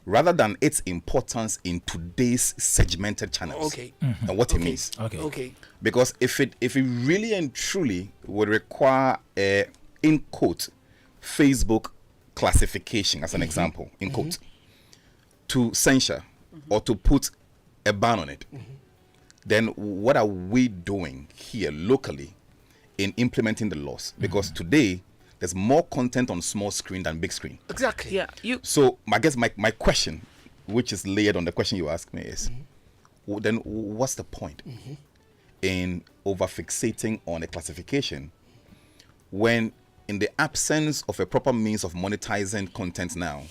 rather than its importance in today's segmented channels.
Okay.
And what it means.
Okay.
Because if it really and truly would require a, in quote, Facebook classification as an example, in quote, to censure or to put a ban on it, then what are we doing here locally in implementing the laws? Because today there's more content on small screen than big screen.
Exactly.
Yeah.
So I guess my question, which is layered on the question you asked me, is then what's the point in over-fixating on a classification when, in the absence of a proper means of monetizing content now,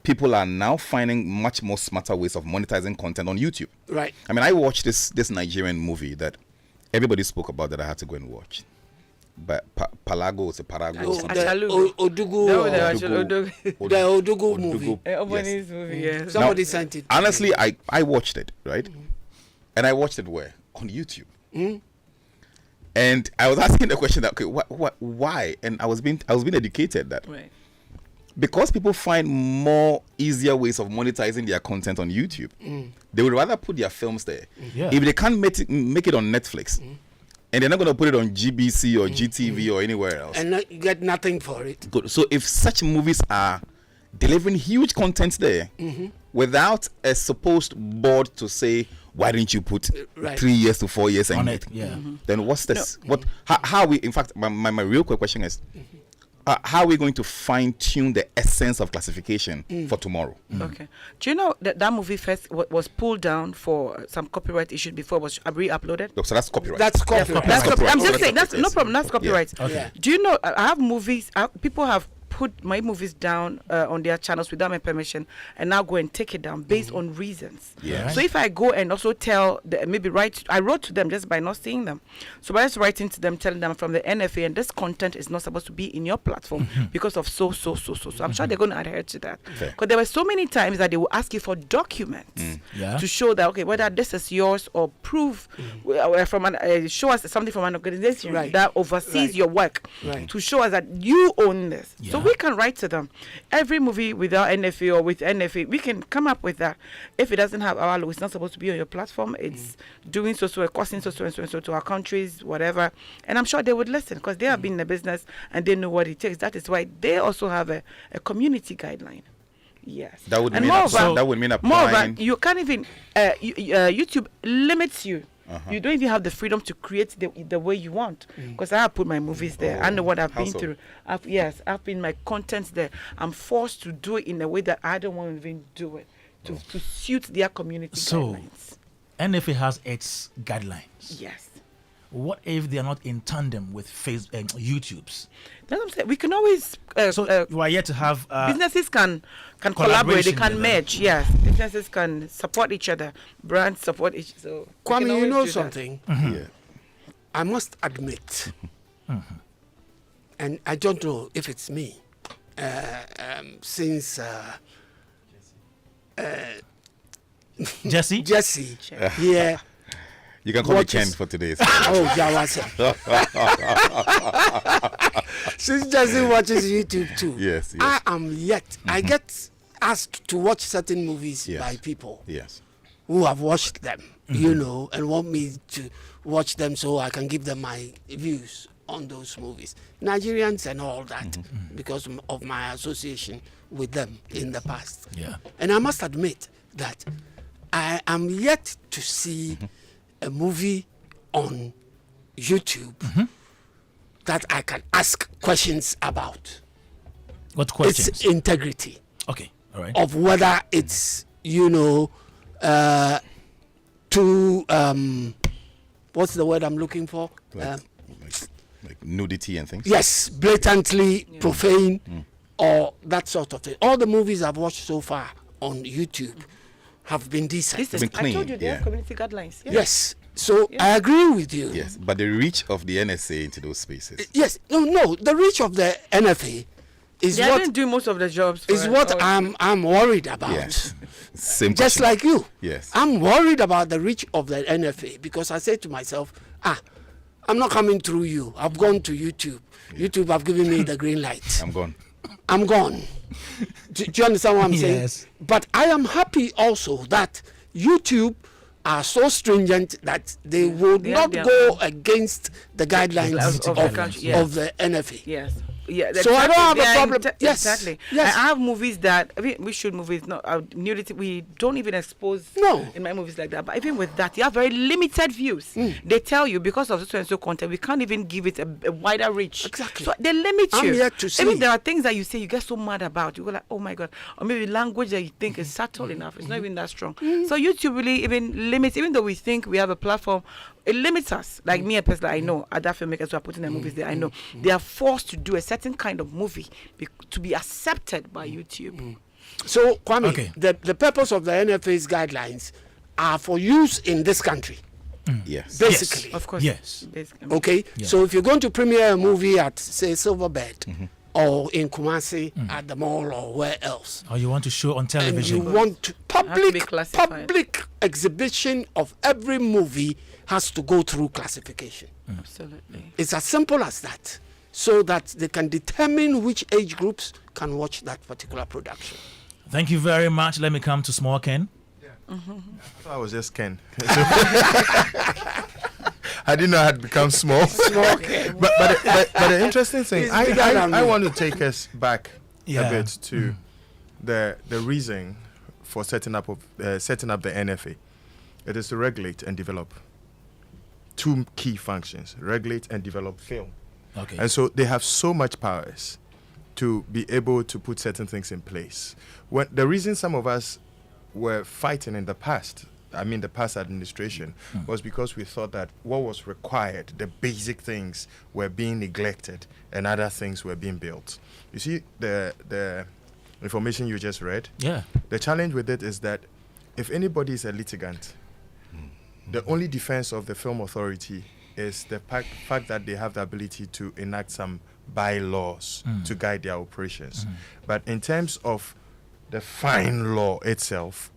people are now finding much more smarter ways of monetizing content on YouTube.
Right.
I mean, I watched this Nigerian movie that everybody spoke about that I had to go and watch. But Palago is a Parago.
The Odugu movie.
Yes.
movie, yes.
Somebody
Now,
sent it.
Honestly, I watched it, right? And I watched it where? On YouTube. And I was asking the question that, okay, why? And I was being educated that because people find more easier ways of monetizing their content on YouTube, they would rather put their films there. If they can't make it on Netflix, and they're not going to put it on GBC or GTV or anywhere else,
and get nothing for it.
Good. So if such movies are delivering huge content there without a supposed board to say, why didn't you put 3 years to 4 years on it? Then what's this? How are we? In fact, my real quick question is, how are we going to fine tune the essence of classification for tomorrow?
Okay. Do you know that movie first was pulled down for some copyright issue before it was re-uploaded?
So that's copyright.
That's copyright.
I'm just saying, that's no problem. That's copyright.
Yeah. Okay.
Do you know? I have movies. People have put my movies down on their channels without my permission, and now go and take it down based on reasons. So if I go and also tell I wrote to them just by not seeing them. So by just writing to them, telling them from the NFA, and this content is not supposed to be in your platform because of so. I'm sure they're going to adhere to that. Because there were so many times that they will ask you for documents to show that, okay, whether this is yours or proof from show us something from an organization that oversees your work to show us that you own this. So we can write to them. Every movie without NFA or with NFA, we can come up with that. If it doesn't have our logo, it's not supposed to be on your platform. It's doing so, costing so to our countries, whatever. And I'm sure they would listen because they have been in the business and they know what it takes. That is why they also have a community guideline. Yes.
That would mean applying.
You can't even YouTube limits you. You don't even have the freedom to create the way you want. Because I have put my movies there. I know what I've been through. I've been my contents there. I'm forced to do it in a way that I don't want to even do it to suit their community guidelines.
NFA has its guidelines.
Yes.
What if they are not in tandem with YouTube's?
That's what I'm saying. We can always.
You are yet to have.
Businesses can collaborate. They can merge. Yes, businesses can support each other. Brands support each other. So
Kwame, you know something? I must admit, and I don't know if it's me, since
Jesse,
yeah.
You can call me Ken for today.
Since Jesse watches YouTube too,
yes.
I am yet. I get asked to watch certain movies by people who have watched them, you know, and want me to watch them so I can give them my views on those movies. Nigerians and all that, because of my association with them in the past. And I must admit that I am yet to see a movie on YouTube that I can ask questions about.
What questions?
Its integrity.
Okay, all right.
Of whether it's, you know, too, what's the word I'm looking for?
Like nudity and things?
Yes, blatantly profane or that sort of thing. All the movies I've watched so far on YouTube have been decent.
I told you they have community guidelines.
Yes. So I agree with you.
Yes, but the reach of the NSA into those spaces.
Yes, no. The reach of the NFA is
they
what
didn't do most of the jobs.
Is what I'm worried about.
Yes. Same
just
question.
like you.
Yes.
I'm worried about the reach of the NFA because I say to myself, I'm not coming through you. I've gone to YouTube. YouTube have given me the green light. I'm gone. Do you understand what I'm saying?
Yes.
But I am happy also that YouTube are so stringent that they would not go against the guidelines of the NFA.
Yes. Yeah,
so I don't have a problem. Yes,
exactly.
Yes.
I have movies that we shoot movies. Not nudity. We don't even expose. In my movies like that. But even with that, you have very limited views. They tell you because of so and so content, we can't even give it a wider reach.
Exactly.
So they limit you.
I'm yet to see.
Even there are things that you say you get so mad about. You go like, oh my god, or maybe language that you think is subtle enough. It's not even that strong. So YouTube really even limits. Even though we think we have a platform, it limits us. Like me, a person I know, other filmmakers who are putting their movies there, I know they are forced to do a certain kind of movie to be accepted by YouTube.
So, Kwame, the purpose of the NFA's guidelines are for use in this country.
Yes.
Basically.
Of course.
Yes.
Okay. So if you're going to premiere a movie at, say, Silverbird, or in Kumasi at the mall or where else.
Or you want to show on television.
And you want to public exhibition of every movie has to go through classification.
Absolutely.
It's as simple as that, so that they can determine which age groups can watch that particular production.
Thank you very much. Let me come to Small Ken.
I thought I was just Ken. I didn't know I had become small. but the interesting thing, I want to take us back a bit to the reason for setting up the NFA. It is to regulate and develop. Two key functions: regulate and develop film.
Okay.
And so they have so much powers to be able to put certain things in place. When the reason some of us were fighting in the past, I mean the past administration, was because we thought that what was required, the basic things, were being neglected and other things were being built. You see, the information you just read, the challenge with it is that if anybody is a litigant, the only defense of the Film Authority is the fact that they have the ability to enact some bylaws to guide their operations. But in terms of the fine law itself,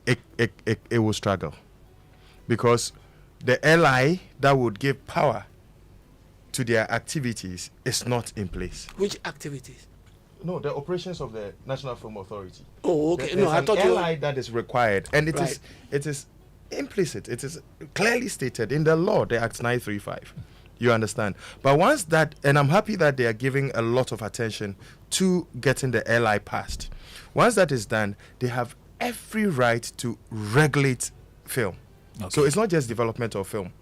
it will struggle, because the LI that would give power to their activities is not in place.
Which activities?
No, the operations of the National Film Authority.
Oh, okay.
There's
I thought
an
you
LI that is required, and it is implicit. It is clearly stated in the law, the Act 935. You understand? But once that, and I'm happy that they are giving a lot of attention to getting the LI passed. Once that is done, they have every right to regulate film. So it's not just development of film,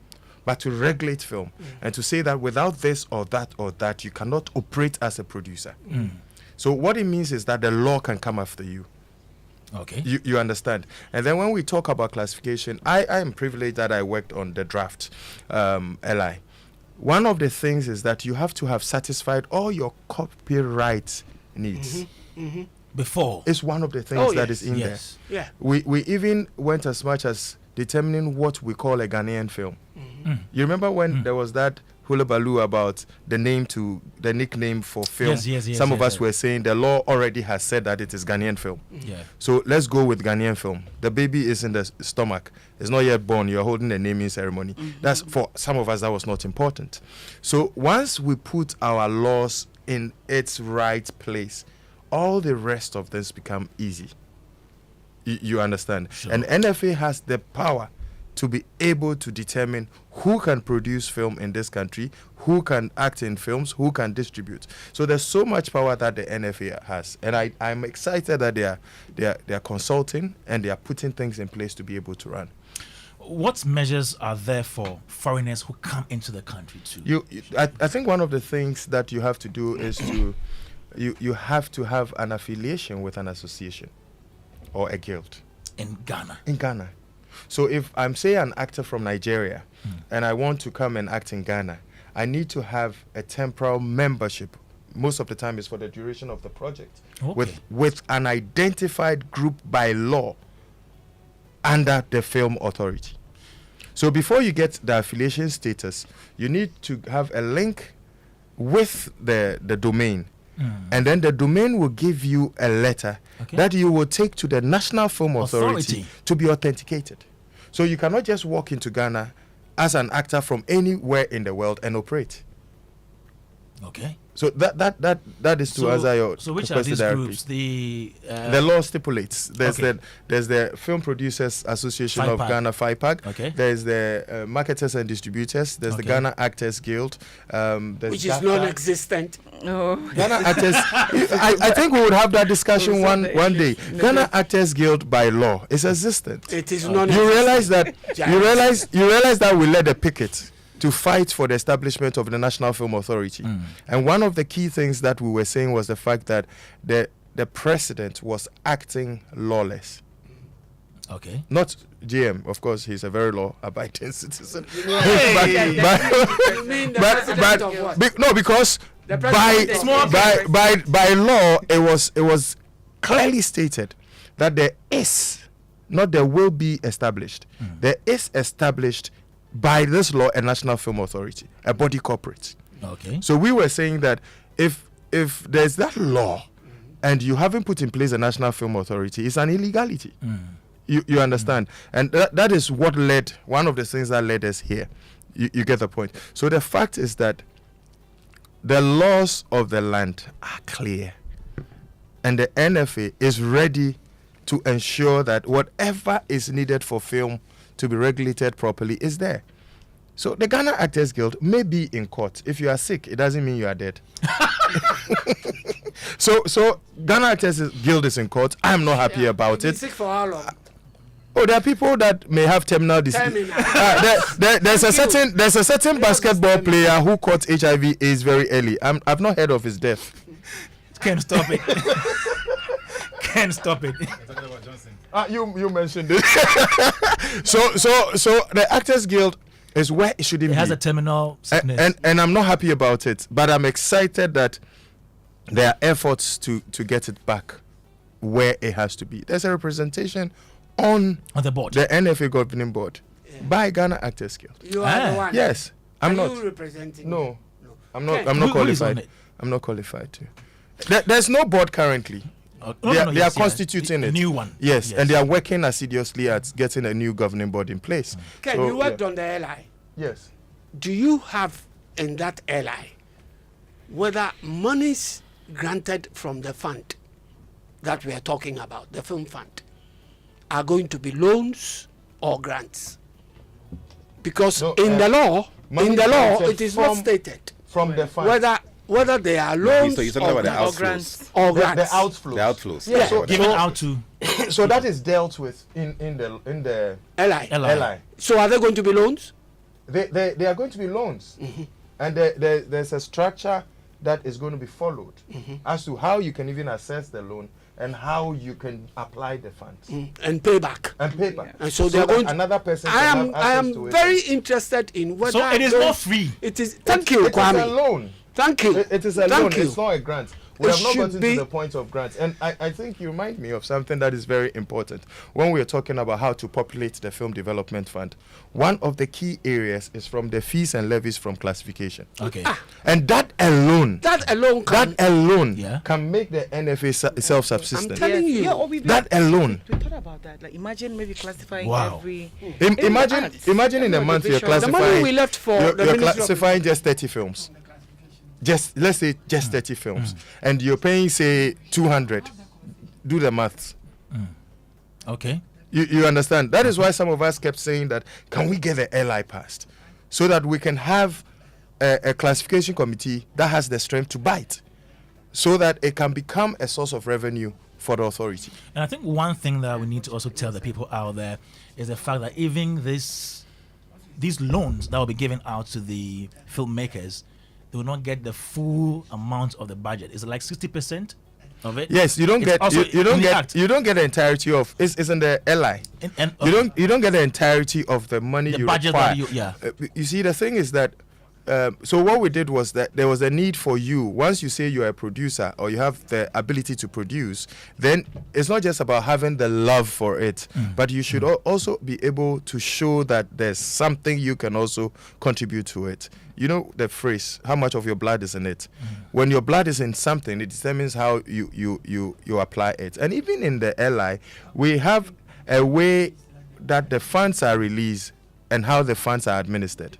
but to regulate film and to say that without this or that, you cannot operate as a producer. So what it means is that the law can come after you.
Okay.
You understand? And then when we talk about classification, I am privileged that I worked on the draft LI. One of the things is that you have to have satisfied all your copyright needs.
Before.
It's one of the things that is in there.
Yeah.
We even went as much as determining what we call a Ghanaian film. You remember when there was that hullabaloo about the nickname for film?
Yes,
Some of us were saying the law already has said that it is Ghanaian film. So let's go with Ghanaian film. The baby is in the stomach. It's not yet born. You're holding the naming ceremony. That's, for some of us, that was not important. So once we put our laws in its right place, all the rest of this become easy. You understand? And NFA has the power to be able to determine who can produce film in this country, who can act in films, who can distribute. So there's so much power that the NFA has, and I'm excited that they are consulting and they are putting things in place to be able to run.
What measures are there for foreigners who come into the country too?
I think one of the things that you have to do is to you have to have an affiliation with an association or a guild
in Ghana.
In Ghana. So if I'm, say, an actor from Nigeria and I want to come and act in Ghana, I need to have a temporal membership. Most of the time it's for the duration of the project. With an identified group by law under the Film Authority. So before you get the affiliation status, you need to have a link with the domain. And then the domain will give you a letter that you will take to the National Film Authority to be authenticated. So you cannot just walk into Ghana as an actor from anywhere in the world and operate.
Okay.
So that is to answer your question.
So which are these groups? The
law stipulates. There's the Film Producers Association of Ghana, FIPAG.
Okay.
There's the Marketers and Distributors. There's the Ghana Actors Guild.
Which is non-existent.
No.
Ghana Actors. I think we would have that discussion one day. Ghana Actors Guild by law is existent.
It is non-existent.
You realize that. You realize that we led a picket to fight for the establishment of the National Film Authority. And one of the key things that we were saying was the fact that the president was acting lawless.
Okay.
Not GM, of course, he's a very law-abiding citizen. Because by law, it was clearly stated that there is, not there will be established. There is established by this law a National Film Authority, a body corporate.
Okay.
So we were saying that if if there's that law and you haven't put in place a National Film Authority, it's an illegality. You understand? And that is what led, one of the things that led us here. You get the point. So the fact is that the laws of the land are clear. And the NFA is ready to ensure that whatever is needed for film to be regulated properly is there. So the Ghana Actors Guild may be in court. If you are sick, it doesn't mean you are dead. So Ghana Actors Guild is in court. I'm not happy about it.
Sick for how long?
Oh, there are people that may have terminal disease. There's a certain basketball player who caught HIV/AIDS very early. I've not heard of his death.
Can't stop it. Can't stop it.
You mentioned it. So the Actors Guild is where it shouldn't be.
It has a terminal sickness.
And I'm not happy about it, but I'm excited that there are efforts to get it back where it has to be. There's a representation on
the board,
the NFA governing board, by Ghana Actors Guild.
You are the one.
Yes, I'm not.
You representing?
No, I'm not.
Okay.
I'm not
Who is on
qualified.
it?
I'm not qualified to. There's no board currently. They are constituting
a
it.
new one.
Yes, and they are working assiduously at getting a new governing board in place.
Ken, you worked on the LI.
Yes.
Do you have in that LI whether monies granted from the fund that we are talking about, the film fund, are going to be loans or grants? Because in the law, it is not stated
from the fund
whether they are loans
or
grants. Or grants.
The outflows.
The outflows.
Yeah.
So, given out to.
So that is dealt with in the
LI. So are they going to be loans?
They are going to be loans, and there's a structure that is going to be followed as to how you can even assess the loan and how you can apply the funds
and pay back.
And
so they are going.
Another person.
I am very interested in whether.
So it is not free.
It is. Thank you, Kwame.
It is a loan.
Thank you.
It is a loan.
You.
It's not a grant. We have not gotten to the point of grants. And I think you remind me of something that is very important. When we are talking about how to populate the Film Development Fund, one of the key areas is from the fees and levies from classification.
Okay.
And that alone
can
make the NFA self-subsistent.
I'm telling you.
That alone.
We thought about that. Like, imagine maybe classifying every.
Imagine in a month you're classifying.
The money we left for
you're classifying just 30 films. Let's say 30 films, and you're paying, say, 200. Do the maths.
Okay.
You understand? That is why some of us kept saying that, can we get the LI passed so that we can have a classification committee that has the strength to bite, so that it can become a source of revenue for the authority.
And I think one thing that we need to also tell the people out there is the fact that even these loans that will be given out to the filmmakers, they will not get the full amount of the budget. Is it like 60% of it?
Yes, you don't get the entirety of it's in the LI. You don't get the entirety of the money you
budget
require.
You
see, the thing is that so what we did was that there was a need for you. Once you say you're a producer or you have the ability to produce, then it's not just about having the love for it, but you should also be able to show that there's something you can also contribute to it. You know the phrase, how much of your blood is in it? When your blood is in something, it determines how you apply it. And even in the LI, we have a way that the funds are released and how the funds are administered.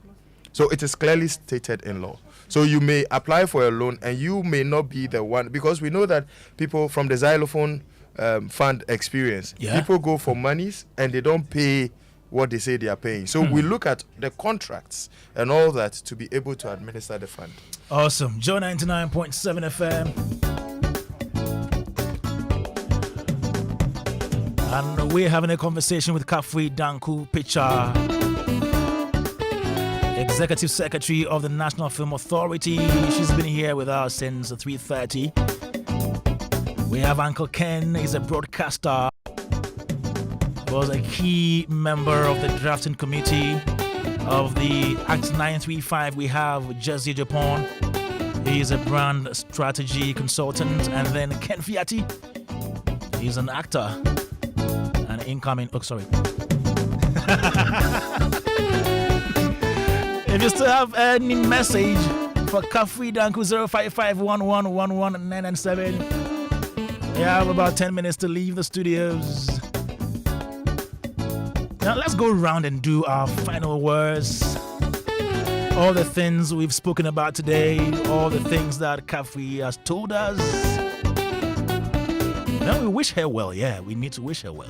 So it is clearly stated in law. So you may apply for a loan and you may not be the one, because we know that people from the xylophone fund experience, people go for monies and they don't pay what they say they are paying. So we look at the contracts and all that to be able to administer the fund.
Awesome. Joe 99.7 FM. And we're having a conversation with Kafui Danku-Pitcher, Executive Secretary of the National Film Authority. She's been here with us since 3:30. We have Uncle Ken. He's a broadcaster. Was a key member of the drafting committee of the Act 935. We have Jesse Japan. He's a brand strategy consultant. And then Ken Fiati. He's an actor. An incoming... Oh, sorry. If you still have any message for Kafui Danku 05511119997. We have about 10 minutes to leave the studios. Now let's go around and do our final words. All the things we've spoken about today, all the things that Kafui has told us. Now we wish her well. Yeah, we need to wish her well.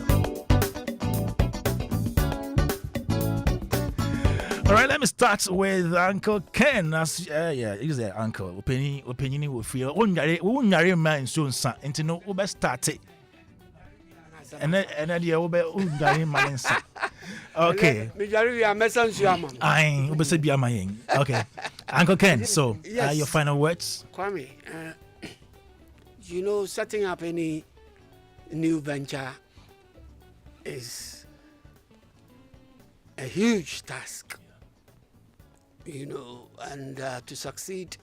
All right, let me start with Uncle Ken. He's the uncle. Opinion will feel. Unyari man soon son. Into no ube start it. And then you ube unyari man son. Okay. Okay. Uncle Ken, so
Yes.
your final words?
Kwame, setting up any new venture is a huge task. And to succeed,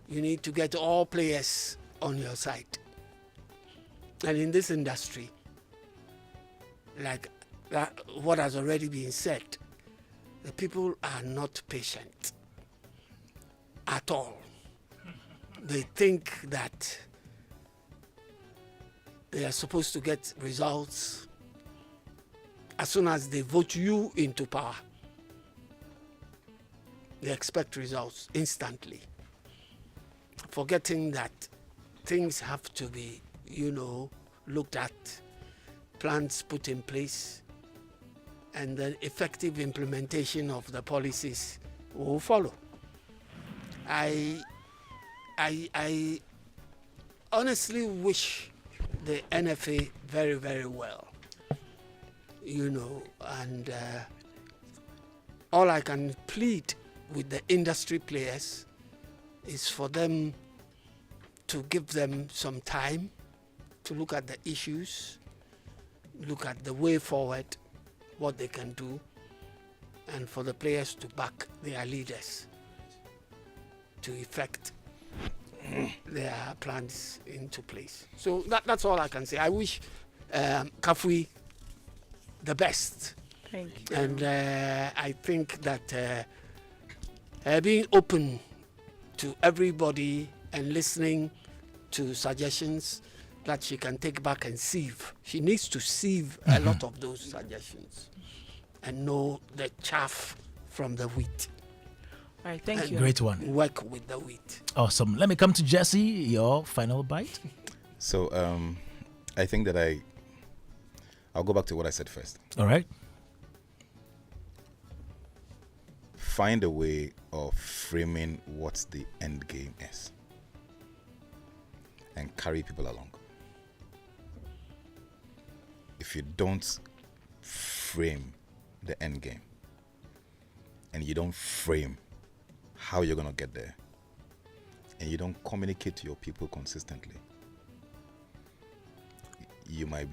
you need to get all players on your side. And in this industry, like what has already been said, the people are not patient at all. They think that they are supposed to get results as soon as they vote you into power. They expect results instantly, forgetting that things have to be, looked at, plans put in place, and the effective implementation of the policies will follow. I honestly wish the NFA very, very well, and all I can plead with the industry players is for them to give them some time to look at the issues, look at the way forward, what they can do, and for the players to back their leaders to effect their plans into place. So that's all I can say. I wish Kafui the best.
Thank you.
And I think that being open to everybody and listening to suggestions that she can take back and sieve. She needs to sieve a lot of those suggestions and know the chaff from the wheat.
All right, thank you.
Great one.
Work with the wheat.
Awesome. Let me come to Jesse. Your final bite.
So I think that I'll go back to what I said first.
All right.
Find a way of framing what the end game is and carry people along. If you don't frame the end game and you don't frame how you're going to get there and you don't communicate to your people consistently, you might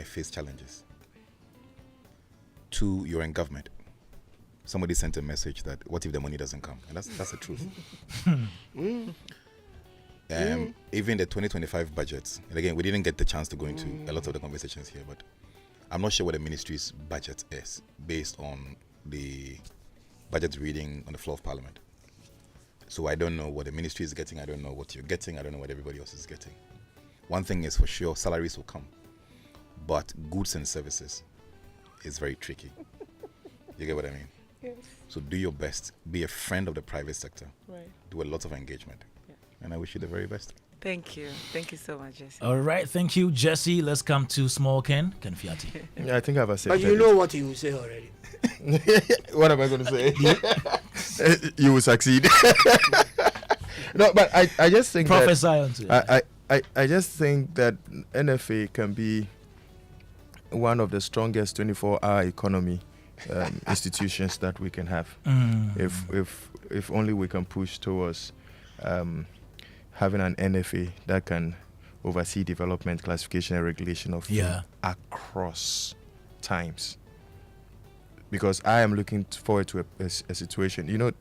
face challenges. 2, you're in government. Somebody sent a message that what if the money doesn't come? And that's the truth. Even the 2025 budgets, and again, we didn't get the chance to go into a lot of the conversations here, but I'm not sure what the ministry's budget is based on the budget reading on the floor of Parliament. So I don't know what the ministry is getting. I don't know what you're getting. I don't know what everybody else is getting. One thing is for sure, salaries will come, but goods and services is very tricky. You get what I mean?
Yes.
So do your best. Be a friend of the private sector.
Right.
Do a lot of engagement.
Yeah.
And I wish you the very best.
Thank you. Thank you so much, Jesse.
All right. Thank you, Jesse. Let's come to Small Ken Fiati.
Yeah, I think I've
But
accepted.
you know what he will say already.
What am I going to say? You will succeed. No, but I just think
Prophesy onto it.
I just think that NFA can be one of the strongest 24-hour economy institutions that we can have. If only we can push towards having an NFA that can oversee development, classification, and regulation of film across times. Because I am looking forward to a situation. You know,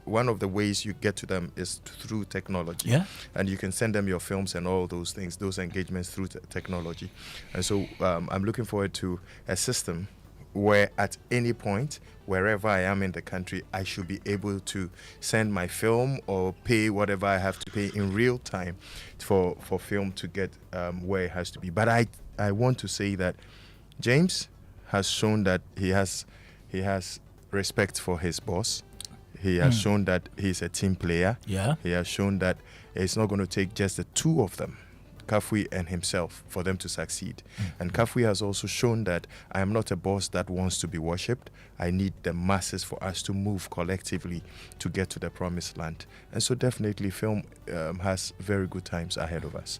one of the ways you get to them is through technology.
Yeah.
And you can send them your films and all those things, those engagements through technology. And so I'm looking forward to a system where at any point, wherever I am in the country, I should be able to send my film or pay whatever I have to pay in real time for film to get where it has to be. But I want to say that James has shown that he has respect for his boss. He has shown that he's a team player.
Yeah.
He has shown that it's not going to take just the two of them, Kafui and himself, for them to succeed. And Kafui has also shown that I am not a boss that wants to be worshipped. I need the masses for us to move collectively to get to the promised land. And so definitely film has very good times ahead of us.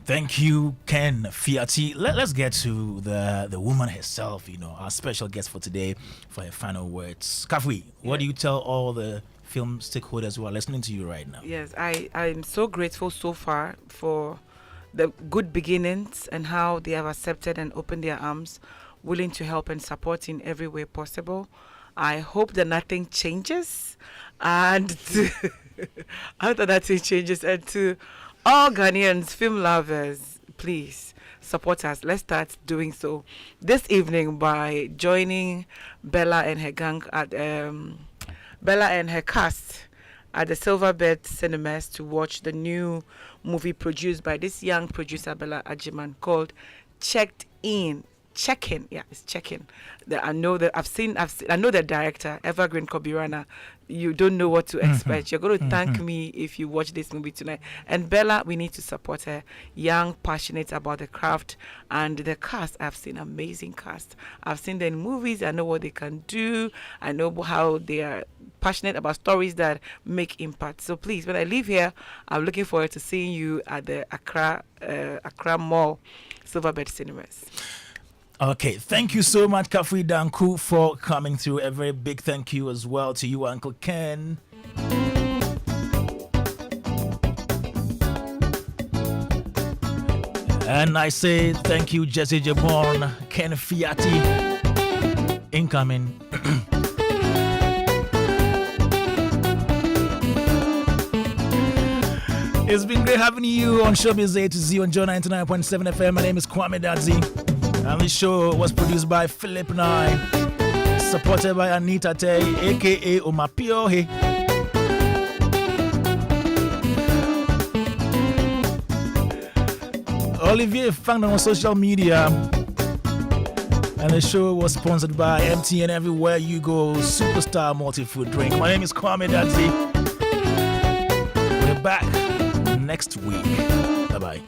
Thank you, Ken Fiati. Let's get to the woman herself, our special guest for today, for her final words. Kafui, what do you tell all the film stakeholders who are listening to you right now?
Yes, I'm so grateful so far for the good beginnings and how they have accepted and opened their arms, willing to help and support in every way possible. I hope that nothing changes, and after nothing changes, and to all Ghanaians, film lovers, please support us. Let's start doing so this evening by joining Bella and her gang at Bella and her cast at the Silverbird Cinemas to watch the new movie produced by this young producer Bella Ajiman called Check-In. Yeah, it's Check-In. I know the director, Evergreen Kobirana. You don't know what to expect. You're going to thank me if you watch this movie tonight. And Bella, we need to support her. Young, passionate about the craft, and the cast. I've seen amazing cast. I've seen them in movies. I know what they can do. I know how they are passionate about stories that make impact. So please, when I leave here, I'm looking forward to seeing you at the Accra Mall, Silverbird Cinemas.
Okay, thank you so much, Kafui Danku, for coming through. A very big thank you as well to you, Uncle Ken. And I say thank you, Jesse Jabon, Ken Fiati, incoming. It's been great having you on Showbiz A-Z on Joy 99.7 FM. My name is Kwame Dadzie. And this show was produced by Philip Nye, supported by Anita Tay, aka Omapiohe. Olivier found on social media. And the show was sponsored by MTN Everywhere You Go, Superstar Multi-Food Drink. My name is Kwame Dadzie. We're back next week. Bye-bye.